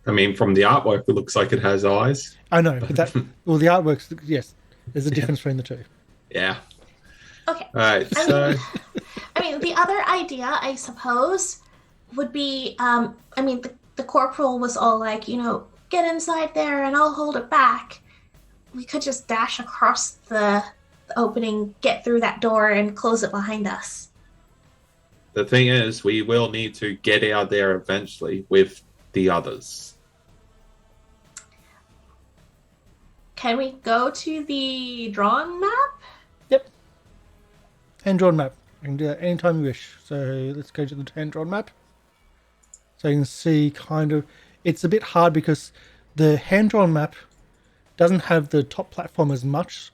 I mean, from the artwork, it looks like it has eyes. I know, but the artworks, yes, there's a difference between the two. Yeah. Okay. All right, so... I mean, the other idea, I suppose, would be, the corporal was all like, get inside there and I'll hold it back. We could just dash across the opening, get through that door, and close it behind us. The thing is, we will need to get out there eventually with the others. Can we go to the drawn map? Yep. Hand-drawn map. You can do that anytime you wish. So let's go to the hand-drawn map. So you can see kind of... It's a bit hard because the hand-drawn map doesn't have the top platform as much.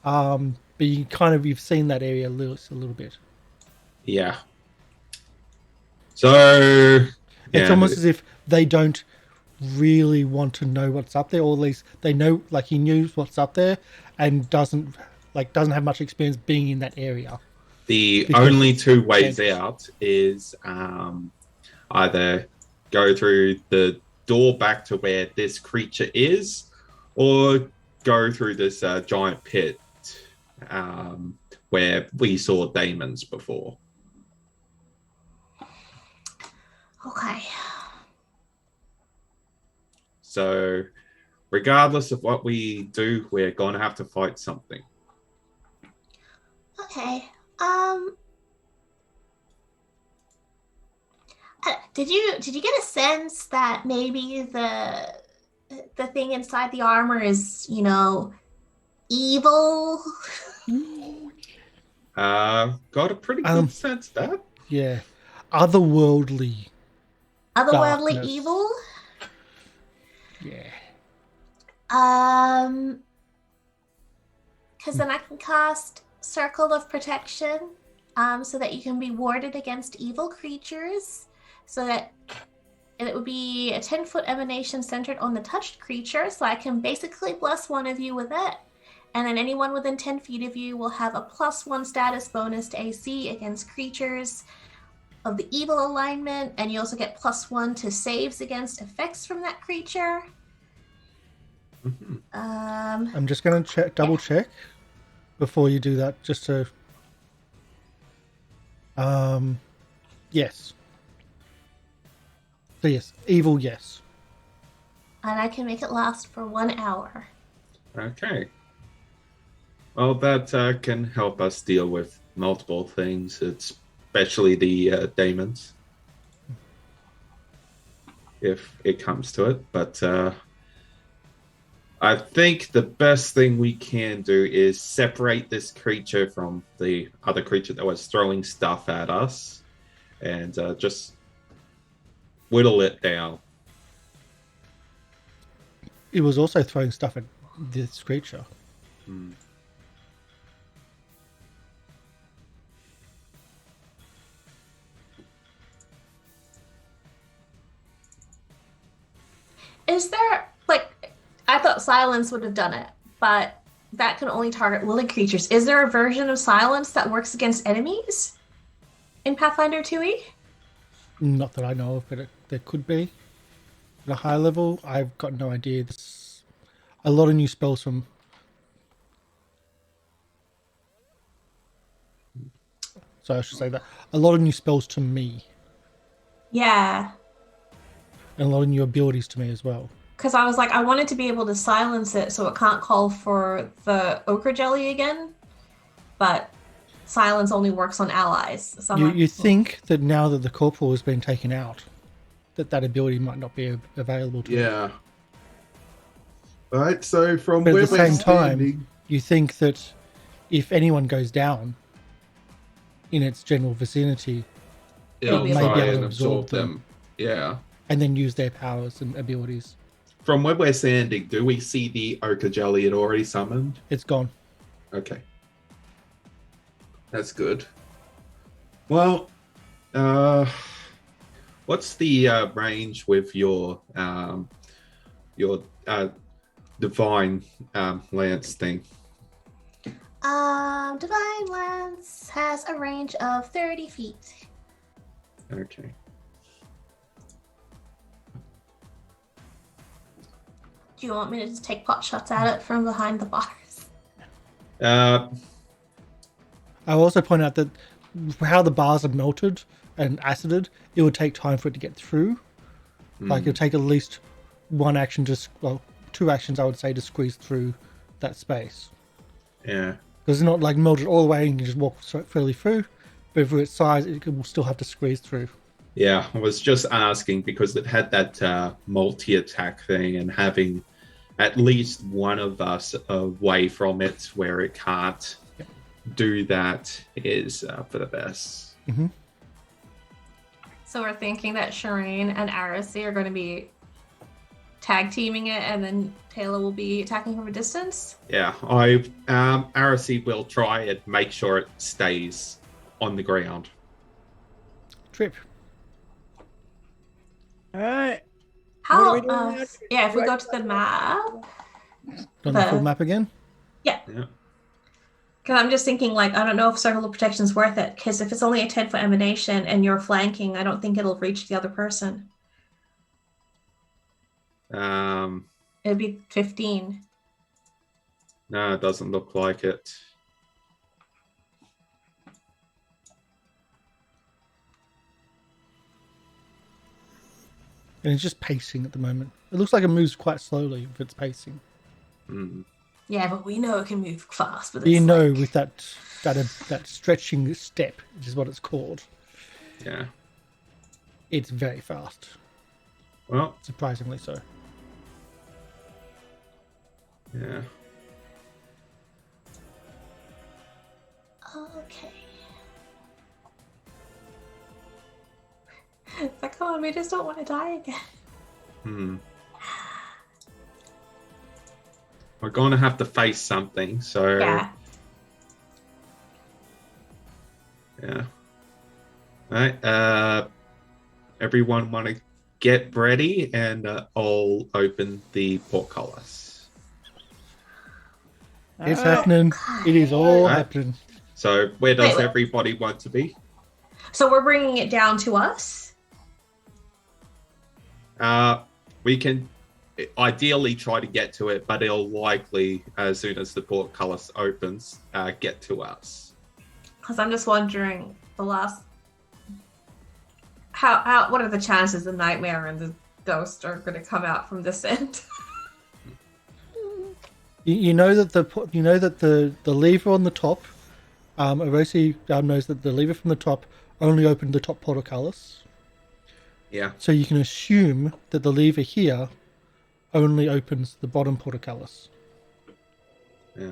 But you've seen that area a little bit. Yeah. So... It's almost as if they don't really want to know what's up there, or at least they know, like, he knew what's up there and doesn't have much experience being in that area. The only two ways out is either go through the door back to where this creature is, or go through this giant pit where we saw demons before. Okay. So, regardless of what we do, we're going to have to fight something. Okay. Did you get a sense that maybe the thing inside the armor is, evil? Got a pretty good sense of that. Yeah. Otherworldly darkness. Evil? Yeah. Because then I can cast Circle of Protection. so that you can be warded against evil creatures. And it would be a 10-foot emanation centered on the touched creature, so I can basically bless one of you with it. And then anyone within 10 feet of you will have a +1 status bonus to AC against creatures of the evil alignment, and you also get +1 to saves against effects from that creature. Mm-hmm. I'm just going to double check before you do that, just to... yes. So yes, evil, yes. And I can make it last for 1 hour. Okay. Well, that can help us deal with multiple things, especially the demons, if it comes to it. But I think the best thing we can do is separate this creature from the other creature that was throwing stuff at us, and just whittle it down. It was also throwing stuff at this creature. Hmm. Is there, like, I thought silence would have done it, but that can only target willing creatures. Is there a version of silence that works against enemies in Pathfinder 2e? Not that I know of, but there could be. At a high level, I've got no idea. There's a lot of new spells from... So I should say that. A lot of new spells to me. Yeah. And a lot of new abilities to me as well. Because I was like, I wanted to be able to silence it so it can't call for the ochre jelly again. But silence only works on allies. So You think that now that the corporal has been taken out, that ability might not be available to Yeah. Right, so from But where at the we're same time, standing... you think that if anyone goes down in its general vicinity, It'll Maybe try able to and absorb absorb them. Yeah. and then use their powers and abilities, From where we're standing, do we see the ochre jelly it already summoned? it's gone. Okay. That's good. Well, what's the range with your divine lance thing? Divine Lance has a range of 30 feet. Okay. Do you want me to just take pot shots at it from behind the bars? I'll also point out that how the bars are melted and acided, it would take time for it to get through. Like, it'll take at least one action, two actions, I would say, to squeeze through that space. Yeah. Because it's not like melted all the way and you can just walk freely through. But for its size, it will still have to squeeze through. Yeah, I was just asking because it had that multi-attack thing, and having at least one of us away from it where it can't do that is for the best. Mm-hmm. So we're thinking that Sherain and Aracy are going to be tag teaming it, and then Tayla will be attacking from a distance? Yeah, Aracy will try and make sure it stays on the ground. Trip. All right. How? What are we doing now? Yeah, if we go to the map. On the full map again? Yeah. Because I'm just thinking, like, I don't know if Circle of Protection's worth it, because if it's only a 10-foot emanation and you're flanking, I don't think it'll reach the other person. It'd be 15. No, it doesn't look like it. And it's just pacing at the moment. It looks like it moves quite slowly if it's pacing. Mm. Yeah, but we know it can move fast. But You it's know, like... with that stretching step, which is what it's called, Yeah. it's very fast. Well, Surprisingly so. yeah. Okay. It's like, come on, we just don't want to die again. We're going to have to face something, so... Yeah. Yeah. All right. Everyone want to get ready, and I'll open the portcullis. It's Alright. happening. It is all Right. happening. So, where does Wait. everybody want to be? So we're bringing it down to us. We can ideally try to get to it, but it'll likely, as soon as the portcullis opens, get to us. Because I'm just wondering, the last... How what are the chances the nightmare and the ghost are going to come out from this end? You know that the lever on the top, Erosi knows that the lever from the top only opened the top portcullis. Yeah. So you can assume that the lever here only opens the bottom portcullis. Yeah.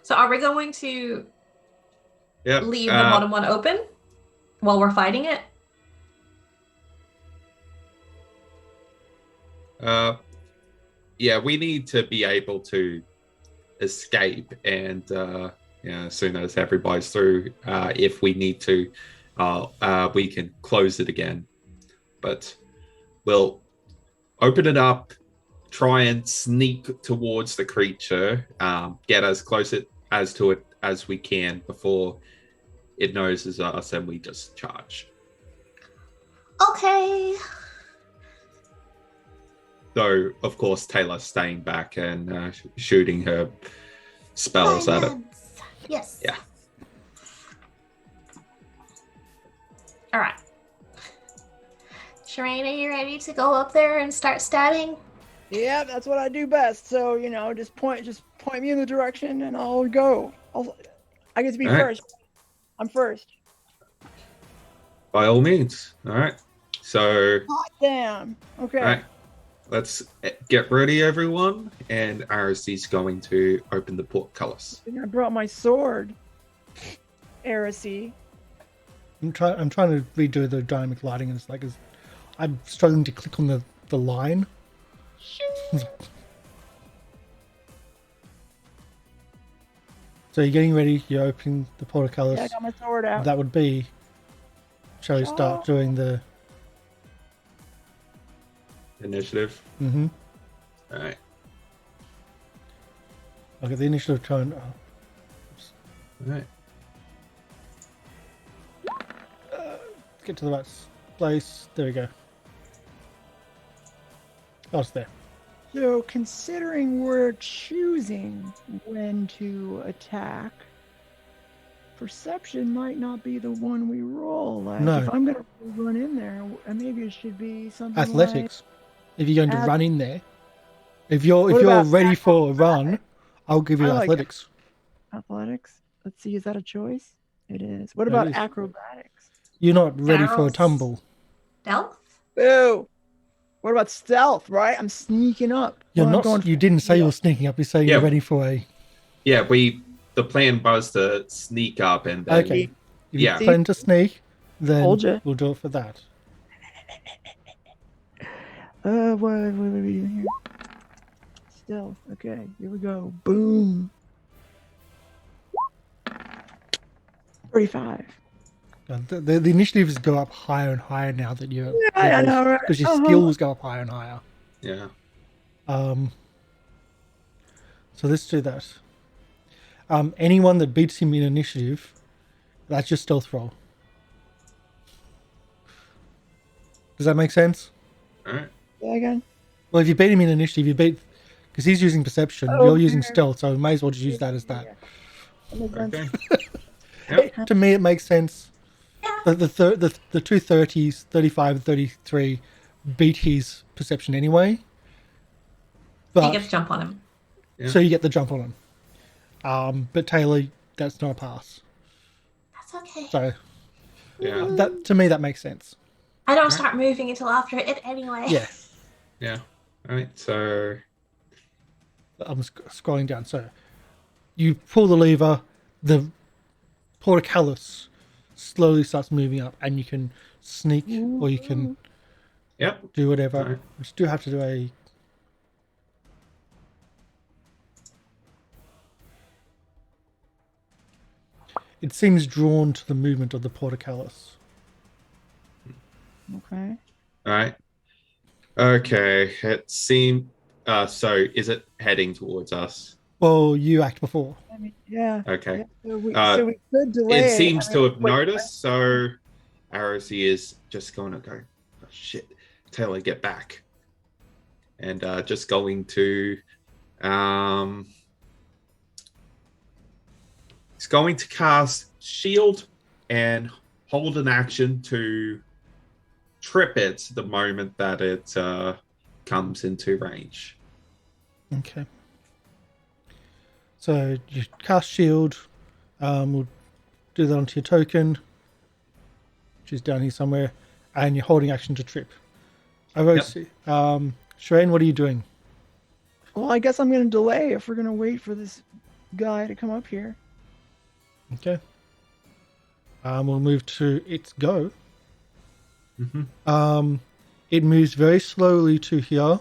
So are we going to Yep. leave the bottom one open while we're fighting it? Yeah, we need to be able to escape, and as soon as everybody's through, if we need to, we can close it again. But we'll open it up, try and sneak towards the creature, get as close to it as we can before it knows it's us, and we just charge. Okay. Though, of course, Tayla's staying back and shooting her spells at it. Silence. Yes. Yeah. All right. Sherain, are you ready to go up there and start stabbing? Yeah, that's what I do best. So, just point me in the direction and I'll go. I get to be All right. first. I'm first. By all means. All right. So, Hot damn. Okay. all right. Let's get ready, everyone. And Aristie's going to open the portcullis. I think I brought my sword. Heresy. I'm trying to redo the dynamic lighting, and it's like I'm struggling to click on the line. So you're getting ready. You're opening the portcullis. Yeah, I got my sword out. That would be. Shall we start doing the? Initiative. Mm-hmm. All right. Okay, the initiative tone. All right. Get to the right place. There we go. Oh, it's there. So, considering we're choosing when to attack, perception might not be the one we roll. Like, No. if I'm going to run in there, maybe it should be something Athletics. If you're going to run in there, if you're What about ready for a run, I'll give you I like athletics. athletics. Let's see, is that a choice? It is. What It about is. acrobatics? You're not ready for a Barrels. tumble. Stealth? Boo! What about stealth, right? I'm sneaking up. You're Well, I'm not. going You didn't say you were sneaking up. You say you're Yeah. ready for a. Yeah, the plan was to sneak up and then Okay. If Yeah. you plan to sneak, then Told ya. we'll do it for that. What are we doing here? Stealth. Okay, here we go. Boom. 35. The initiatives go up higher and higher now that you're. I know, right? Because your Uh-huh. skills go up higher and higher. yeah. So let's do that. Anyone that beats him in initiative, that's your stealth roll. Does that make sense? All right. Say again? Well, if you beat him in initiative, because he's using perception, Oh, you're using okay. stealth, so we may as well just use that as that. That makes sense. Okay. To me, it makes sense. Yeah. The two 30s, 35 and 33, beat his perception anyway. You But get to jump on him. Yeah. so you get the jump on him. But Taylor, that's not a pass. That's okay. So Yeah. that to me that makes sense. I don't start moving until after it anyway. Yeah. Yeah. All right. So I'm scrolling down. So you pull the lever, the portcullis slowly starts moving up, and you can sneak or you can yep. do whatever. Alright. We just do have to do a. it seems drawn to the movement of the portcullis. Okay. All right. Okay. It seemed. So is it heading towards us? Well, you act before. I mean, yeah. Okay. Yeah, so we could delay. It seems I to mean, have wait, noticed, so ROC is just going to go, oh, shit, Taylor, get back. And just going to, he's going to cast Shield and hold an action to trip it the moment that it comes into range. Okay. So you cast shield. We'll do that onto your token, which is down here somewhere, and you're holding action to trip. Sherain, what are you doing? Well, I guess I'm going to delay if we're going to wait for this guy to come up here. Okay. We'll move to its go. Mm-hmm. It moves very slowly to here.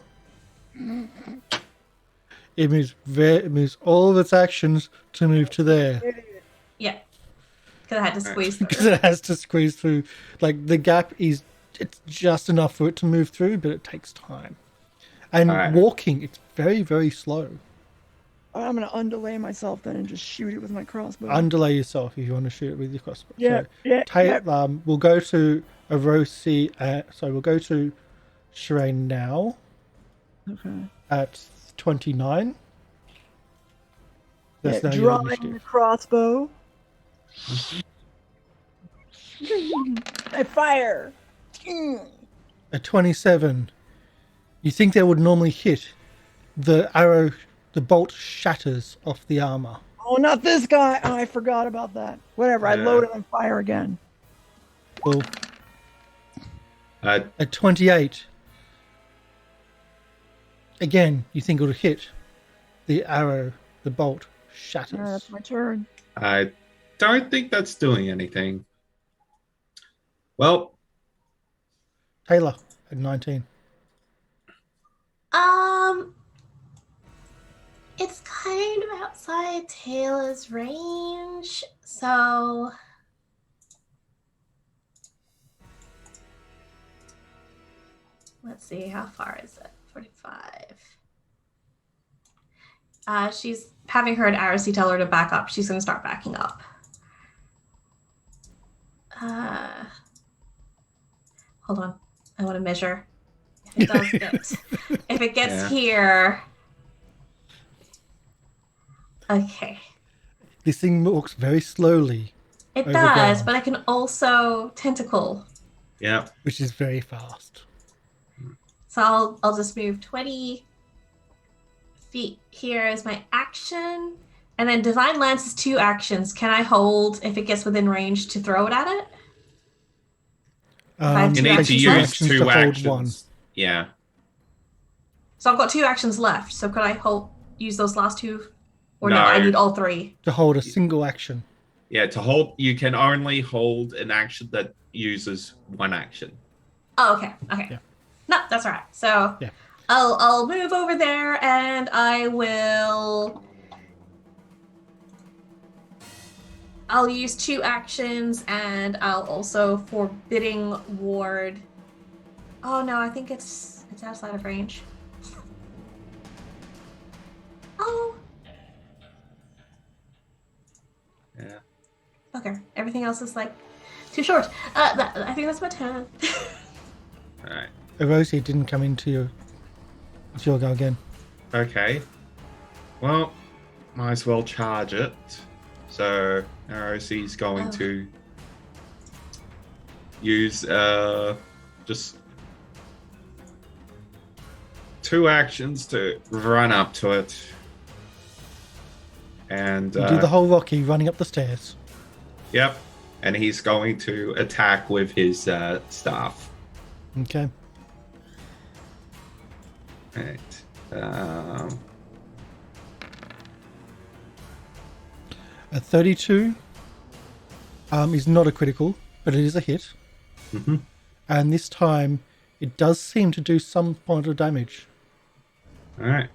It moves all of its actions to move to there. Yeah. Because I had to squeeze through. Because it has to squeeze through. Like, the gap it's just enough for it to move through, but it takes time. And walking, it's very, very slow. I'm going to undelay myself then and just shoot it with my crossbow. Undelay yourself if you want to shoot it with your crossbow. Yeah, We'll go to Arosi. We'll go to Sherain now. Okay. At 29. That's now your drawing initiative. the crossbow. I fire. At 27, you think they would normally hit. The arrow, the bolt shatters off the armor. Oh, not this guy. Oh, I forgot about that. Whatever. I load it and fire again. Cool. At 28, again, you think it'll hit. The arrow, the bolt shatters. That's my turn. I don't think that's doing anything. Well, Tayla at 19. It's kind of outside Tayla's range, so let's see, how far is it? 45. She's having her and Arisi tell her to back up. She's going to start backing up. Hold on. I want to measure. If it does get, if it gets here. Okay. This thing walks very slowly. It does, but I can also tentacle. Yeah. Which is very fast. So I'll just move 20 feet here as my action. And then Divine Lance is 2 actions. Can I hold if it gets within range to throw it at it? You need to use 2 actions. Yeah. So I've got 2 actions left. So could I use those last 2? Or no, I need all 3. To hold a single action. Yeah, to hold, you can only hold an action that uses 1 action. Oh, okay. Okay. Yeah. No, that's all right. So I'll move over there and I'll use 2 actions and I'll also Forbidding Ward. Oh no, I think it's outside of range. Oh. Yeah. Okay. Everything else is like too short. I think that's my turn. All right. Rosie didn't come into your. It's your go again. Okay. Well, might as well charge it. So ROC's going to use just 2 actions to run up to it. And do the whole Rocky running up the stairs. Yep. And he's going to attack with his staff. Okay. Right. A 32 is not a critical, but it is a hit. Mm-hmm. And this time, it does seem to do some point of damage. All right.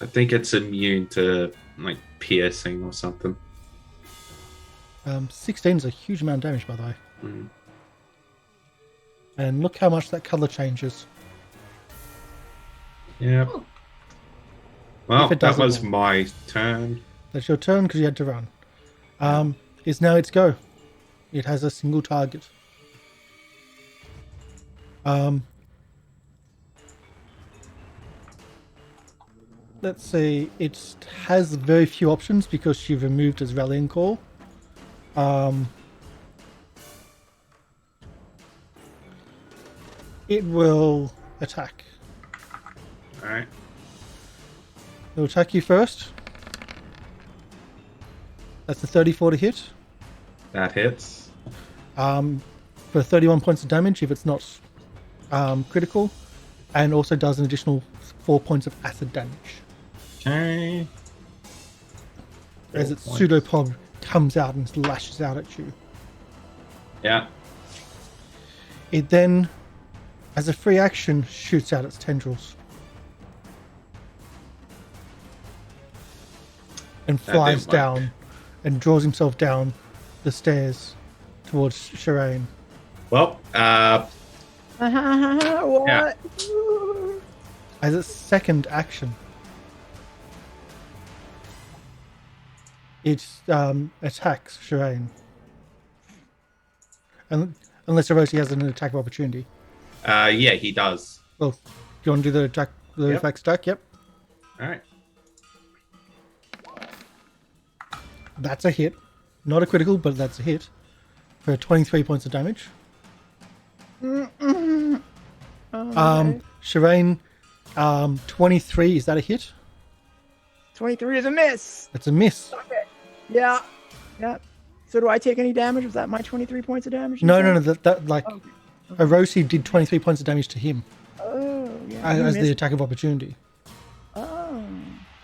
I think it's immune to like piercing or something. 16 is a huge amount of damage, by the way. Mm. And look how much that color changes. Yeah. Well, If it that doesn't was work. my turn. That's your turn because you had to run. It's now its go. It has a single target. Let's see. It has very few options because she removed its rallying call. It will attack. Alright. It will attack you first. That's a 34 to hit. That hits. For 31 points of damage if it's not critical, and also does an additional 4 points of acid damage Okay. as its 4 points. pseudopod comes out and lashes out at you. Yeah. It then, as a free action, shoots out its tendrils and That flies didn't work. down and draws himself down the stairs towards Sherain. Well, What? As its second action, it attacks Sherain. And unless Hiroshi has an attack of opportunity. yeah, he does. Well, do you want to do the attack, the Yep. reflex attack? Yep. Alright. That's a hit. Not a critical, but that's a hit. For 23 points of damage. Sherain, 23, is that a hit? 23 is a miss. That's a miss. Yeah. Yeah. So do I take any damage? Was that my 23 points of damage? you No, said? no, no, that like, Okay. Hiroshi did 23 points of damage to him Oh, yeah. you as the missed. attack of opportunity. Oh.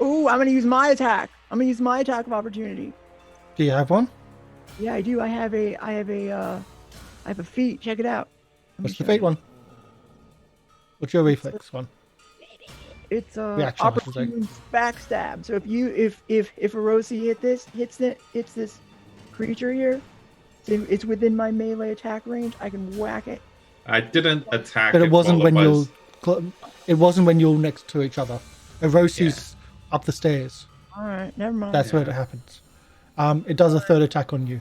Ooh, I'm gonna use my attack. I'm gonna use my attack of opportunity. Do you have one? Yeah, I do. I have a feat. Check it out. Let me What's the show you. fate one? What's your reflex one? It's Reaction, I should say. opportune backstab. So if Hiroshi hits this creature here, it's within my melee attack range. I can whack it. I didn't attack But it wasn't while when was- it wasn't when you're next to each other. Hiroshi's up the stairs. All right, never mind. That's where it happens. It does a third attack on you.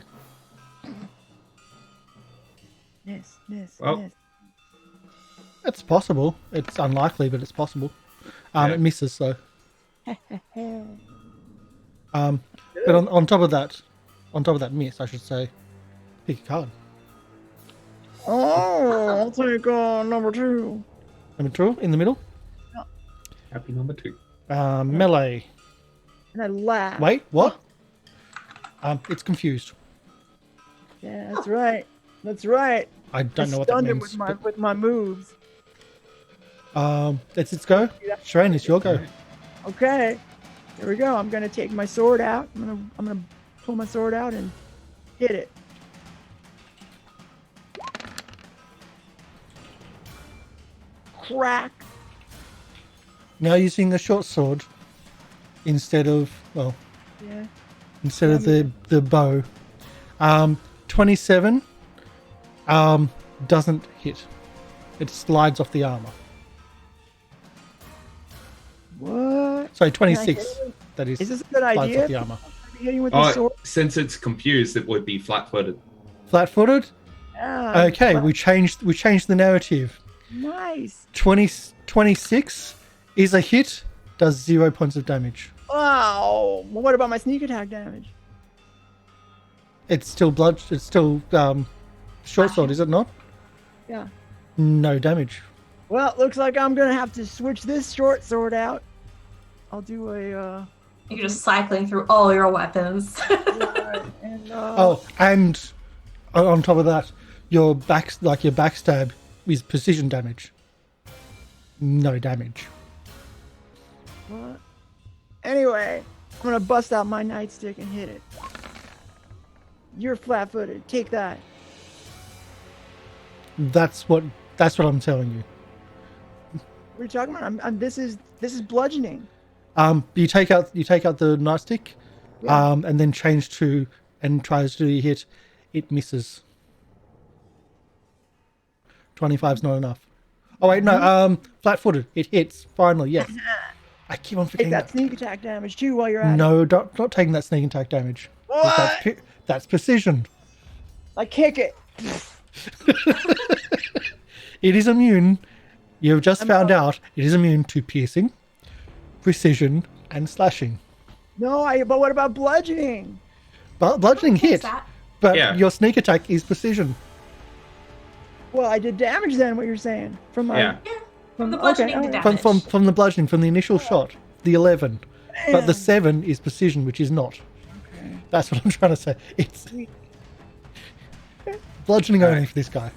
Miss. Well. It's possible. It's unlikely, but it's possible. Yeah. It misses though. But on top of that miss, I should say, pick a card. Oh, I'll take number 2. Number 2 in the middle. Happy number 2. Melee. And I laugh. Wait, what? It's confused. Yeah, that's right. That's right. I don't know I what that stunned it means. with my moves. That's its go. Sherain, it's your go. Okay, here we go. I'm gonna take my sword out. I'm gonna pull my sword out and hit it. Crack. Now using the short sword instead of Yeah. instead of the bow. 27 doesn't hit. It slides off the armor. What? Sorry, Can I 26. hit him? That is Is this a good slides idea? off the armor. Hitting with the Oh, sword. since it's confused, it would be flat-footed. Flat-footed. Yeah, Okay, but- we changed the narrative. Nice. 26 is a hit. Does 0 points of damage. Wow. Well, what about my sneak attack damage? It's still It's still short sword, is it not? Yeah. No damage. Well, it looks like I'm gonna have to switch this short sword out. I'll do a You're just cycling through all your weapons. and And on top of that, your backstab is precision damage. No damage. what? Anyway, I'm gonna bust out my nightstick and hit it. You're flat-footed. Take that. That's what I'm telling you. What are you talking about? This is bludgeoning. You take out the nightstick, Yeah. and then change to and tries to hit. It misses. 25's not enough. Oh wait, no. Flat-footed. It hits. Finally, yes. I keep on Take forgetting that sneak attack damage too while you're at it. No, not taking that sneak attack damage. 'Cause What? That's precision. I kick it. It is immune. You've just found out it is immune to piercing, precision, and slashing. No, but what about bludgeoning? But bludgeoning What's hit, that? but Yeah. your sneak attack is precision. Well, I did damage then. What you're saying from my Yeah. Yeah, from the bludgeoning to okay. damage. From the bludgeoning, from the initial shot, the 11. But the Damn. 7 is precision, which is not. Okay. That's what I'm trying to say. It's bludgeoning only for this guy.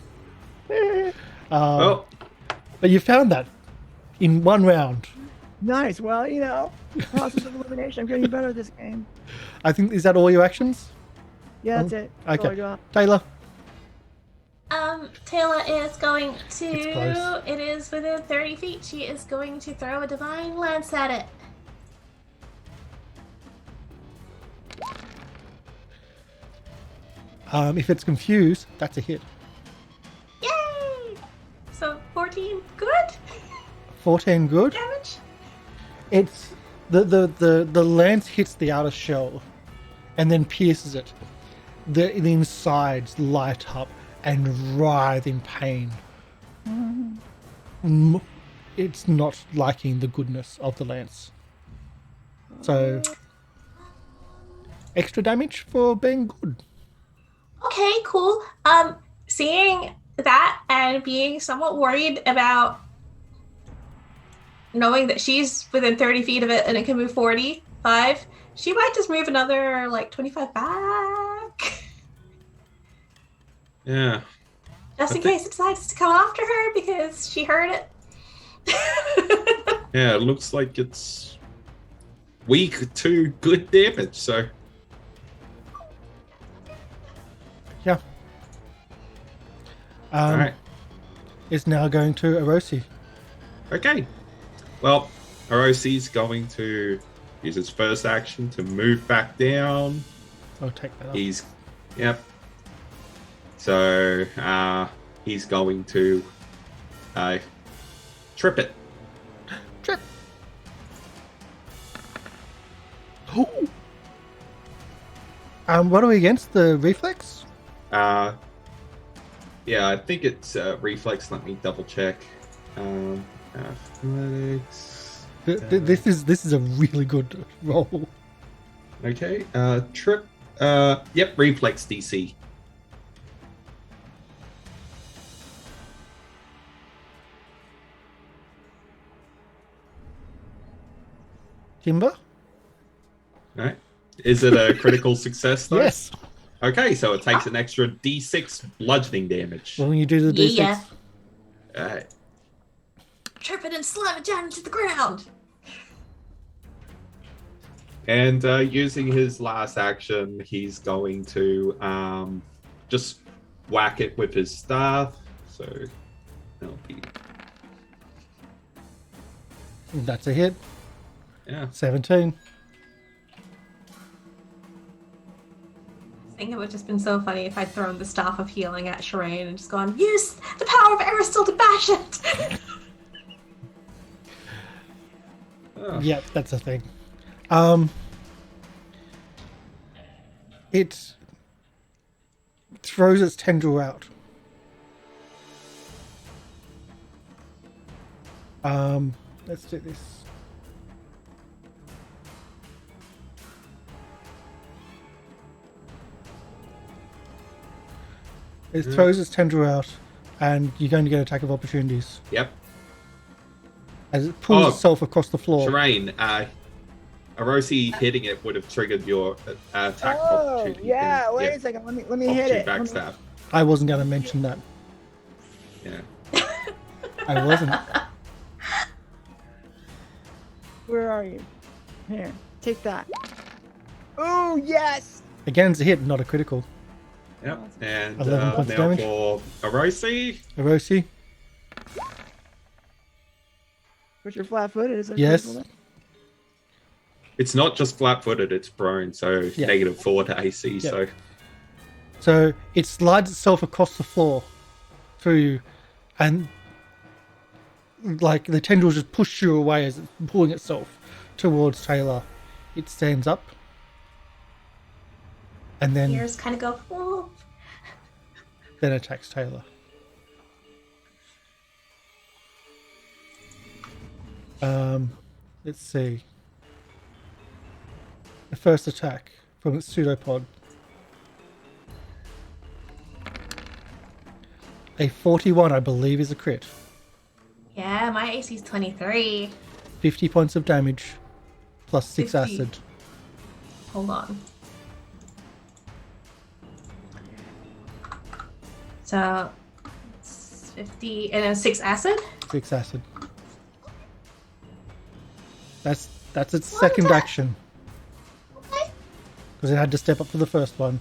Well, But you found that in one round. Nice. Well, process of elimination. I'm getting better at this game. I think, is that all your actions? Yeah, that's it. That's all I Okay. got. Taylor? Tayla is going It's to. close. It is within 30 feet. She is going to throw a divine lance at it. If it's confused, that's a hit. Yay! So 14, good 14 good. damage. It's the lance hits the outer shell and then pierces it. The insides light up and writhe in pain. It's not liking the goodness of the lance. So extra damage for being good. Okay, cool. Seeing that and being somewhat worried about knowing that she's within 30 feet of it and it can move 45, she might just move another 25 back. yeah. Just in I think- case it decides to come after her because she heard it. Yeah, it looks like it's weak to good damage, so Yeah. alright. It's now going to Erosi. Okay. Well, Orosi's going to use his first action to move back down. I'll take that up. He's yep. So he's going to trip it. Trip. Ooh. What are we against? The reflex? Yeah, I think it's reflex. Let me double check. Athletics. This is a really good roll. Okay. Trip. Yep. Reflex DC. Timber? Right. Is it a critical success though? Yes. Okay, so it takes an extra D6 bludgeoning damage. When you do the D6. Yeah. Alright. Trip it and slam it down into the ground. And using his last action, he's going to just whack it with his staff. So that'll be That's a hit. yeah. 17. I think it would have just been so funny if I'd thrown the staff of healing at Sherain and just gone, use the power of Aristil to bash it! Oh, Yep, that's a thing. It throws its tendril out. Let's do this. It throws its tendril out, and you're going to get attack of opportunities Yep. as it pulls Oh. itself across the floor. Sherain, Arosi hitting it would have triggered your attack Oh, opportunity. yeah. Wait a second. Let me hit it. Let me- Backstab. I wasn't going to mention that. Yeah. I wasn't. Where are you? Here, take that. Oh yes. Again, it's a hit, not a critical. Yep. And 11 points now damage. for Arosi. Erosi? But you're flat-footed. Is it Yes. critical? It's not just flat-footed; it's prone, so Yeah. -4 to AC. Yeah. So it slides itself across the floor through you, and like the tendrils just push you away as it's pulling itself towards Tayla. It stands up, and then Ears kind of go, "Whoa." attacks Tayla. Let's see. The first attack from its pseudopod. A 41, I believe, is a crit. Yeah, my AC's 23. 50 points of damage, plus 6 50. acid. Hold on. So, it's 50 and then 6 acid? 6 acid. That's its What second attack? action, Okay. because it had to step up for the first one.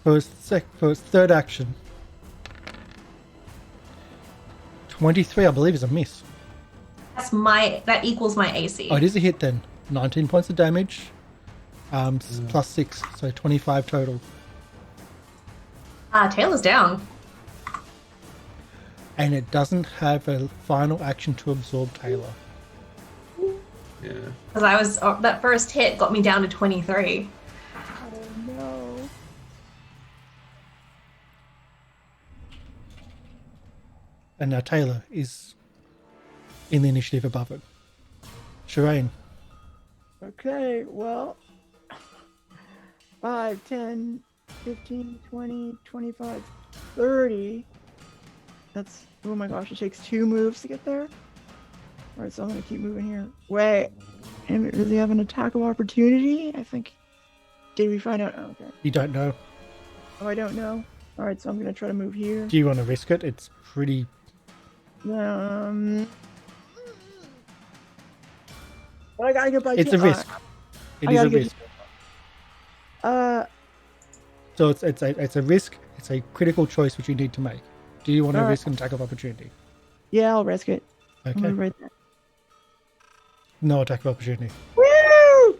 For its third action, 23, I believe, is a miss. That equals my AC. Oh, it is a hit then. 19 points of damage, plus 6, so 25 total. Taylor's down. And it doesn't have a final action to absorb Tayla. Yeah. Because that first hit got me down to 23. Oh no. And now Tayla is in the initiative above it. Sherain. Okay, well, 5, 10, 15, 20, 25, 30. That's, oh my gosh, it takes 2 moves to get there. Alright, so I'm going to keep moving here. Wait, does he have an attack of opportunity? I think, did we find out? Oh, okay. You don't know. Oh, I don't know. Alright, so I'm going to try to move here. Do you want to risk it? It's pretty... But I gotta get by It's 2. a risk. It I is a gotta get risk. to- So it's a risk. It's a critical choice which you need to make. Do you want to Alright. risk an attack of opportunity? yeah, I'll risk it. I'll Okay. move right there. No attack of opportunity. Woo!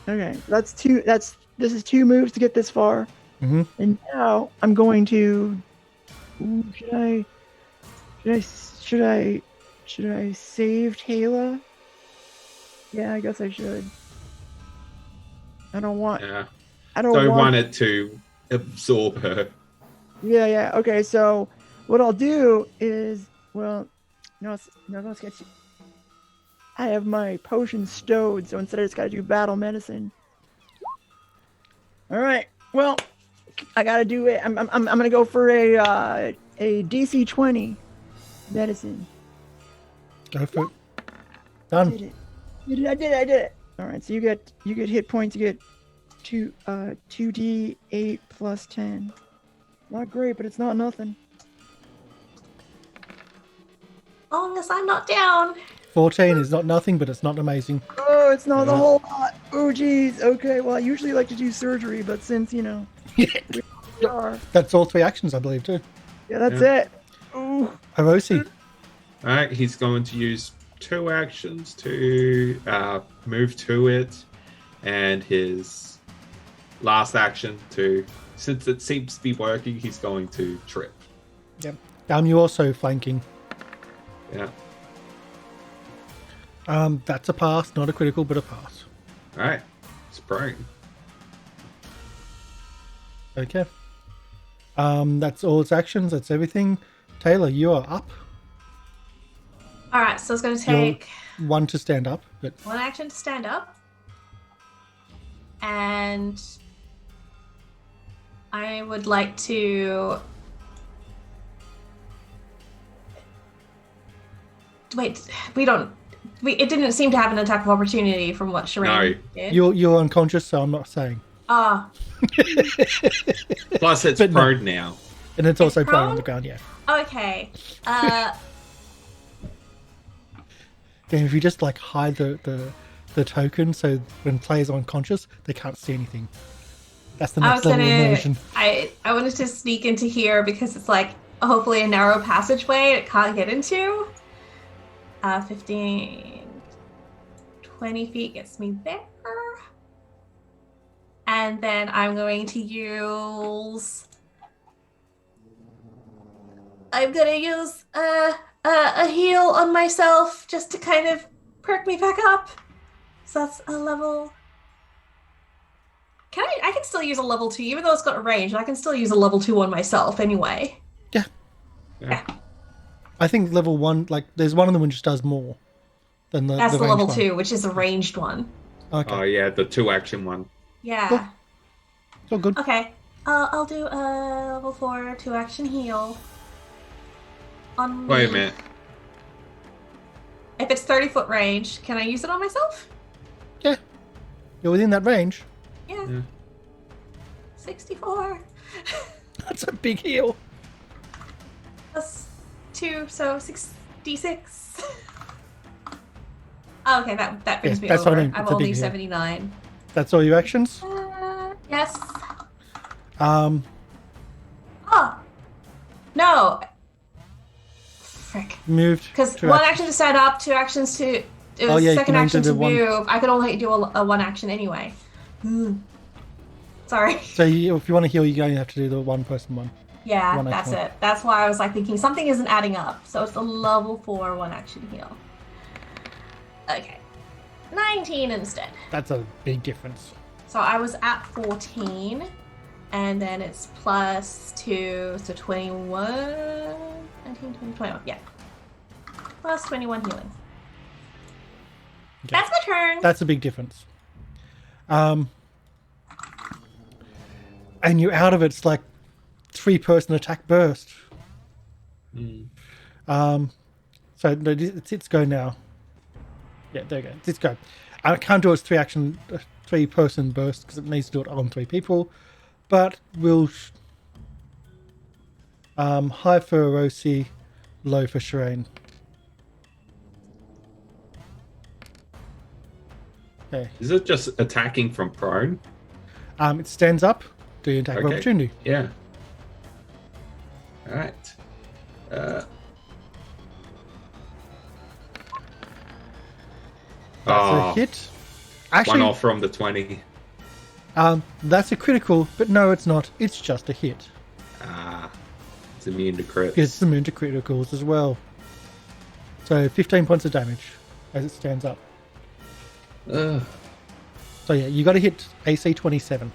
Okay, that's 2. This is 2 moves to get this far. Mm-hmm. And now I'm going to. Ooh, should I save Tayla? Yeah, I guess I should. I don't want. Yeah. I don't Don't want. want it to absorb her. Yeah. Okay, so what I'll do is, well, no, let's get. I have my potion stowed, so instead I just gotta do battle medicine. All right. Well, I gotta do it. I'm gonna go for a DC 20 medicine. Go for it. Did Done. it. I did it. All right. So you get hit points. You get 2d8 plus 10. Not great, but it's not nothing. Long as I'm not down. 14 is not nothing, but it's not amazing. Oh, it's not the Yeah. whole lot. Oh, geez. Okay. Well, I usually like to do surgery, but since we are, That's all 3 actions, I believe, too. yeah, that's Yeah. it. Ooh. Hiroshi. Alright, he's going to use 2 actions to move to it, and his last action to, since it seems to be working, he's going to trip. Yep. You're also flanking. Yeah. That's a pass, not a critical, but a pass. Alright, it's prone. Okay. That's all its actions. That's everything. Taylor, you are up. All right, so it's going to take 1 to stand up, but 1 action to stand up. And I would like to... Wait, it didn't seem to have an attack of opportunity from what Sherain did. you're unconscious, so I'm not saying. Ah, Plus, it's But no. prone now. And it's also prone on prone? the ground, yeah. okay. Then if you just like hide the token, so when players are unconscious, they can't see anything. That's the I next was level of gonna. immersion. I wanted to sneak into here because it's like hopefully a narrow passageway it can't get into. 15, 20 feet gets me there. And then I'm going to use... I'm gonna use a heal on myself just to kind of perk me back up. So that's a level... I can still use a level 2, even though it's got a range. I can still use a level 2 on myself anyway. Yeah. I think level 1, like, there's one of them which just does more than the That's the ranged level one. 2, which is a ranged one. Okay. Oh yeah, the 2-action one. Yeah. Cool. It's all good. Okay. I'll do a level 4 2-action heal. On Wait a me. minute. If it's 30-foot range, can I use it on myself? Yeah. You're within that range. Yeah. Yeah. 64. That's a big heal. Plus 2, so 66. Oh, okay, that brings me that's over. what I mean. I'm It's a big only heal. 79. That's all your actions? Yes. Um, Oh. No. Frick. moved. Because to one action. action to stand up, 2 actions to... It was Oh, yeah, you second can action enter to the one- move. I could only do a 1 action anyway. Sorry. So if you want to heal, you're going to have to do the 1-person one. Yeah, One that's action. it. That's why I was like thinking something isn't adding up. So it's a level 4 1 action heal. Okay. 19 instead. That's a big difference. So I was at 14. And then it's plus 2, so 21. 19, 20, 21. Yeah. Plus 21 healing. Okay. That's my turn. That's a big difference. And you're out of it's like 3-person attack burst. So no, it's its go now. Yeah, there you go. It's its go. I can't do its 3-person burst because it needs to do it on 3 people. But we'll high for Erosi, low for Sherain. Okay. Is it just attacking from prone? It stands up. Do your attack of Okay. opportunity. Yeah. Alright. That's a hit. Actually, 1 off from the 20. That's a critical, but no, it's not. It's just a hit. It's immune to crits. It's immune to criticals as well. So 15 points of damage as it stands up. Ugh. So yeah, you got to hit AC 27.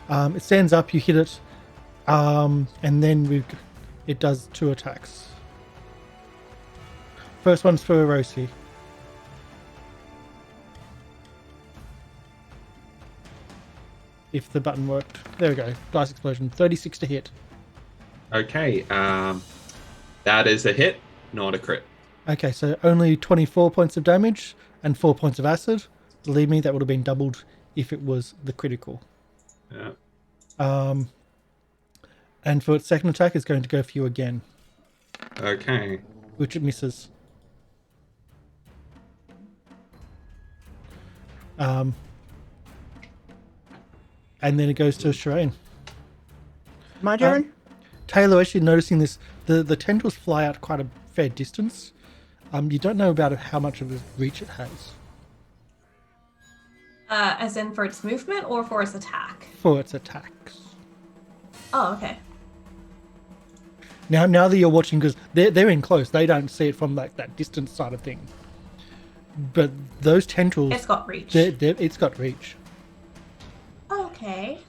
It stands up, you hit it, and then it does 2 attacks. First one's for Erosi. If the button worked. There we go. Dice explosion. 36 to hit. Okay, that is a hit, not a crit. Okay, so only 24 points of damage and 4 points of acid. Believe me, that would have been doubled if it was the critical. Yeah. And for its second attack, it's going to go for you again, Okay. which it misses. And then it goes to Sherain. My turn? Tayla, actually noticing this, the tendrils fly out quite a fair distance. You don't know about how much of a reach it has As in for its movement or for its attack? for its attacks. Oh, okay. Now that you're watching, because they're in close, they don't see it from like that distance side of thing. But those tendrils, It's got reach. it's got reach. Okay.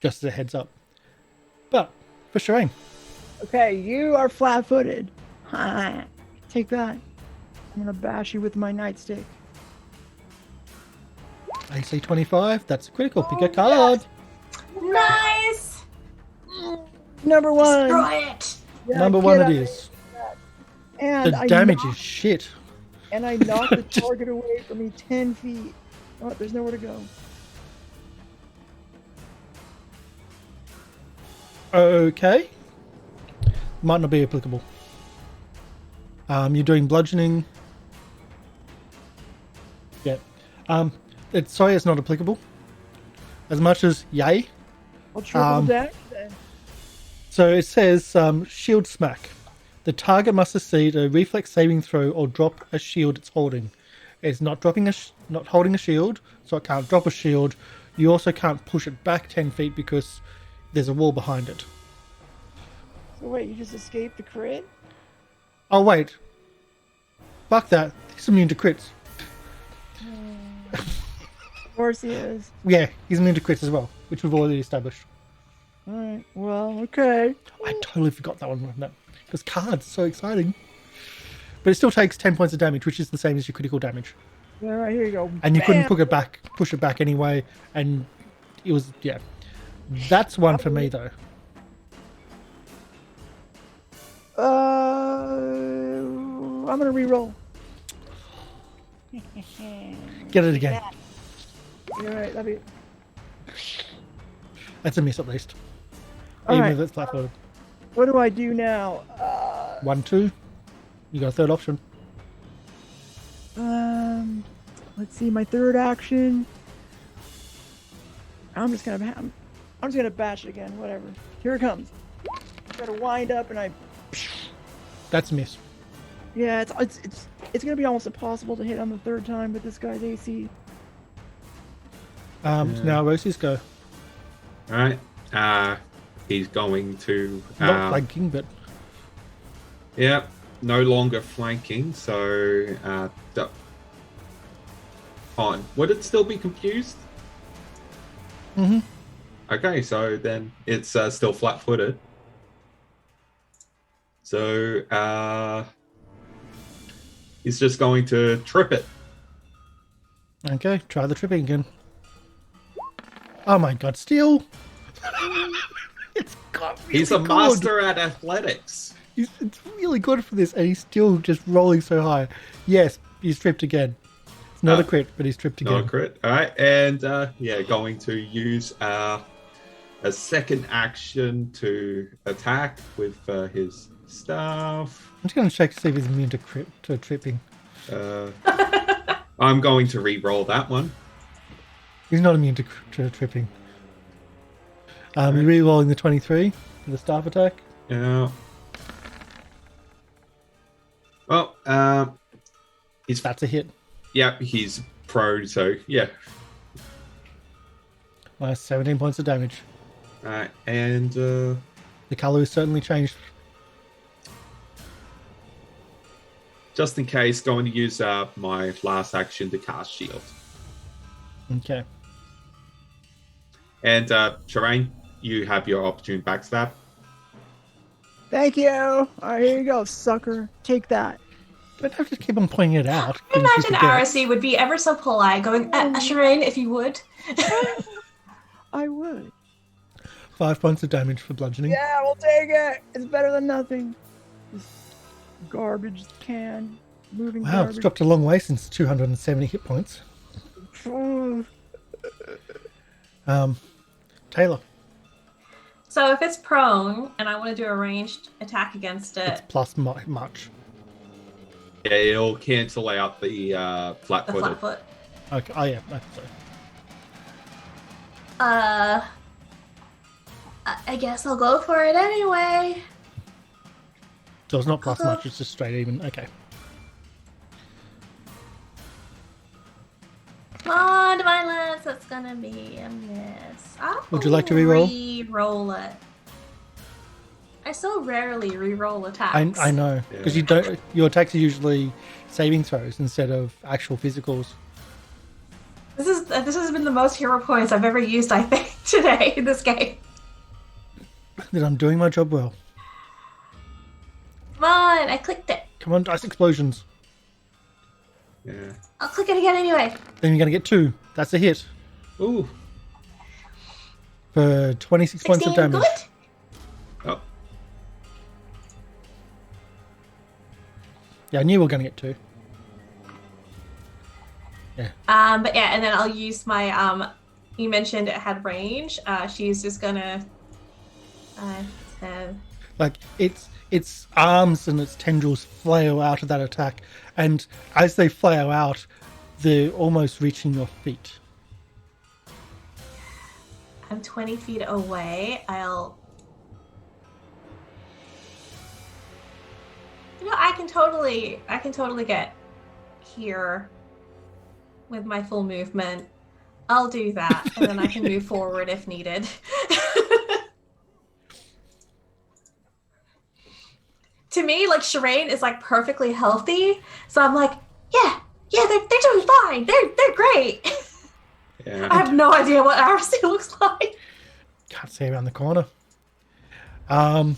Just as a heads up. But for Sherain, Okay, you are flat-footed. Ha! Take that. I'm gonna bash you with my nightstick. AC 25, that's a critical. Pick a card. Nice! Number 1. Destroy it! Yeah, Number get 1 out it of is. And The I damage knock- is shit. And I knocked the target away from me 10 feet. Oh, there's nowhere to go. Okay. Might not be applicable. You're doing bludgeoning. Yeah. Sorry, it's not applicable. As much as yay. I'll triple dash then. So it says shield smack. The target must succeed a reflex saving throw or drop a shield it's holding. It's not not holding a shield, so it can't drop a shield. You also can't push it back 10 feet because there's a wall behind it. So wait, you just escaped the crit? Oh wait, fuck that. He's immune to crits. Of course he is. Yeah, he's immune to crits as well, which we've already established. Alright, well, okay. I totally forgot that one. Because cards, so exciting. But it still takes 10 points of damage, which is the same as your critical damage. Yeah, right, here you go. And you couldn't Bam! push it back anyway, and it was, yeah. That's one for me, though. I'm gonna re-roll. Get it again. Alright, that'd be... That's a miss at least. All Even right. if it's flat-footed. What do I do now? 1, 2. You got a third option. Let's see, my third action. I'm just gonna bash it again. Whatever. Here it comes. Gotta wind up, and I. That's a miss. Yeah, it's gonna be almost impossible to hit on the third time with this guy's AC. So now Rosie's go. All right. He's going to. Not flanking, but Yeah, no longer flanking. So, on. Would it still be confused? Mhm. Okay, so then it's still flat-footed. So he's just going to trip it. okay, try the tripping again. Oh my god, steal! It's got really He's a good. master at athletics. It's really good for this, and he's still just rolling so high. Yes, he's tripped again. It's not a crit, but he's tripped again. Not a crit. All right, and going to use a second action to attack with his staff. I'm just going to check to see if he's immune to tripping. I'm going to re-roll that one. He's not immune to tripping. You're re-rolling the 23 for the staff attack. Yeah. Well, That's a hit. yeah, he's prone, so yeah. Minus 17 points of damage. And The colour has certainly changed. just in case, going to use my last action to cast shield. Okay. And Sherain, you have your opportune backstab. Thank you. All right, here you go, sucker. Take that. Don't have to keep on pointing it out. I imagine Aracey would be ever so polite, going, Sherain, if you would. I would. 5 points of damage for bludgeoning. Yeah, we'll take it. It's better than nothing. This garbage can. Moving Wow, garbage. it's dropped a long way since 270 hit points. Tayla, So if it's prone and I want to do a ranged attack against it's it, plus much. Yeah, it'll cancel out the the flat-footed. flat foot. Okay. Oh yeah. Okay, sorry. I guess I'll go for it anyway. So it's not plus much. It's just straight even. Okay. Come on, Divine Lance, that's gonna be a miss. Would you like to reroll? Re-roll it. I so rarely re-roll attacks. I know because you don't. Your attacks are usually saving throws instead of actual physicals. This has been the most hero points I've ever used, I think, today in this game. Then I'm doing my job well. Come on, I clicked it. Come on, dice explosions. Yeah. I'll click it again anyway. Then you're gonna get 2. That's a hit Ooh. for 26 points of 16, damage. good? Oh. Yeah, I knew we were gonna get 2. Yeah. But yeah, and then I'll use my you mentioned it had range. She's just gonna Like its arms and its tendrils flail out of that attack, and as they flail out, they're almost reaching your feet. I'm 20 feet away. You know, I can totally get here with my full movement. I'll do that, and then I can move forward if needed. To me, like, Sherain is like perfectly healthy, so I'm like, yeah, they're doing fine. They're great. Yeah. I have no idea what RC looks like. Can't see around the corner. I'm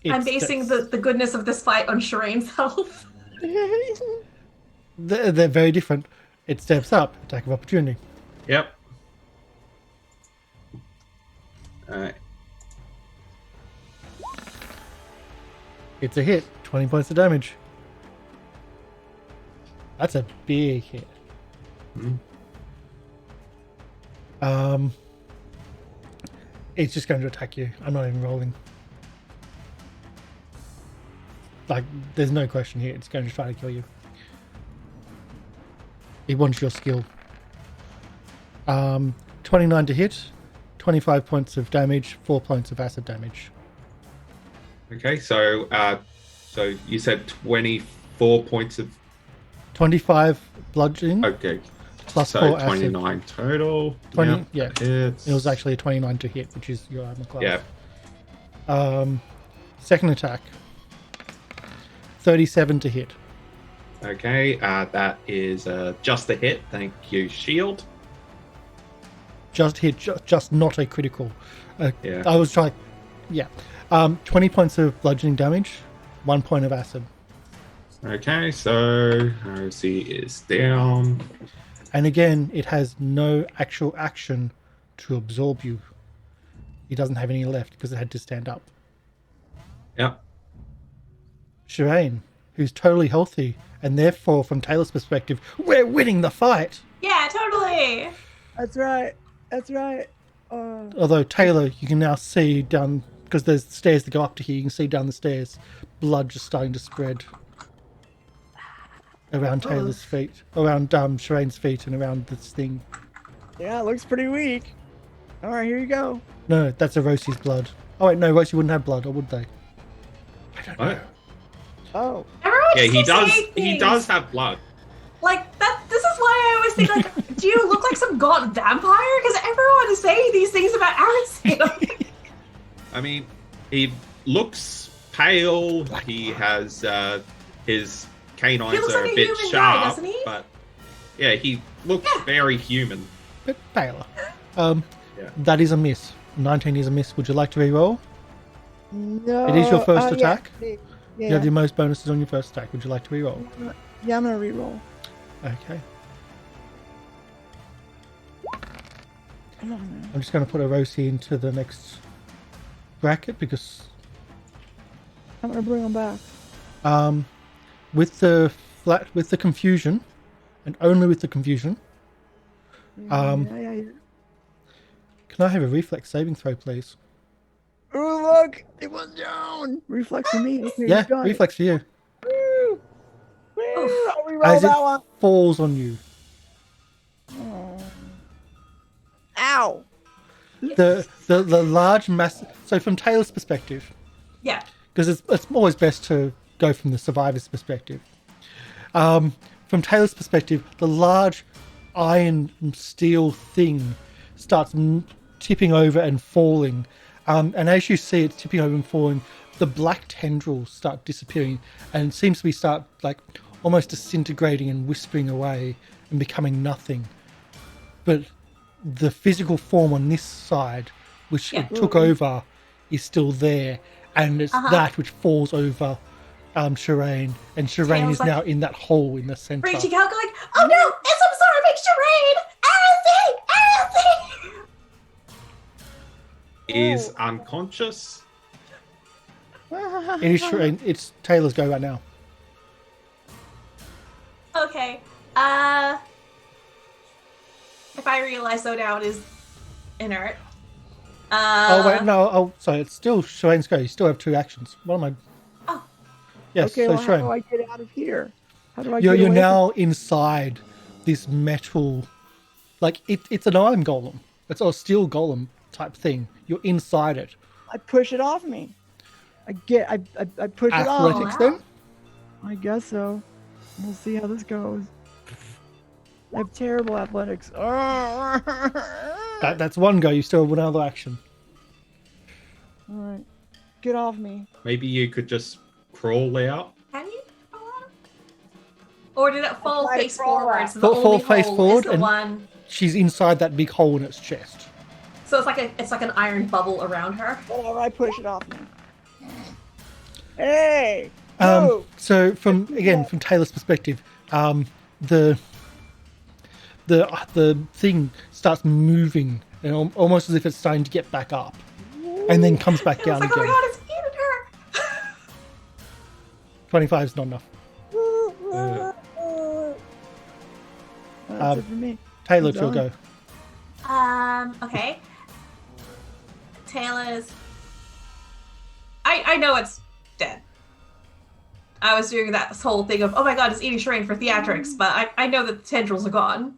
I'm basing the goodness of this fight on Sherain's health. They're very different. It steps up, attack of opportunity. Yep. Alright. It's a hit, 20 points of damage. That's a big hit. It's just going to attack you. I'm not even rolling. Like, there's no question here. It's going to try to kill you. It wants your skill. 29 to hit, 25 points of damage, 4 points of acid damage. Okay, so you said 24 points of 25 bludgeoning, okay. plus So 4 acid. 29 total. 20, yeah. Hits. It was actually a 29 to hit, which is your armor class. Yeah. Second attack, 37 to hit. Okay, that is just a hit. Thank you, shield. Just hit, just not a critical. Yeah. I was trying. Yeah. 20 points of bludgeoning damage, 1 point of acid. Okay, so ROC is down. And again, it has no actual action to absorb you. It doesn't have any left because it had to stand up. Yep. Sherain, who's totally healthy, and therefore, from Tayla's perspective, we're winning the fight. Yeah, totally. That's right. That's right. Although Tayla, you can now see down, because there's stairs that go up to here, you can see down the stairs, blood just starting to spread around Tayla's feet, around Sherain's feet, and around this thing. Yeah, it looks pretty weak. All right, here you go. No, that's Erosi's blood. Oh wait, no, Erosi wouldn't have blood, or would they? I don't know. What? Oh, Everyone Yeah, just he keeps does. saying He things. does have blood. Like that. This is why I always think, like, do you look like some god vampire? Because everyone is saying these things about Aristotle. I mean, he looks pale. He has his canines He looks are like a a bit human guy, sharp, doesn't he? but yeah, he looks very human. But Tayla. Yeah. That is a miss. 19 is a miss. Would you like to re-roll? no. It is your first attack. Yeah. You have the most bonuses on your first attack. Would you like to re-roll? Yeah, I'm gonna re-roll. Okay. Come on, man. I'm just going to put Erosi into the next bracket because I'm gonna bring him back. with the confusion, and only with the confusion, Yeah. can I have a reflex saving throw, please? Oh, look, it was down. Reflex for me. Okay, Yeah, you got it. reflex for you. Woo! Woo! I'll re-roll As it that one. falls on you. Oh. Ow! The large mass. So from Taylor's perspective, Yeah. because it's always best to go from the survivor's perspective. From Taylor's perspective, the large iron steel thing starts tipping over and falling. And as you see it tipping over and falling, the black tendrils start disappearing and seems to be start like almost disintegrating and whispering away and becoming nothing. But the physical form on this side, which Yeah. it took over, is still there, and it's that which falls over Sherain, and Sherain Tails is like- now in that hole in the center. Reaching out, going, oh no, it's absorbing Sherain! Anything! Is unconscious. It is Sherain. It's Taylor's go right now. Okay. If I realize though now it is inert. Oh wait, no. Oh, sorry. It's still Sherain's go. You still have 2 actions. What am I? Oh. Yes. Okay, so well, how do Sherain, I get out of here? How do I you're get away now inside this metal, like it's an iron golem. It's a steel golem type thing. You're inside it. I push it off me. I push it off. Athletics then. I guess so. We'll see how this goes. I have terrible athletics. That's one go. You still have another action. All right, get off me. Maybe you could just crawl out. Can you? Or did it fall tried to face crawl forward? out. So the Fall only face hole forward is the and- one. She's inside that big hole in its chest. So it's like an iron bubble around her. Whatever, I push it off me. Hey! Move! So from Taylor's perspective, the thing starts moving, and almost as if it's starting to get back up, and then comes back It's down like, again. oh my god, it's eating her! 25 is not enough. That's it for me. Taylor, it's your go. Okay. Taylor's. I know it's dead. I was doing this whole thing of, oh my god, it's eating Sherain for theatrics, but I know that the tendrils are gone.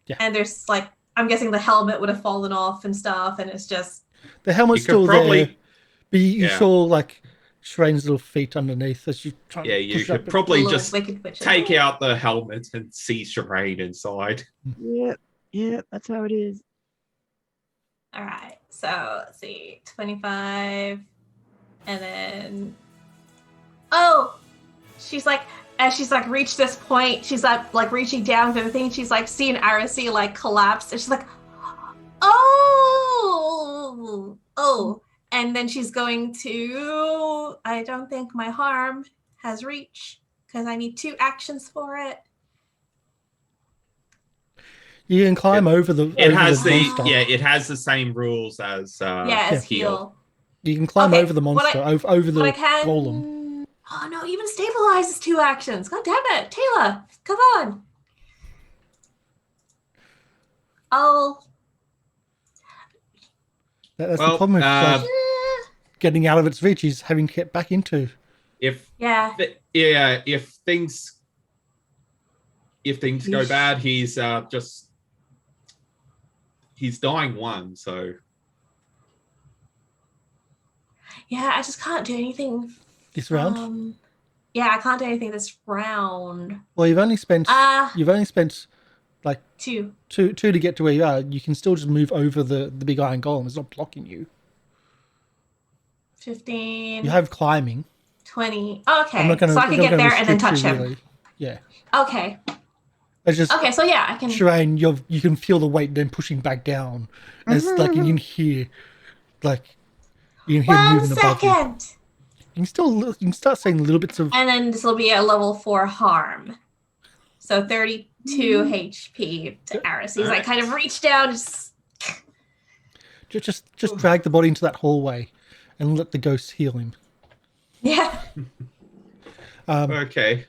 Yeah. And there's like, I'm guessing the helmet would have fallen off and stuff, and it's just. The helmet's You could still probably- there, but you Yeah. saw like Sherain's little feet underneath as you try Yeah, to you push up. could probably little just wicked witches. take out the helmet and see Sherain inside. Yep, that's how it is. All right. So let's see, 25, and then. Oh, she's like, as she's like reached this point, she's like reaching down for the thing. She's like seeing Araceli like collapse, and she's like, oh, and then she's going to. I don't think my harm has reach because I need 2 actions for it. You can climb over the. It over has the monster. it has the same rules as Yeah, as heal. You can climb Okay, over the what monster, I- over the But I can. golem. Oh no! Even stabilize is 2 actions. God damn it, Tayla! Come on. That's the Well, problem with like, Eh, getting out of its reach is having to get back into. if yeah. if things go Yeesh. bad, he's dying 1. So Yeah, I just can't do anything. This round. Yeah, I can't do anything this round. Well, you've only spent like 2. two to get to where you are. You can still just move over the big iron golem. It's not blocking you. 15. You have climbing. 20. I'm Okay, not gonna, so I can I'm not get gonna there and then touch restrict him. you, really. Yeah. Okay. It's just Okay, so yeah, I can. Sherain, you can feel the weight then pushing back down. And it's like you can hear him 1 moving above you. second. You can start seeing little bits of And then this will be a level 4 harm. So 32 HP to Araceli. He's like kind of reach down. just drag the body into that hallway and let the ghost heal him. Yeah. okay,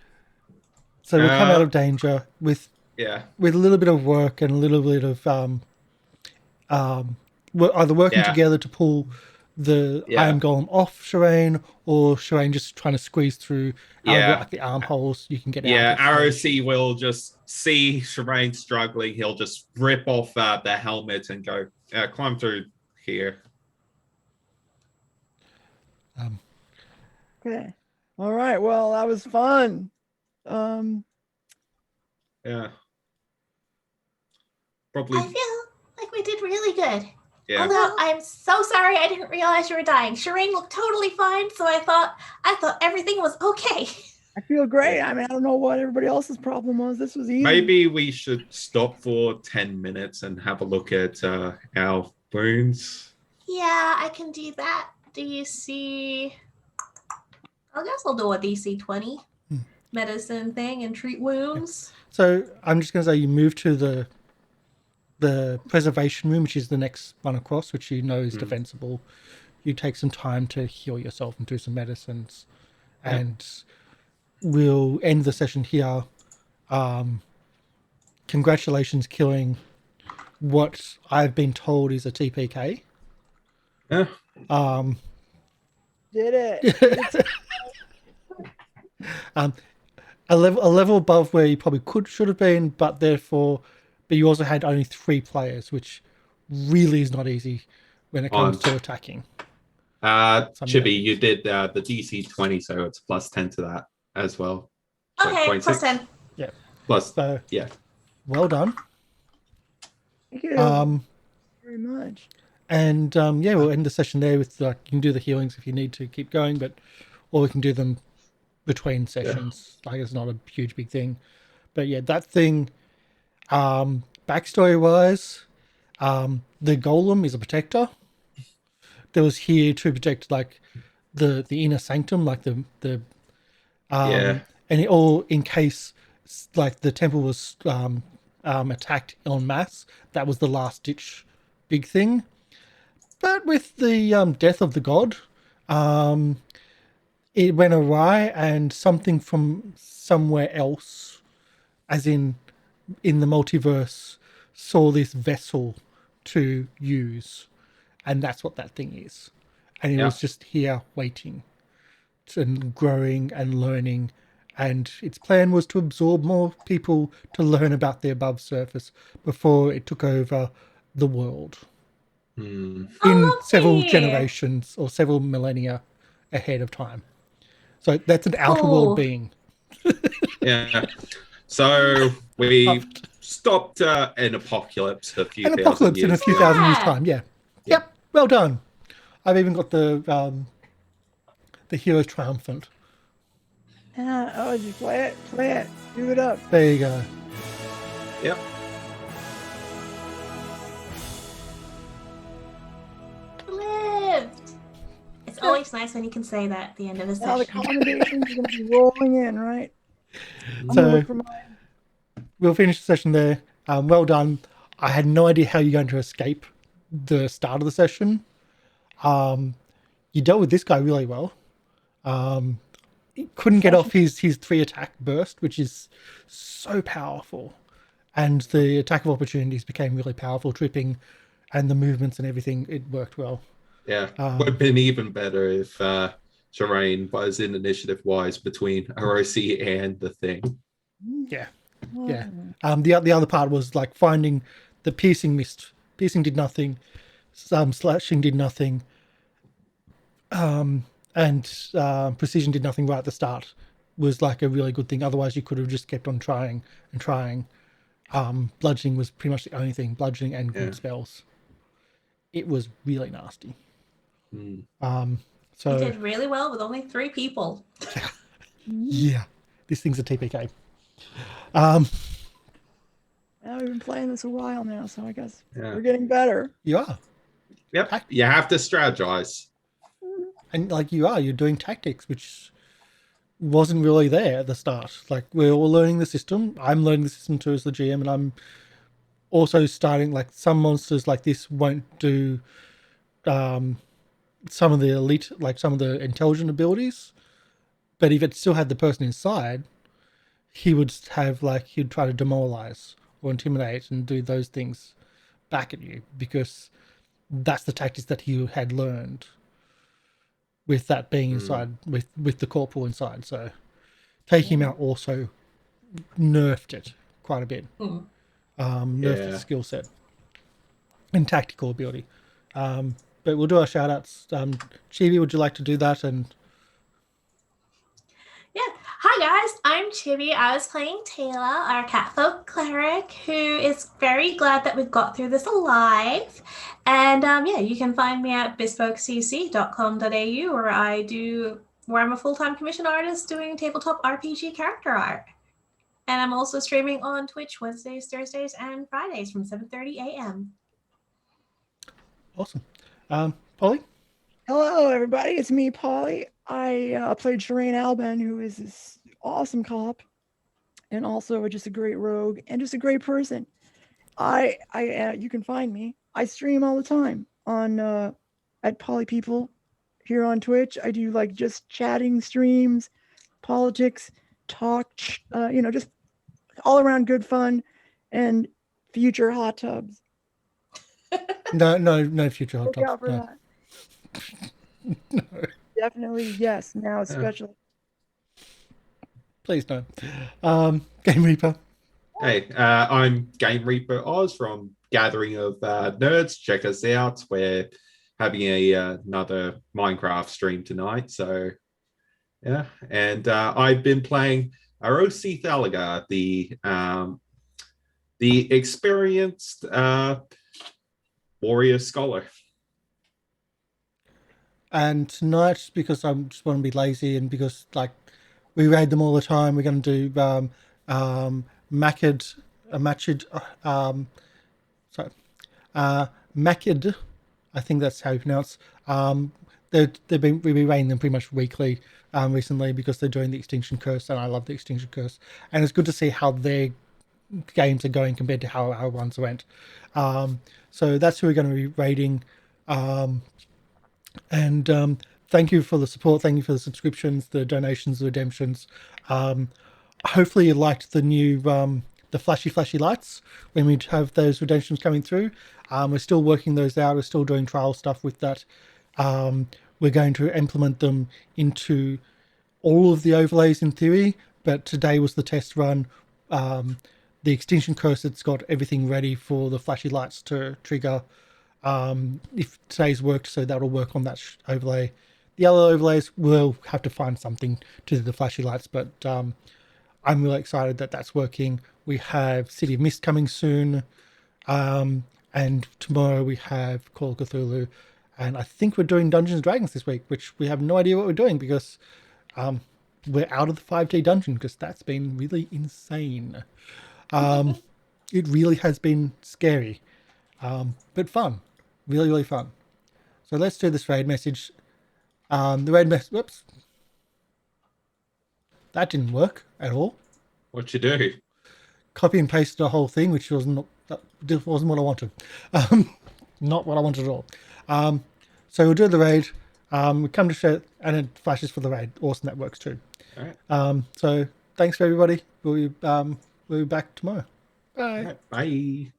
So we'll come out of danger with yeah, a little bit of work and a little bit of either working Yeah. together to pull the Yeah. iron golem off Sherain, or Sherain just trying to squeeze through Yeah. like the armholes you can get out. yeah. of it. ROC will just see Sherain struggling. He'll just rip off the helmet and go climb through here. Okay. All right. Well, that was fun. Yeah, I probably. feel like we did really good. Yeah, Although I'm so sorry I didn't realize you were dying. Sherain looked totally fine, so I thought everything was okay. I feel great. I mean, I don't know what everybody else's problem was. This was easy. maybe we should stop for 10 minutes and have a look at our wounds. Yeah, I can do that. DC. I guess I'll do a DC 20 Medicine thing and treat wounds. So I'm just going to say you move to the preservation room, which is the next one across, which you know is defensible. You take some time to heal yourself and do some medicines, and we'll end the session here. Congratulations, killing what I've been told is a TPK. Yeah. Did it. A level above where you probably should have been, but you also had only 3 players, which really is not easy when it comes to attacking. Chibi, you did the DC 20, so it's plus 10 to that. as well. Okay, 26. plus 10. Plus, So yeah. well done. Thank you very much. And yeah, we'll end the session there with like you can do the healings if you need to keep going, but or we can do them between sessions. Like it's not a huge big thing. But yeah, that thing, backstory wise, the golem is a protector. That was here to protect like the inner sanctum, like the Yeah. and it all in case like the temple was attacked en masse. That was the last ditch big thing. But with the death of the god, it went awry, and something from somewhere else, as in the multiverse, saw this vessel to use, and that's what that thing is. And it was just here waiting and growing and learning, and its plan was to absorb more people to learn about the above surface before it took over the world in several generations or several millennia ahead of time. So that's an outer world being. Yeah. So we stopped an apocalypse a few An thousand apocalypse in a years few ago. thousand years' time, yeah. Yep, well done. I've even got the hero triumphant. Just play it, do it up. There you go. Yep. Lived. It's always nice when you can say that at the end of a Now the session. commendations are going to be rolling in, right? I'm So- gonna look for mine. We'll finish the session there. Well done. I had no idea how you're going to escape the start of the session. You dealt with this guy really well. He couldn't get off his 3 attack burst, which is so powerful. And the attack of opportunities became really powerful, tripping, and the movements and everything, it worked well. Yeah. Would have been even better if Sherain was in initiative wise between ROC and the thing. Yeah. Yeah. The other part was like finding the piercing missed. Piercing did nothing. Slashing did nothing. And precision did nothing right at the start. Was like a really good thing. Otherwise, you could have just kept on trying and trying. Bludgeoning was pretty much the only thing. Bludgeoning and good spells. It was really nasty. So You did really well with only 3 people. yeah, this thing's a TPK. Now we've been playing this a while now, so I guess we're getting better. You are. Yep. You have to strategize. And like you're doing tactics, which wasn't really there at the start. Like we're all learning the system. I'm learning the system too as the GM, and I'm also starting like some monsters like this won't do some of the elite, like some of the intelligent abilities. But if it still had the person inside, he would have like he'd try to demoralize or intimidate and do those things back at you because that's the tactics that he had learned. With that being inside, with the corporal inside, so taking him out also nerfed it quite a bit. Nerfed the skill set and tactical ability. But we'll do our shout outs. Chibi, would you like to do that? And Yeah. Hi guys, I'm Chibi. I was playing Tayla, our catfolk cleric, who is very glad that we've got through this alive. And yeah, you can find me at bespokecc.com.au where I'm a full-time commission artist doing tabletop RPG character art. And I'm also streaming on Twitch Wednesdays, Thursdays, and Fridays from 7:30 a.m. awesome. Polly? Hello, everybody. It's me, Polly. I played Sherain Alban, who is this awesome cop, and also just a great rogue and just a great person. You can find me. I stream all the time on at Polly People here on Twitch. I do like just chatting streams, politics, talk, just all around good fun and future hot tubs. No future hot Look out tubs. for No. that. No. Definitely, yes. Now, especially. Please no. Game Reaper. Hey, I'm Game Reaper Oz from Gathering of Nerds. Check us out. We're having another Minecraft stream tonight, so Yeah, and I've been playing Arosi Thalaga, the experienced warrior scholar. And tonight, because I just want to be lazy and because like we raid them all the time, we're going to do Makid, sorry, Makid. I think that's how you pronounce. We've been raiding them pretty much weekly recently because they're doing the Extinction Curse, and I love the Extinction Curse, and it's good to see how their games are going compared to how our ones went. So that's who we're going to be raiding. And thank you for the support. Thank you for the subscriptions, the donations, the redemptions. Hopefully you liked the new the flashy lights when we have those redemptions coming through. We're still working those out. We're still doing trial stuff with that. We're going to implement them into all of the overlays in theory, but today was the test run. The Extinction Curse, it's got everything ready for the flashy lights to trigger if today's worked, so that'll work on that overlay. The other overlays, we'll have to find something to do the flashy lights, but I'm really excited that that's working. We have City of Mist coming soon, and tomorrow we have Call of Cthulhu, and I think we're doing Dungeons and Dragons this week, which we have no idea what we're doing because we're out of the 5D dungeon because that's been really insane. It really has been scary, but fun. Really fun. So let's do this raid message. The raid message, whoops. That didn't work at all. What you do? Copy and paste the whole thing, which wasn't what I wanted. Not what I wanted at all. So we'll do the raid. We come to share, and it flashes for the raid. Awesome, that works too. All right. So thanks for everybody. We'll be back tomorrow. Bye. All right, bye.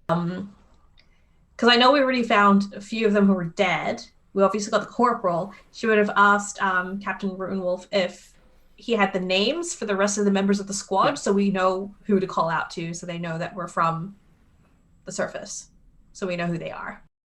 Because I know we already found a few of them who were dead. We obviously got the corporal. She would have asked Captain Rutenwolf if he had the names for the rest of the members of the squad, so we know who to call out to, so they know that we're from the surface, so we know who they are.